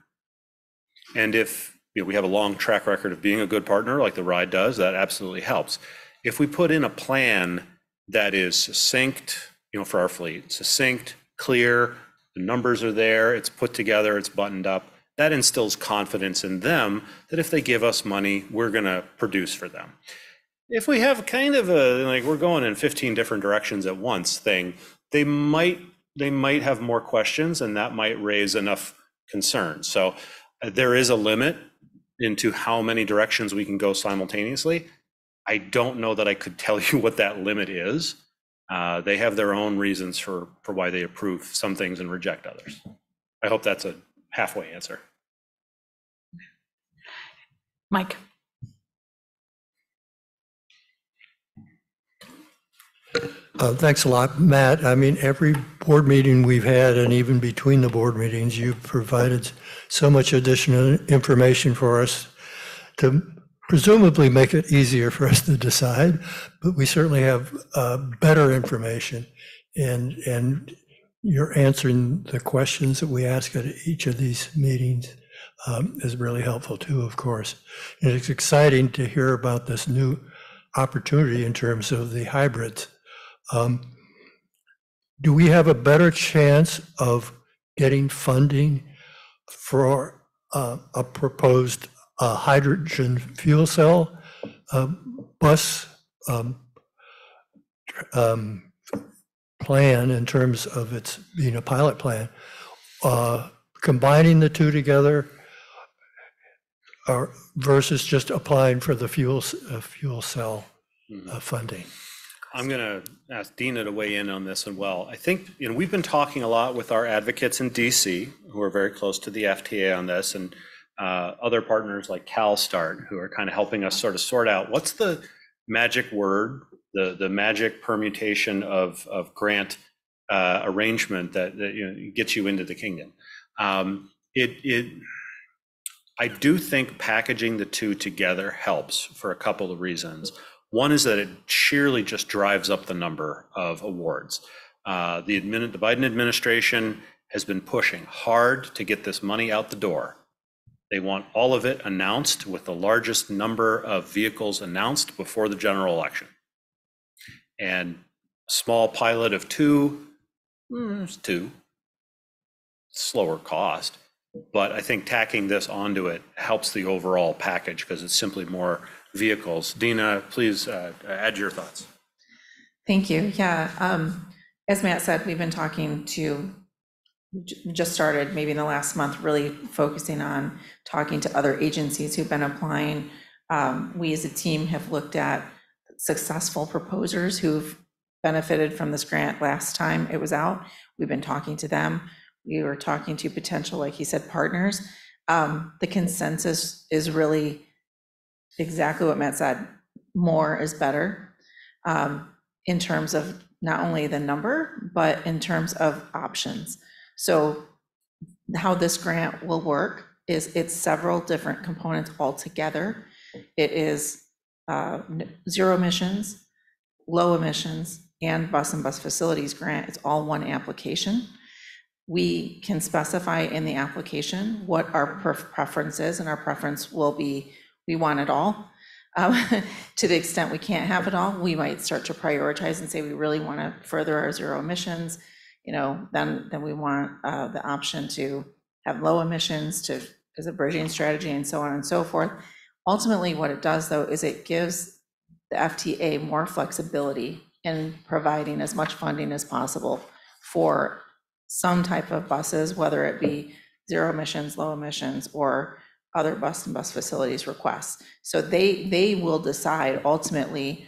And if we have a long track record of being a good partner like TheRide does, that absolutely helps. If we put in a plan that is succinct, for our fleet, succinct, clear, the numbers are there, it's put together, it's buttoned up, that instills confidence in them that if they give us money, we're going to produce for them. If we have kind of a, like, we're going in 15 different directions at once thing, they might have more questions, and that might raise enough concerns. So there is a limit into how many directions we can go simultaneously. I don't know that I could tell you what that limit is. They have their own reasons for why they approve some things and reject others. I hope that's a halfway answer. Mike. Thanks a lot, Matt. I mean, every board meeting we've had, and even between the board meetings, you've provided so much additional information for us to presumably make it easier for us to decide, but we certainly have better information, and you're answering the questions that we ask at each of these meetings is really helpful too, of course. And it's exciting to hear about this new opportunity in terms of the hybrids. Do we have a better chance of getting funding for a proposed hydrogen fuel cell bus plan in terms of its being a pilot plan, combining the two together versus just applying for the fuel cell funding? I'm going to ask Dina to weigh in on this as well. I think we've been talking a lot with our advocates in DC, who are very close to the FTA on this, and other partners like CalSTART, who are kind of helping us sort of sort out what's the magic word, the magic permutation of grant arrangement that gets you into the kingdom. I do think packaging the two together helps for a couple of reasons. One is that it sheerly just drives up the number of awards. The Biden administration has been pushing hard to get this money out the door. They want all of it announced, with the largest number of vehicles announced before the general election. And a small pilot of two, slower cost. But I think tacking this onto it helps the overall package because it's simply more vehicles. Dina, please add your thoughts. Thank you. Yeah. as Matt said, we've been talking to, just started maybe in the last month, really focusing on talking to other agencies who've been applying. We as a team have looked at successful proposers who've benefited from this grant last time it was out. We've been talking to them. We were talking to potential, like he said, partners. The consensus is really exactly what Matt said. More is better in terms of not only the number, but in terms of options. So how this grant will work is it's several different components all together. It is zero emissions, low emissions, and bus facilities grant. It's all one application. We can specify in the application what our preference is, and our preference will be we want it all. To the extent we can't have it all, we might start to prioritize and say we really want to further our zero emissions. Then we want the option to have low emissions as a bridging strategy and so on and so forth. Ultimately, what it does, though, is it gives the FTA more flexibility in providing as much funding as possible for some type of buses, whether it be zero emissions, low emissions, or other bus facilities requests. So they will decide ultimately,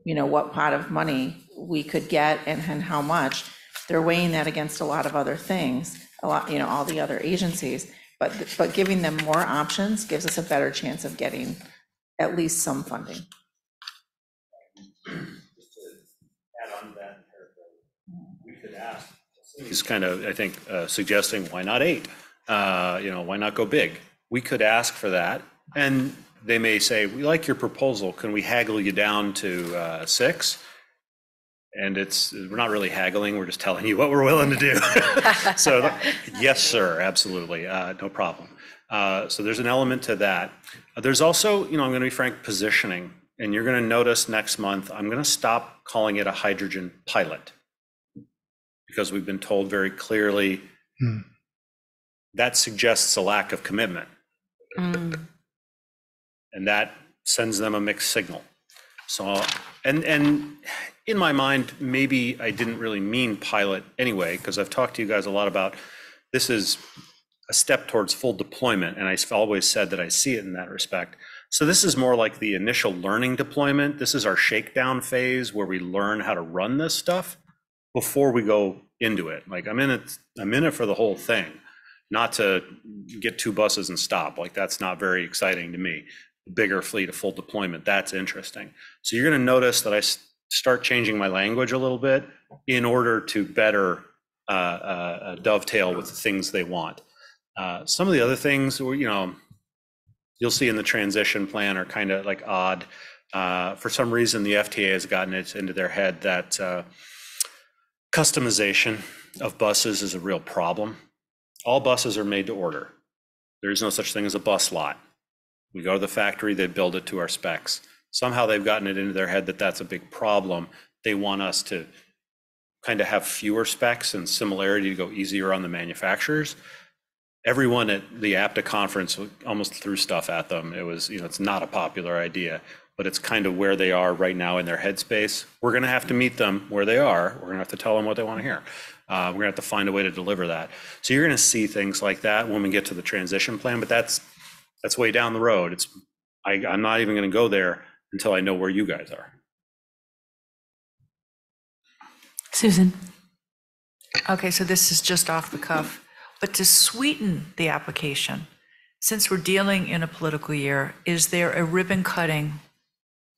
what pot of money we could get and how much. They're weighing that against a lot of other things, all the other agencies, but giving them more options gives us a better chance of getting at least some funding. We could ask. He's kind of, I think, suggesting why not 8? Why not go big? We could ask for that, and they may say, we like your proposal. Can we haggle you down to 6? And we're not really haggling. We're just telling you what we're willing to do. So yes, sir, absolutely, no problem. So there's an element to that. There's also, I'm going to be frank, positioning. And you're going to notice next month, I'm going to stop calling it a hydrogen pilot, because we've been told very clearly that suggests a lack of commitment. And that sends them a mixed signal. So, and in my mind, maybe I didn't really mean pilot anyway, because I've talked to you guys a lot about this is a step towards full deployment. And I've always said that I see it in that respect. So this is more like the initial learning deployment. This is our shakedown phase where we learn how to run this stuff before we go into it. Like I'm in it for the whole thing, not to get 2 buses and stop. Like that's not very exciting to me. Bigger fleet of full deployment, that's interesting. So you're going to notice that I start changing my language a little bit in order to better dovetail with the things they want. Some of the other things, you'll see in the transition plan are kind of like odd. For some reason, the FTA has gotten it into their head that customization of buses is a real problem. All buses are made to order. There is no such thing as a bus lot. We go to the factory, they build it to our specs. Somehow they've gotten it into their head that that's a big problem. They want us to kind of have fewer specs and similarity to go easier on the manufacturers. Everyone at the APTA conference almost threw stuff at them. It was, it's not a popular idea, but it's kind of where they are right now in their headspace. We're going to have to meet them where they are. We're going to have to tell them what they want to hear. We're going to have to find a way to deliver that. So you're going to see things like that when we get to the transition plan, but that's way down the road. I'm not even going to go there until I know where you guys are. Susan. Okay, so this is just off the cuff, but to sweeten the application, since we're dealing in a political year, is there a ribbon cutting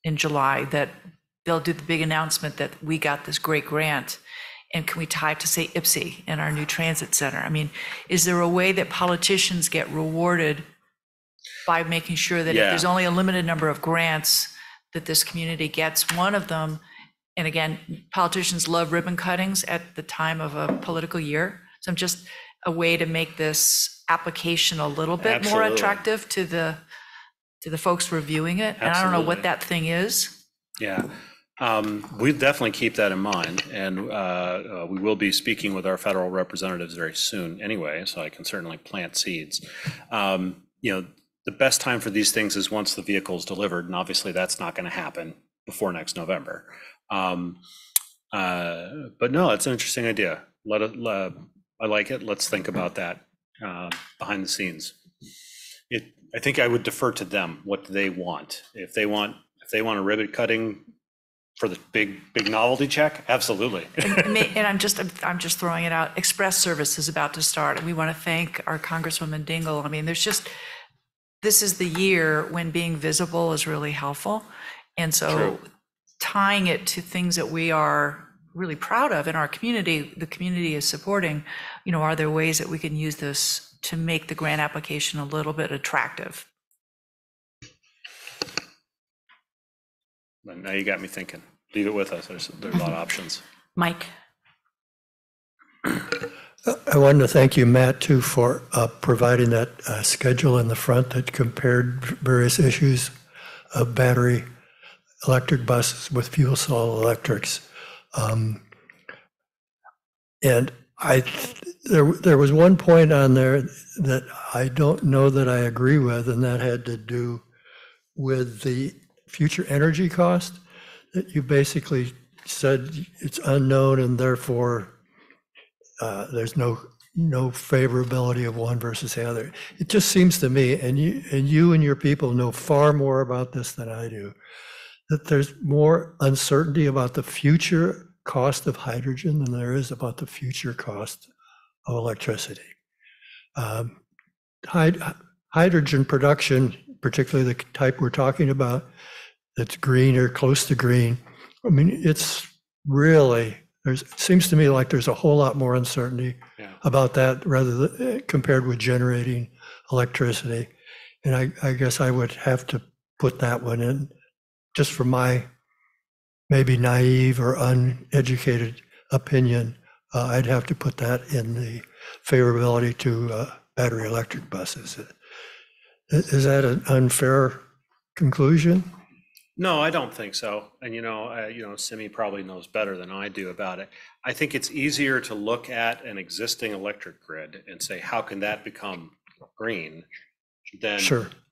in July that they'll do the big announcement that we got this great grant? And can we tie it to, say, IPSI in our new transit center? I mean, is there a way that politicians get rewarded by making sure that if there's only a limited number of grants that this community gets one of them? And again, politicians love ribbon cuttings at the time of a political year. So I'm just a way to make this application a little bit more attractive to the folks reviewing it. And I don't know what that thing is. Yeah. We definitely keep that in mind, and we will be speaking with our federal representatives very soon anyway, so I can certainly plant seeds. The best time for these things is once the vehicle is delivered, and obviously that's not going to happen before next November. But no, it's an interesting idea. I like it. Let's think about that behind the scenes. I think I would defer to them. What do they want? If they want a ribbon cutting for the big novelty check, absolutely. And I'm just throwing it out. Express service is about to start, and we want to thank our Congresswoman Dingle. I mean, this is the year when being visible is really helpful. And so tying it to things that we are really proud of in our community, the community is supporting, are there ways that we can use this to make the grant application a little bit attractive? Now you got me thinking. Leave it with us. There's a lot of options. Mike? I wanted to thank you, Matt, too, for providing that schedule in the front that compared various issues of battery electric buses with fuel cell electrics. And there was one point on there that I don't know that I agree with, and that had to do with the future energy cost, that you basically said it's unknown and therefore there's no favorability of one versus the other. It just seems to me, and you and your people know far more about this than I do, that there's more uncertainty about the future cost of hydrogen than there is about the future cost of electricity. Hydrogen production, particularly the type we're talking about, that's green or close to green, I mean, it's really, it seems to me like there's a whole lot more uncertainty about that rather than compared with generating electricity. And I guess I would have to put that one in, just from my maybe naive or uneducated opinion. I'd have to put that in the favorability to battery electric buses. Is that an unfair conclusion? No, I don't think so. And Simi probably knows better than I do about it. I think it's easier to look at an existing electric grid and say, how can that become green, than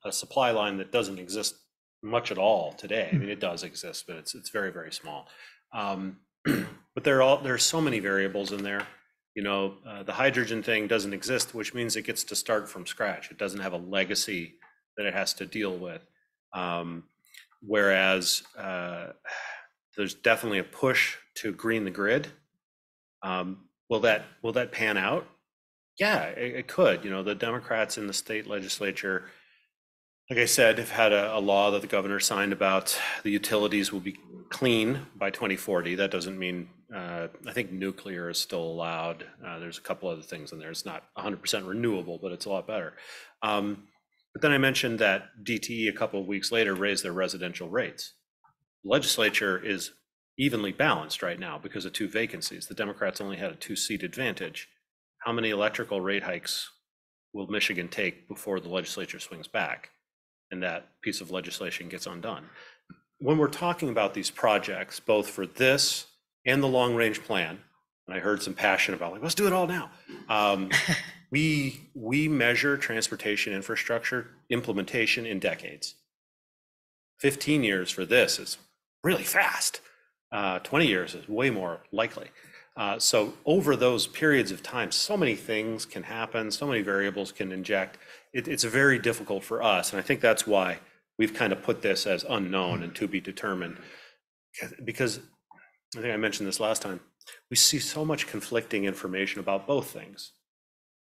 a supply line that doesn't exist much at all today. I mean, it does exist, but it's very, very small. But there's so many variables in there. The hydrogen thing doesn't exist, which means it gets to start from scratch. It doesn't have a legacy that it has to deal with. Whereas there's definitely a push to green the grid. Will that pan out? Yeah, it could. The Democrats in the state legislature, like I said, have had a law that the governor signed about the utilities will be clean by 2040. That doesn't mean, I think nuclear is still allowed. There's a couple other things in there. It's not 100% renewable, but it's a lot better. But then I mentioned that DTE a couple of weeks later raised their residential rates. The legislature is evenly balanced right now because of 2 vacancies. The Democrats only had a 2-seat advantage. How many electrical rate hikes will Michigan take before the legislature swings back and that piece of legislation gets undone? When we're talking about these projects, both for this and the long-range plan, and I heard some passion about, like, let's do it all now. We measure transportation infrastructure implementation in decades. 15 years for this is really fast. 20 years is way more likely. So over those periods of time, so many things can happen, so many variables can inject. It's very difficult for us, and I think that's why we've kind of put this as unknown and to be determined. Because I think I mentioned this last time, we see so much conflicting information about both things.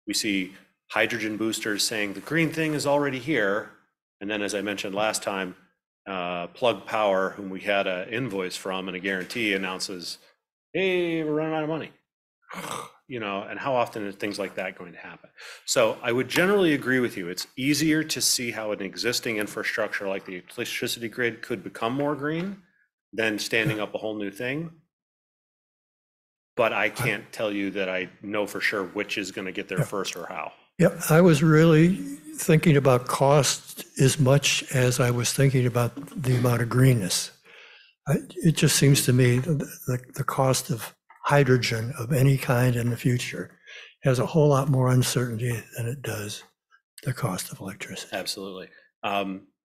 We see hydrogen boosters saying the green thing is already here, and then, as I mentioned last time, Plug Power, whom we had an invoice from and a guarantee, announces, hey, we're running out of money. And how often are things like that going to happen? So I would generally agree with you. It's easier to see how an existing infrastructure like the electricity grid could become more green than standing up a whole new thing. But I can't tell you that I know for sure which is going to get there first or how. Yeah, I was really thinking about cost as much as I was thinking about the amount of greenness. It just seems to me the cost of hydrogen of any kind in the future has a whole lot more uncertainty than it does the cost of electricity. Absolutely.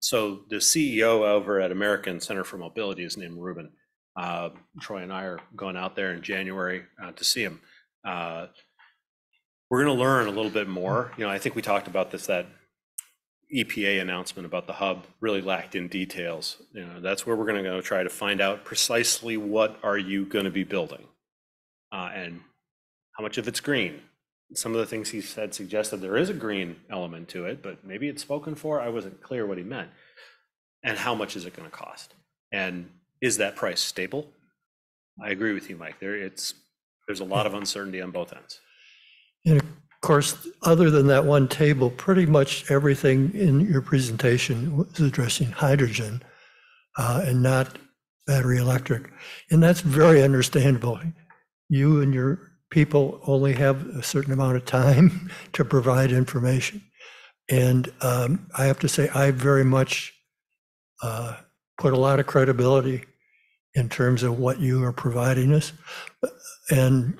So the CEO over at American Center for Mobility is named Ruben. Troy and I are going out there in January to see him. We're going to learn a little bit more. I think we talked about this, that EPA announcement about the hub really lacked in details. That's where we're going to go try to find out precisely what are you going to be building and how much of it's green. Some of the things he said suggested there is a green element to it, but maybe it's spoken for. I wasn't clear what he meant. And how much is it going to cost? And is that price stable? I agree with you, Mike. There's a lot of uncertainty on both ends. And of course, other than that one table, pretty much everything in your presentation was addressing hydrogen and not battery electric. And that's very understandable. You and your people only have a certain amount of time to provide information. And I have to say, I very much put a lot of credibility in terms of what you are providing us. And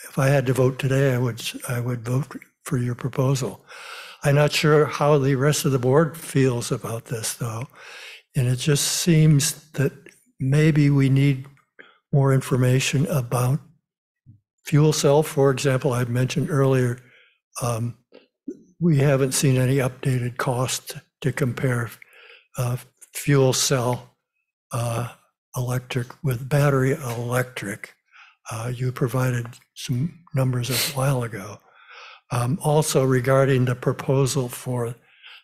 if I had to vote today, I would vote for your proposal. I'm not sure how the rest of the board feels about this, though. And it just seems that maybe we need more information about fuel cell. For example, I mentioned earlier, we haven't seen any updated cost to compare fuel cell electric with battery electric. You provided some numbers a while ago. Also regarding the proposal for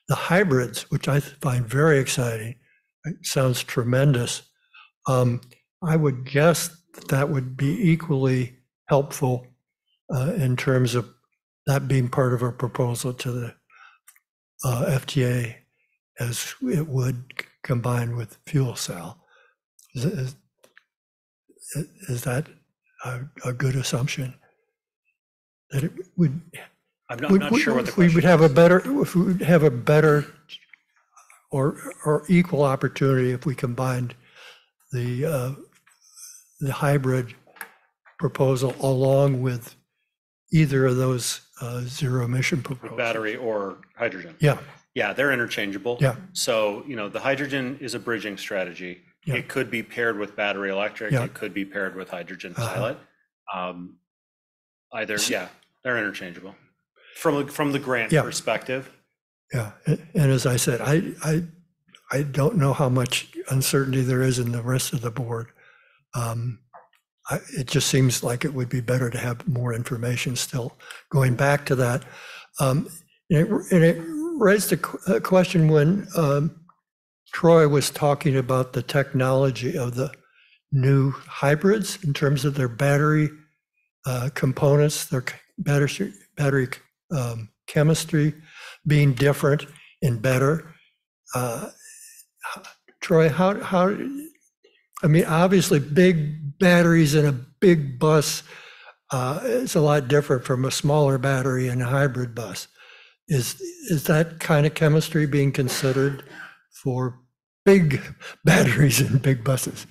the hybrids, which I find very exciting, it sounds tremendous. I would guess that would be equally helpful in terms of that being part of a proposal to the FTA as it would combine with fuel cell. Is that a good assumption? That it would. I'm not sure what the if we question would have a better, if we would have a better or equal opportunity if we combined the hybrid proposal along with either of those zero emission proposals. Battery or hydrogen. Yeah. Yeah, they're interchangeable. Yeah. So, the hydrogen is a bridging strategy. Yeah. It could be paired with battery electric. Yeah. It could be paired with hydrogen pilot. They're interchangeable from the grant Yeah. perspective. Yeah, and as I said, I don't know how much uncertainty there is in the rest of the board. It just seems like it would be better to have more information still. Going back to that, and it raised a question when Troy was talking about the technology of the new hybrids in terms of their battery components, their battery chemistry being different and better. Troy, how? I mean, obviously, big batteries in a big bus is a lot different from a smaller battery in a hybrid bus. Is that kind of chemistry being considered for big batteries in big buses?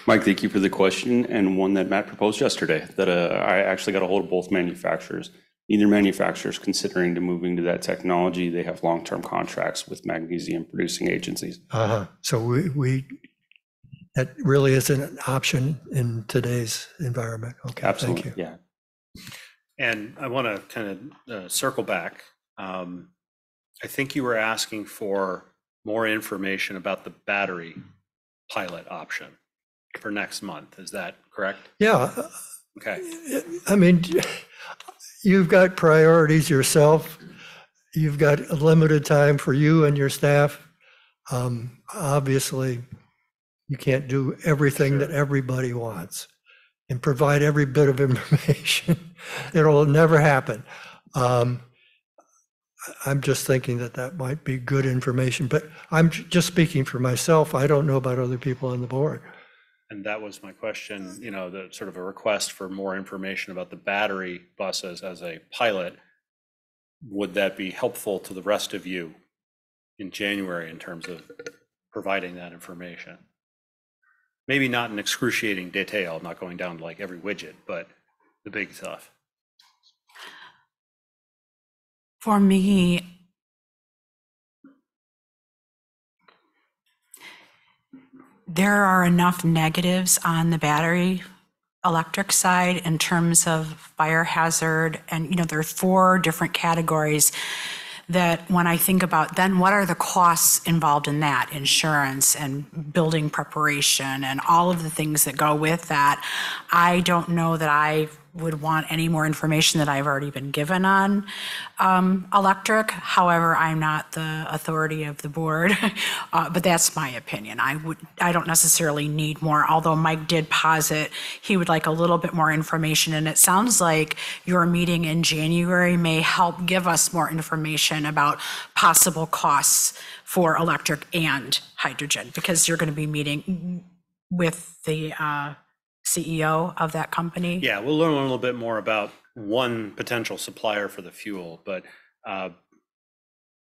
Mike, thank you for the question, and one that Matt proposed yesterday, that I actually got a hold of both manufacturers. Neither manufacturer is considering to moving to that technology. They have long-term contracts with magnesium producing agencies. So we that really isn't an option in today's environment. Okay, Absolutely, thank you. yeah. And I want to kind of circle back. I think you were asking for more information about the battery pilot option for next month. Is that correct? Yeah. Okay. I mean, you've got priorities yourself. You've got a limited time for you and your staff. Obviously, you can't do everything that everybody wants and provide every bit of information. It'll never happen. I'm just thinking that might be good information, but I'm just speaking for myself. I don't know about other people on the board. And that was my question, the sort of a request for more information about the battery buses as a pilot. Would that be helpful to the rest of you in January in terms of providing that information? Maybe not in excruciating detail, not going down to like every widget, but the big stuff. For me, there are enough negatives on the battery electric side in terms of fire hazard. And, there are 4 different categories that when I think about then what are the costs involved in that, insurance and building preparation and all of the things that go with that, I don't know that I would want any more information that I've already been given on electric. However, I'm not the authority of the board, but that's my opinion. I don't necessarily need more, although Mike did posit he would like a little bit more information, and it sounds like your meeting in January may help give us more information about possible costs for electric and hydrogen, because you're going to be meeting with the CEO of that company. Yeah, we'll learn a little bit more about one potential supplier for the fuel, but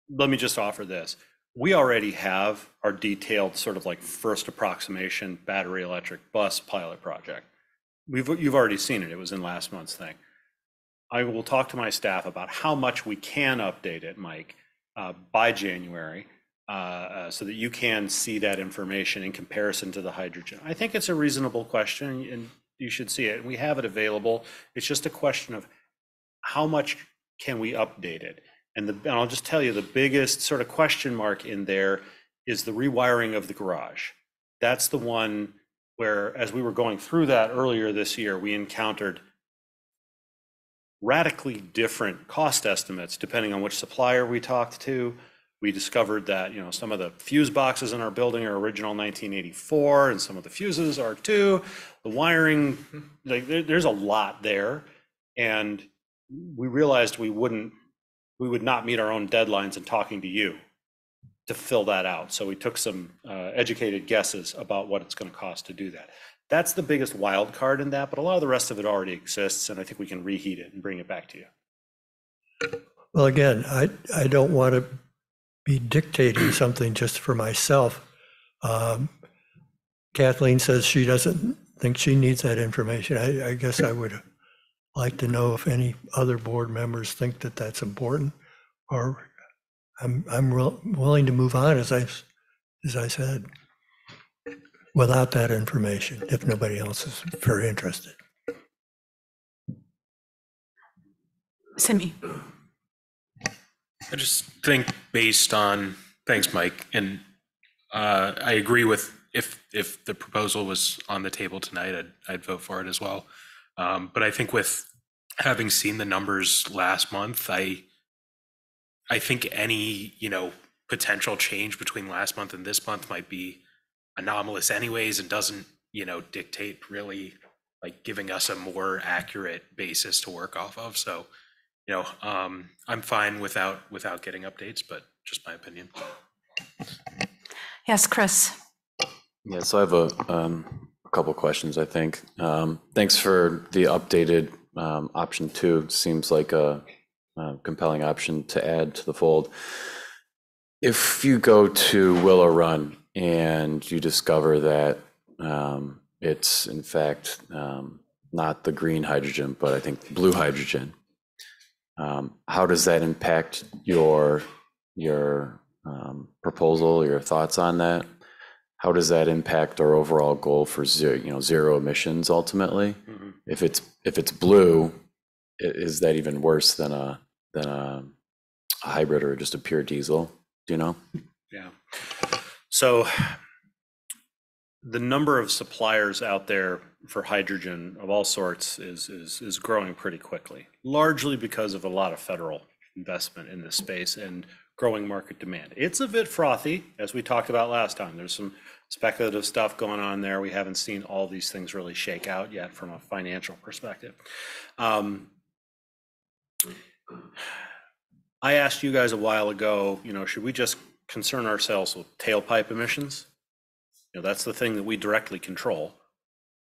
let me just offer this. We already have our detailed sort of like first approximation battery electric bus pilot project. You've already seen it. It was in last month's thing. I will talk to my staff about how much we can update it, Mike, by January, so that you can see that information in comparison to the hydrogen. I think it's a reasonable question, and you should see it. We have it available. It's just a question of how much can we update it? And I'll just tell you, the biggest sort of question mark in there is the rewiring of the garage. That's the one where, as we were going through that earlier this year, we encountered radically different cost estimates depending on which supplier we talked to. We discovered that some of the fuse boxes in our building are original 1984, and some of the fuses are too. The wiring, there's a lot there, and we realized we would not meet our own deadlines in talking to you to fill that out. So we took some educated guesses about what it's going to cost to do that. That's the biggest wild card in that, but a lot of the rest of it already exists, and I think we can reheat it and bring it back to you. Well, again, I don't want to be dictating something just for myself. Kathleen says she doesn't think she needs that information. I guess I would like to know if any other board members think that that's important, or I'm willing to move on, as I said, without that information, if nobody else is very interested. Simi. I just think based on, thanks, Mike, and I agree with if the proposal was on the table tonight, I'd vote for it as well. But I think with having seen the numbers last month, I think any potential change between last month and this month might be anomalous anyways, and doesn't dictate really like giving us a more accurate basis to work off of. So I'm fine without getting updates, but just my opinion. Yes, Chris. Yeah, so I have a couple questions, I think. Thanks for the updated option 2. Seems like a compelling option to add to the fold. If you go to Willow Run and you discover that it's in fact not the green hydrogen, but I think blue hydrogen, how does that impact your proposal, your thoughts on that? How does that impact our overall goal for zero emissions ultimately? Mm-hmm. If it's blue, is that even worse than a hybrid or just a pure diesel? Do you know? Yeah. So the number of suppliers out there for hydrogen of all sorts is growing pretty quickly, largely because of a lot of federal investment in this space and growing market demand. It's a bit frothy, as we talked about last time. There's some speculative stuff going on there. We haven't seen all these things really shake out yet from a financial perspective. I asked you guys a while ago, should we just concern ourselves with tailpipe emissions? That's the thing that we directly control.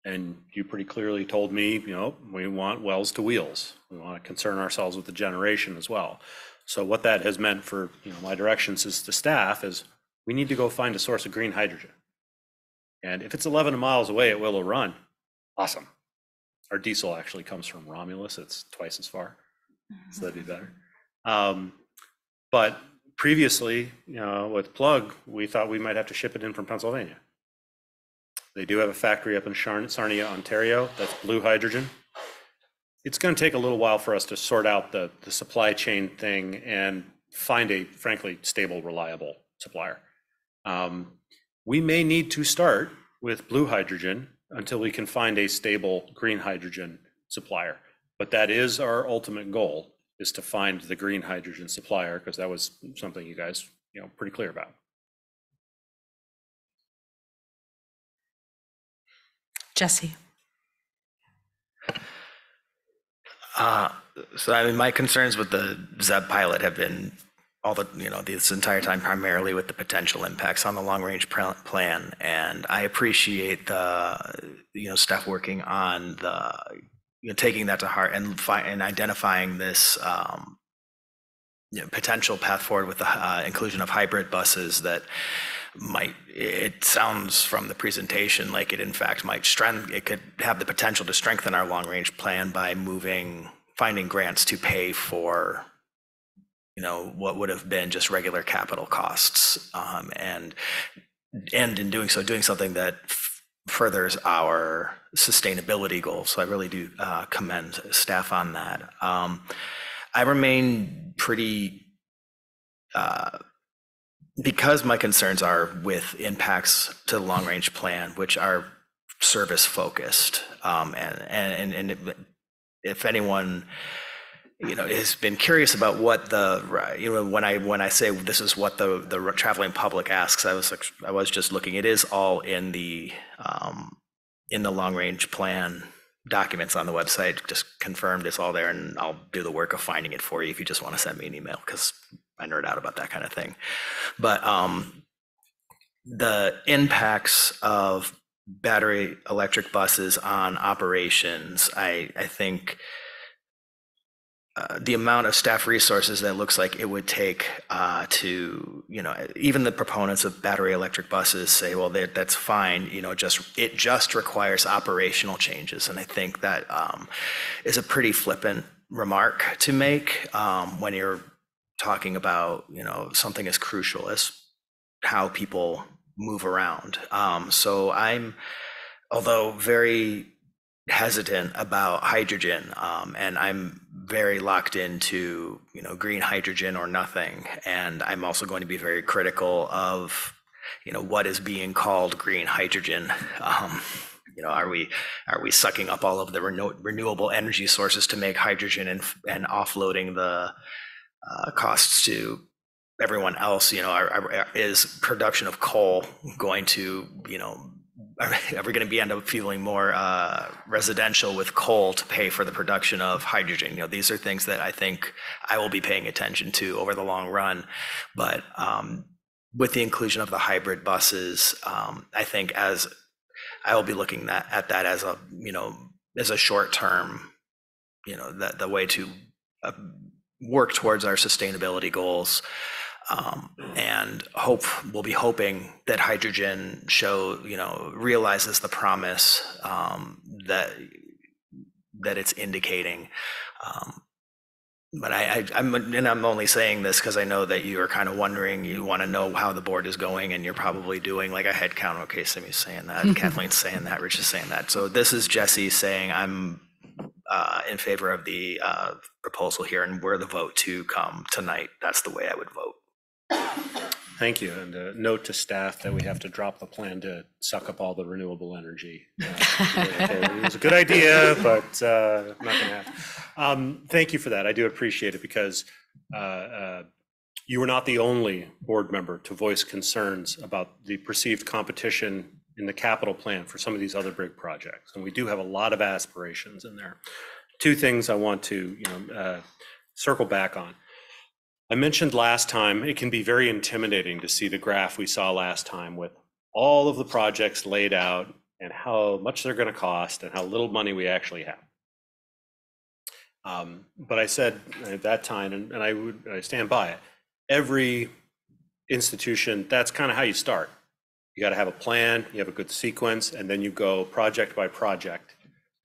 And you pretty clearly told me, we want wells to wheels. We want to concern ourselves with the generation as well. So what that has meant for my directions is to staff is we need to go find a source of green hydrogen. And if it's 11 miles away at Willow Run, awesome. Our diesel actually comes from Romulus. It's twice as far, so that'd be better. But previously, with Plug, we thought we might have to ship it in from Pennsylvania. They do have a factory up in Sarnia, Ontario. That's blue hydrogen. It's going to take a little while for us to sort out the supply chain thing and find a, frankly, stable, reliable supplier. We may need to start with blue hydrogen until we can find a stable green hydrogen supplier. But that is our ultimate goal, is to find the green hydrogen supplier, because that was something you guys, pretty clear about. Jesse. So I mean, my concerns with the ZEB pilot have been this entire time primarily with the potential impacts on the long range plan. And I appreciate the, staff working on the, taking that to heart and identifying this, potential path forward with the inclusion of hybrid buses that it sounds from the presentation like it in fact it could have the potential to strengthen our long range plan by finding grants to pay for what would have been just regular capital costs, and in doing so, doing something that furthers our sustainability goals. So I really do commend staff on that. I remain pretty, because my concerns are with impacts to the long range plan, which are service focused, and if anyone has been curious about what when I say this is what the traveling public asks, I was just looking. It is all in the long range plan documents on the website. Just confirmed, it's all there, and I'll do the work of finding it for you if you just want to send me an email, because I nerd out about that kind of thing. But the impacts of battery electric buses on operations, I think. The amount of staff resources that looks like it would take to, even the proponents of battery electric buses say, well, that's fine, it just requires operational changes. And I think that is a pretty flippant remark to make when you're talking about, something as crucial as how people move around. So I'm, although very hesitant about hydrogen, and I'm very locked into green hydrogen or nothing, and I'm also going to be very critical of what is being called green hydrogen. Are we sucking up all of the renewable energy sources to make hydrogen and offloading the costs to everyone else? Is production of coal going to are we going to end up feeling more residential with coal to pay for the production of hydrogen? These are things that I think I will be paying attention to over the long run. But with the inclusion of the hybrid buses, I think as I will be looking at that as a short term, the way to work towards our sustainability goals. And we'll be hoping that hydrogen realizes the promise that it's indicating. But I'm only saying this because I know that you are kind of wondering, you want to know how the board is going, and you're probably doing like a head count. Okay, Simi's saying that, Kathleen's saying that, Rich is saying that. So this is Jesse saying I'm in favor of the proposal here, and were the vote to come tonight, that's the way I would vote. Thank you. And a note to staff that we have to drop the plan to suck up all the renewable energy. It was a good idea, but not going to happen. Thank you for that. I do appreciate it, because you were not the only board member to voice concerns about the perceived competition in the capital plan for some of these other big projects. And we do have a lot of aspirations in there. Two things I want to circle back on. I mentioned last time, it can be very intimidating to see the graph we saw last time with all of the projects laid out and how much they're going to cost and how little money we actually have. But I said at that time, and I stand by it, every institution, that's kind of how you start. You got to have a plan, you have a good sequence, and then you go project by project.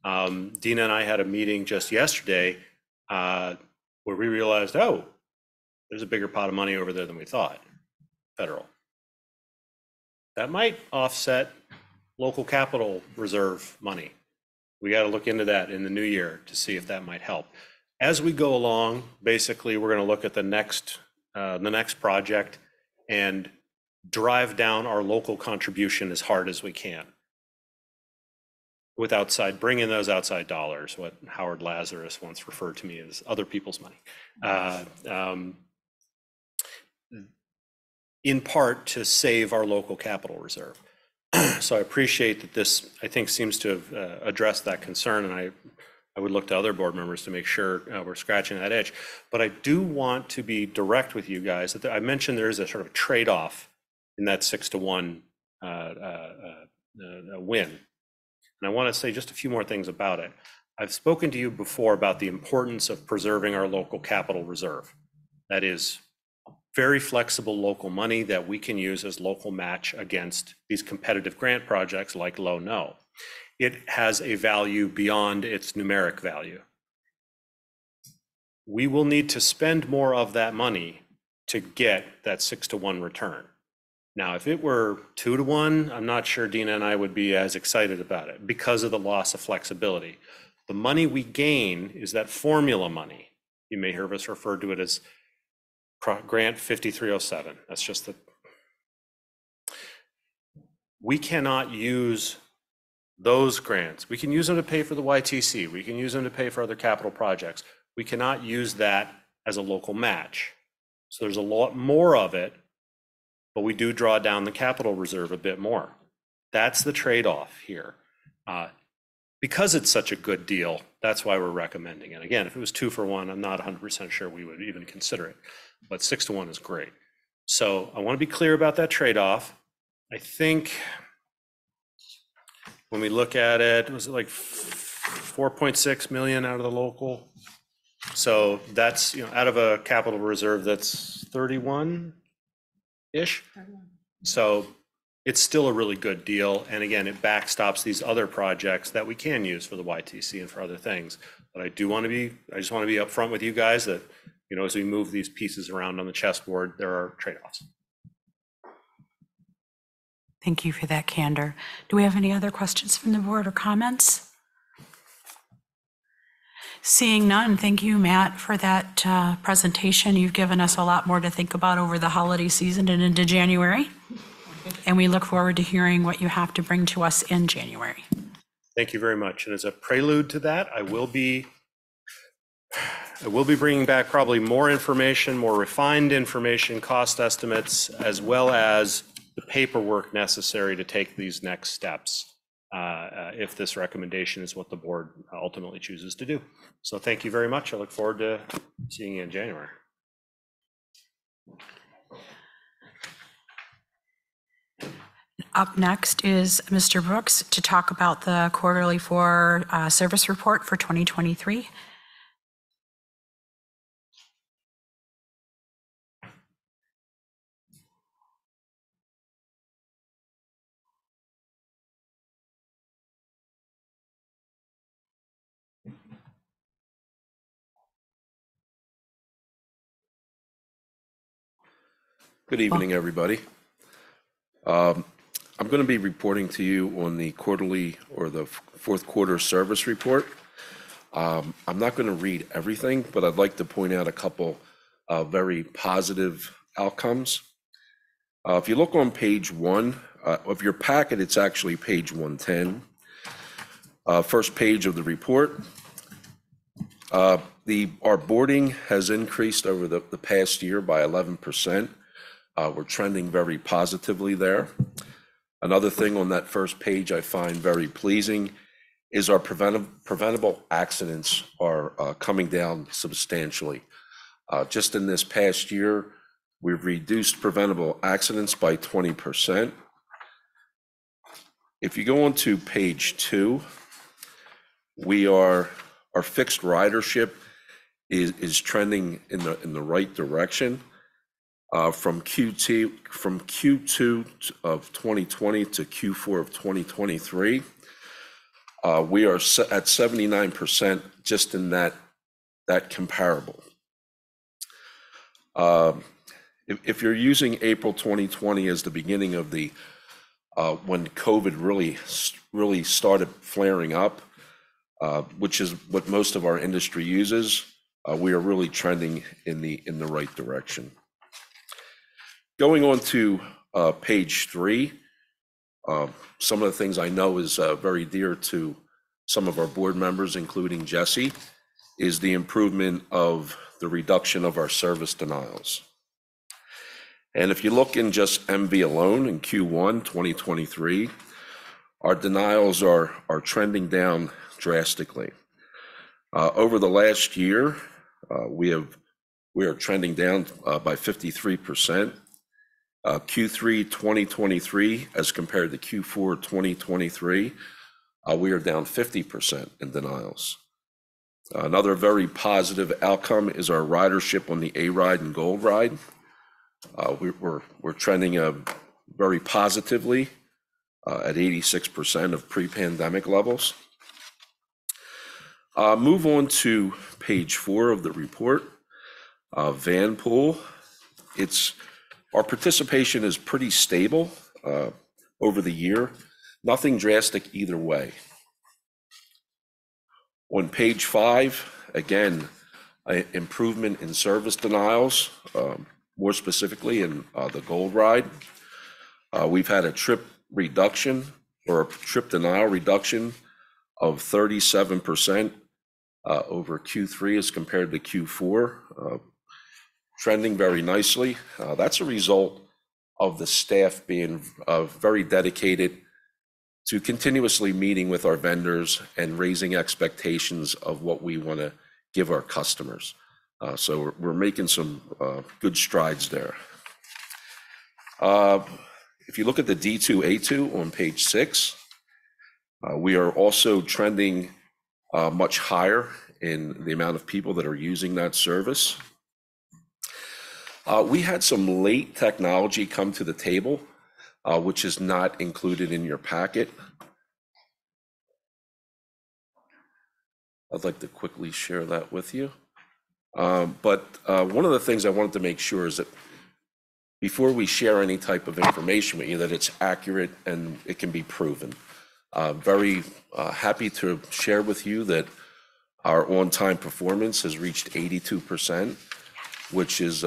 Dina and I had a meeting just yesterday where we realized, oh, there's a bigger pot of money over there than we thought, federal. That might offset local capital reserve money. We got to look into that in the new year to see if that might help. As we go along, basically, we're going to look at the next project and drive down our local contribution as hard as we can with bring in those outside dollars, what Howard Lazarus once referred to me as other people's money, in part to save our local capital reserve. So I appreciate that this, I think, seems to have addressed that concern, and I would look to other board members to make sure we're scratching that itch. But I do want to be direct with you guys. That I mentioned there is a sort of trade-off in that 6-to-1 win. And I want to say just a few more things about it. I've spoken to you before about the importance of preserving our local capital reserve. That is very flexible local money that we can use as local match against these competitive grant projects like Low No. It has a value beyond its numeric value. We will need to spend more of that money to get that 6-to-1 return. Now, if it were 2-to-1, I'm not sure Dina and I would be as excited about it because of the loss of flexibility. The money we gain is that formula money. You may hear us refer to it as Grant 5307. That's just the, we cannot use those grants. We can use them to pay for the YTC. We can use them to pay for other capital projects. We cannot use that as a local match. So there's a lot more of it, but we do draw down the capital reserve a bit more. That's the trade-off here. Because it's such a good deal, that's why we're recommending it. Again, if it was 2-for-1, I'm not 100% sure we would even consider it, but 6-to-1 is great. So I want to be clear about that trade-off. I think when we look at it, was it like 4.6 million out of the local? So that's, out of a capital reserve that's 31-ish. So it's still a really good deal. And again, it backstops these other projects that we can use for the YTC and for other things. But I just want to be upfront with you guys that, as we move these pieces around on the chessboard, there are trade-offs. Thank you for that candor. Do we have any other questions from the board or comments? Seeing none, thank you, Matt, for that presentation. You've given us a lot more to think about over the holiday season and into January. And we look forward to hearing what you have to bring to us in January. Thank you very much. And as a prelude to that, I will be bringing back probably more information, more refined information, cost estimates, as well as the paperwork necessary to take these next steps if this recommendation is what the board ultimately chooses to do. So thank you very much. I look forward to seeing you in January. Up next is Mr. Brooks to talk about the quarterly service report for 2023. Good evening, everybody. I'm going to be reporting to you on the quarterly or the fourth quarter service report. I'm not going to read everything, but I'd like to point out a couple very positive outcomes. If you look on page 1 of your packet, it's actually page 110. First page of the report. Our boarding has increased over the past year by 11%. We're trending very positively there. Another thing on that first page I find very pleasing is our preventable accidents are coming down substantially. Just in this past year, we've reduced preventable accidents by 20%. If you go on to page 2, our fixed ridership is trending in the right direction. From Q2 of 2020 to Q4 of 2023, we are at 79% just in that comparable. If you're using April 2020 as the beginning of the when COVID really started flaring up, which is what most of our industry uses, we are really trending in the right direction. Going on to page 3, some of the things I know is very dear to some of our board members, including Jesse, is the improvement of the reduction of our service denials. And if you look in just MV alone in Q1 2023, our denials are trending down drastically. Over the last year, we are trending down by 53%. Q3 2023 as compared to Q4 2023, we are down 50% in denials. Another very positive outcome is our ridership on the A-Ride and Gold Ride. We're trending very positively at 86% of pre-pandemic levels. Move on to page 4 of the report, van pool. Our participation is pretty stable over the year, nothing drastic either way. On page 5, again, improvement in service denials, more specifically in the Gold Ride. We've had a trip reduction or a trip denial reduction of 37% over Q3 as compared to Q4, trending very nicely. That's a result of the staff being very dedicated to continuously meeting with our vendors and raising expectations of what we want to give our customers. So we're making some good strides there. If you look at the D2A2 on page 6, we are also trending much higher in the amount of people that are using that service. We had some late technology come to the table, which is not included in your packet. I'd like to quickly share that with you. But one of the things I wanted to make sure is that before we share any type of information with you, that it's accurate and it can be proven. Very happy to share with you that our on-time performance has reached 82%, which is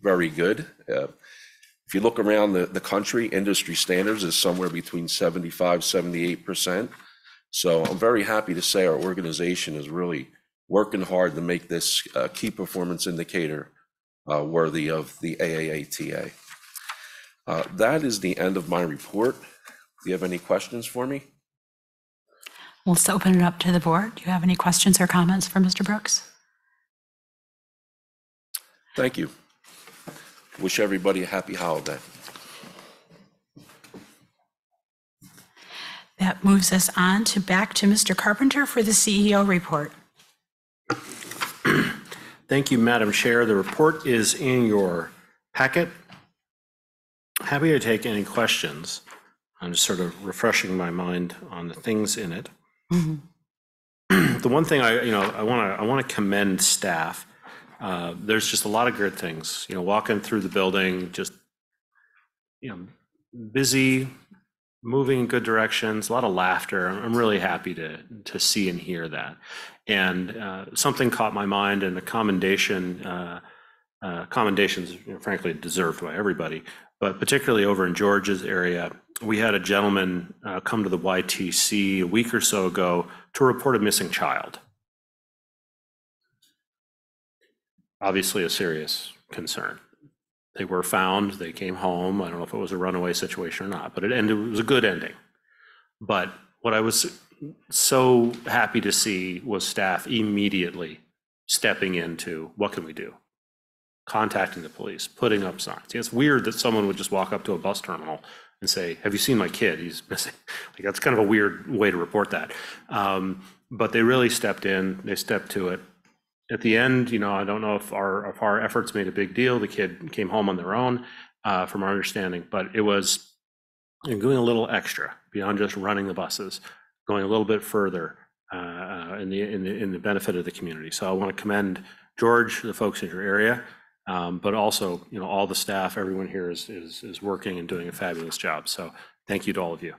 very good. If you look around the country, industry standards is somewhere between 75–78%. So I'm very happy to say our organization is really working hard to make this key performance indicator worthy of the AAATA. That is the end of my report. Do you have any questions for me? Let's open it up to the board. Do you have any questions or comments for Mr. Brooks? Thank you. Wish everybody a happy holiday. That moves us on to back to Mr. Carpenter for the CEO report. Thank you, Madam Chair. The report is in your packet. Happy to take any questions. I'm just sort of refreshing my mind on the things in it. The one thing I want to commend staff. There's just a lot of good things. Walking through the building, just busy, moving in good directions, a lot of laughter. I'm really happy to see and hear that. And something caught my mind, and the commendations, frankly, deserved by everybody, but particularly over in George's area. We had a gentleman come to the YTC a week or so ago to report a missing child. Obviously a serious concern. They were found, they came home. I don't know if it was a runaway situation or not, but it was a good ending. But what I was so happy to see was staff immediately stepping into, what can we do? Contacting the police, putting up signs. It's weird that someone would just walk up to a bus terminal and say, have you seen my kid? He's missing. Like, that's kind of a weird way to report that. But they really stepped in, they stepped to it. At the end, I don't know if our efforts made a big deal. The kid came home on their own, from our understanding, but it was going a little extra beyond just running the buses, going a little bit further in the benefit of the community. So I want to commend George, the folks in your area, but also all the staff. Everyone here is working and doing a fabulous job. So Thank you to all of you.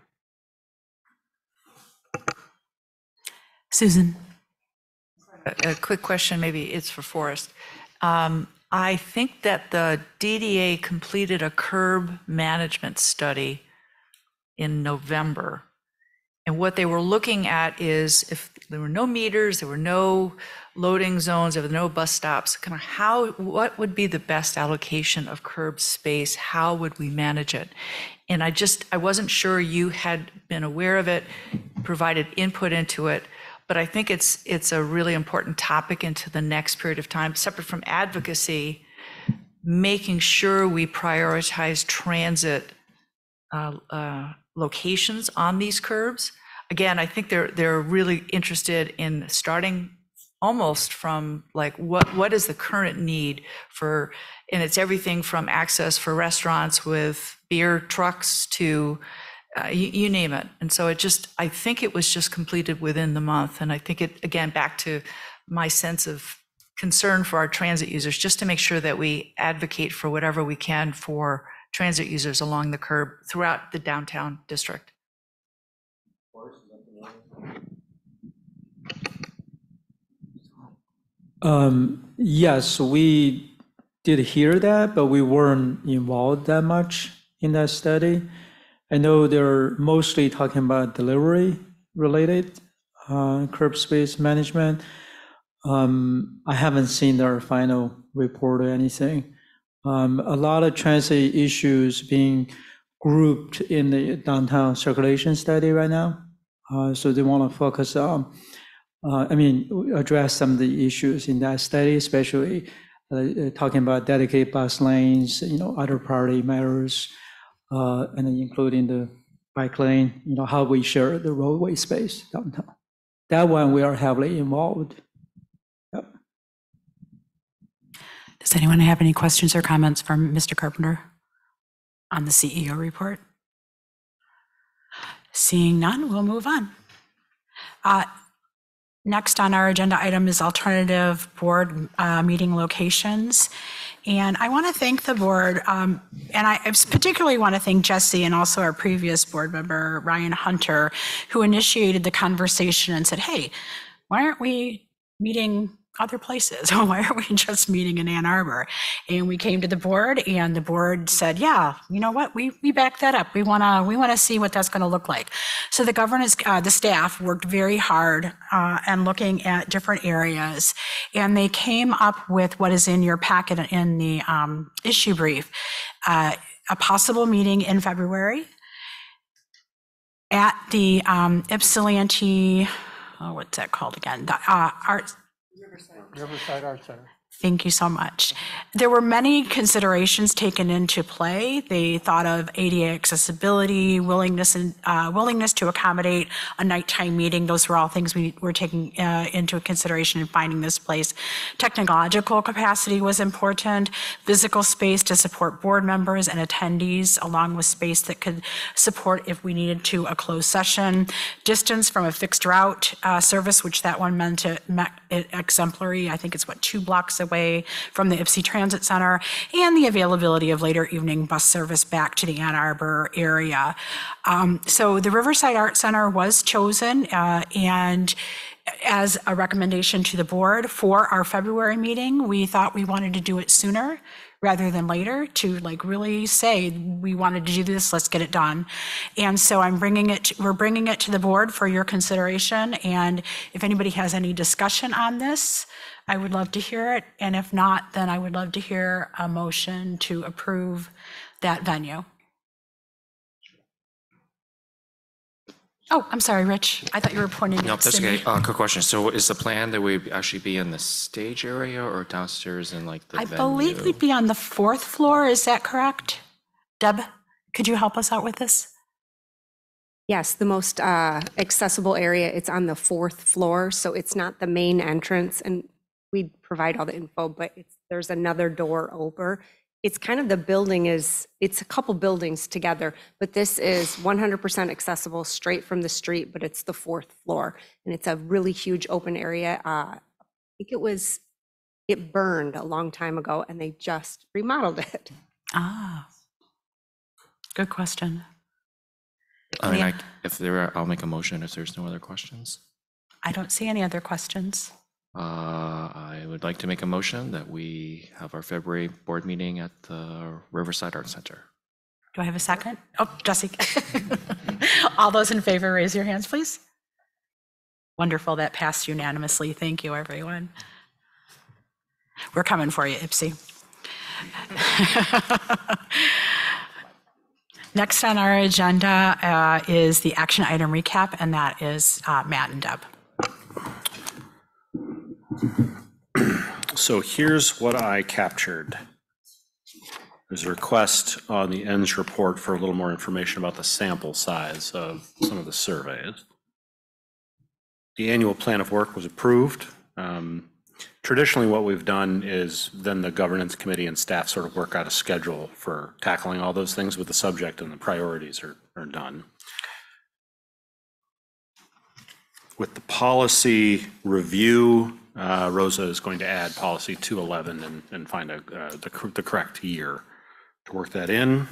Susan. A quick question, maybe it's for Forrest. I think that the DDA completed a curb management study in November. And what they were looking at is if there were no meters, there were no loading zones, there were no bus stops, kind of what would be the best allocation of curb space? How would we manage it? And I wasn't sure you had been aware of it, provided input into it, but I think it's a really important topic into the next period of time, separate from advocacy, making sure we prioritize transit locations on these curbs. Again, I think they're really interested in starting almost from like what is the current need for, and it's everything from access for restaurants with beer trucks to you name it. And so I think it was just completed within the month. And I think it, again, back to my sense of concern for our transit users, just to make sure that we advocate for whatever we can for transit users along the curb throughout the downtown district. Yes, we did hear that, but we weren't involved that much in that study. I know they're mostly talking about delivery related curb space management. I haven't seen their final report or anything. A lot of transit issues being grouped in the downtown circulation study right now. So they want to focus on, address some of the issues in that study, especially talking about dedicated bus lanes, other priority matters, and then including the bike lane, how we share the roadway space downtown. That one we are heavily involved. Yep. Does anyone have any questions or comments from Mr. Carpenter on the CEO report? Seeing none, we'll move on. Next on our agenda item is alternative board meeting locations. And I want to thank the board, and I particularly want to thank Jesse and also our previous board member, Ryan Hunter, who initiated the conversation and said, hey, why aren't we meeting other places? Why are we just meeting in Ann Arbor? And we came to the board and the board said, yeah, you know what, we back that up. We want to see what that's going to look like. So the governance, the staff worked very hard and looking at different areas, and they came up with what is in your packet in the issue brief, a possible meeting in February at the Ypsilanti, what's that called again? The Riverside Arts Center. Thank you so much. There were many considerations taken into play. They thought of ADA accessibility, willingness to accommodate a nighttime meeting. Those were all things we were taking into consideration in finding this place. Technological capacity was important. Physical space to support board members and attendees, along with space that could support, if we needed to, a closed session. Distance from a fixed route service, which that one met exemplary. I think it's 2 blocks away from the Ypsi Transit Center, and the availability of later evening bus service back to the Ann Arbor area. So the Riverside Art Center was chosen and as a recommendation to the board for our February meeting. We thought we wanted to do it sooner rather than later, to really say we wanted to do this, let's get it done. And so we're bringing it to the board for your consideration. And if anybody has any discussion on this, I would love to hear it. And if not, then I would love to hear a motion to approve that venue. Oh, I'm sorry, Rich. I thought you were pointing No, at that's Cindy. okay. Quick question. So is the plan that we actually be in the stage area or downstairs in the I venue? believe we'd be on the 4th floor. Is that correct? Deb, could you help us out with this? Yes, the most accessible area, it's on the 4th floor, so it's not the main entrance, and we provide all the info, but there's another door over. It's kind of it's a couple buildings together, but this is 100% accessible straight from the street, but it's the 4th floor, and it's a really huge open area. I think it burned a long time ago, and they just remodeled it. Ah, good question. I mean, Yeah. if there are, I'll make a motion if there's no other questions. I don't see any other questions. I would like to make a motion that we have our February board meeting at the Riverside Arts Center. Do I have a second? Oh, Jesse. All those in favor, raise your hands, please. Wonderful, that passed unanimously. Thank you, everyone. We're coming for you, Ipsy. Next on our agenda is the action item recap, and that is Matt and Deb. So here's what I captured. There's a request on the ends report for a little more information about the sample size of some of the surveys. The annual plan of work was approved. Traditionally, what we've done is then the governance committee and staff sort of work out a schedule for tackling all those things with the subject, and the priorities are done. With the policy review, Rosa is going to add policy 211 and find the correct year to work that in.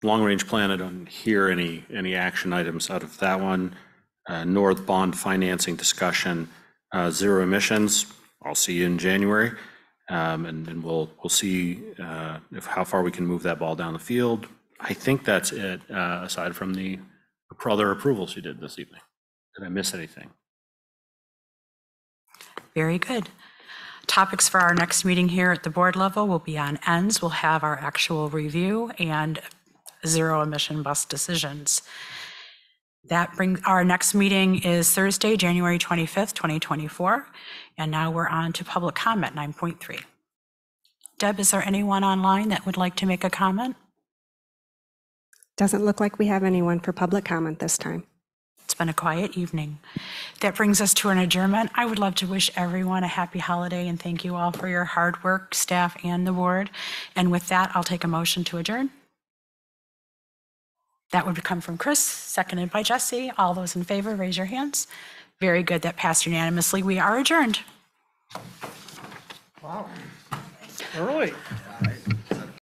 Long-range plan, I don't hear any action items out of that one. North bond financing discussion, zero emissions. I'll see you in January, and we'll see how far we can move that ball down the field. I think that's it, aside from the other approvals you did this evening. Did I miss anything? Very good. Topics for our next meeting here at the board level will be on ends. We'll have our actual review and zero emission bus decisions. That brings, our next meeting is Thursday, January 25th, 2024. And now we're on to public comment 9.3. Deb, is there anyone online that would like to make a comment? Doesn't look like we have anyone for public comment this time. It's been a quiet evening. That brings us to an adjournment. I would love to wish everyone a happy holiday and thank you all for your hard work, staff and the board. And with that, I'll take a motion to adjourn. That would come from Chris, seconded by Jesse. All those in favor, raise your hands. Very good, that passed unanimously. We are adjourned. Wow. Early.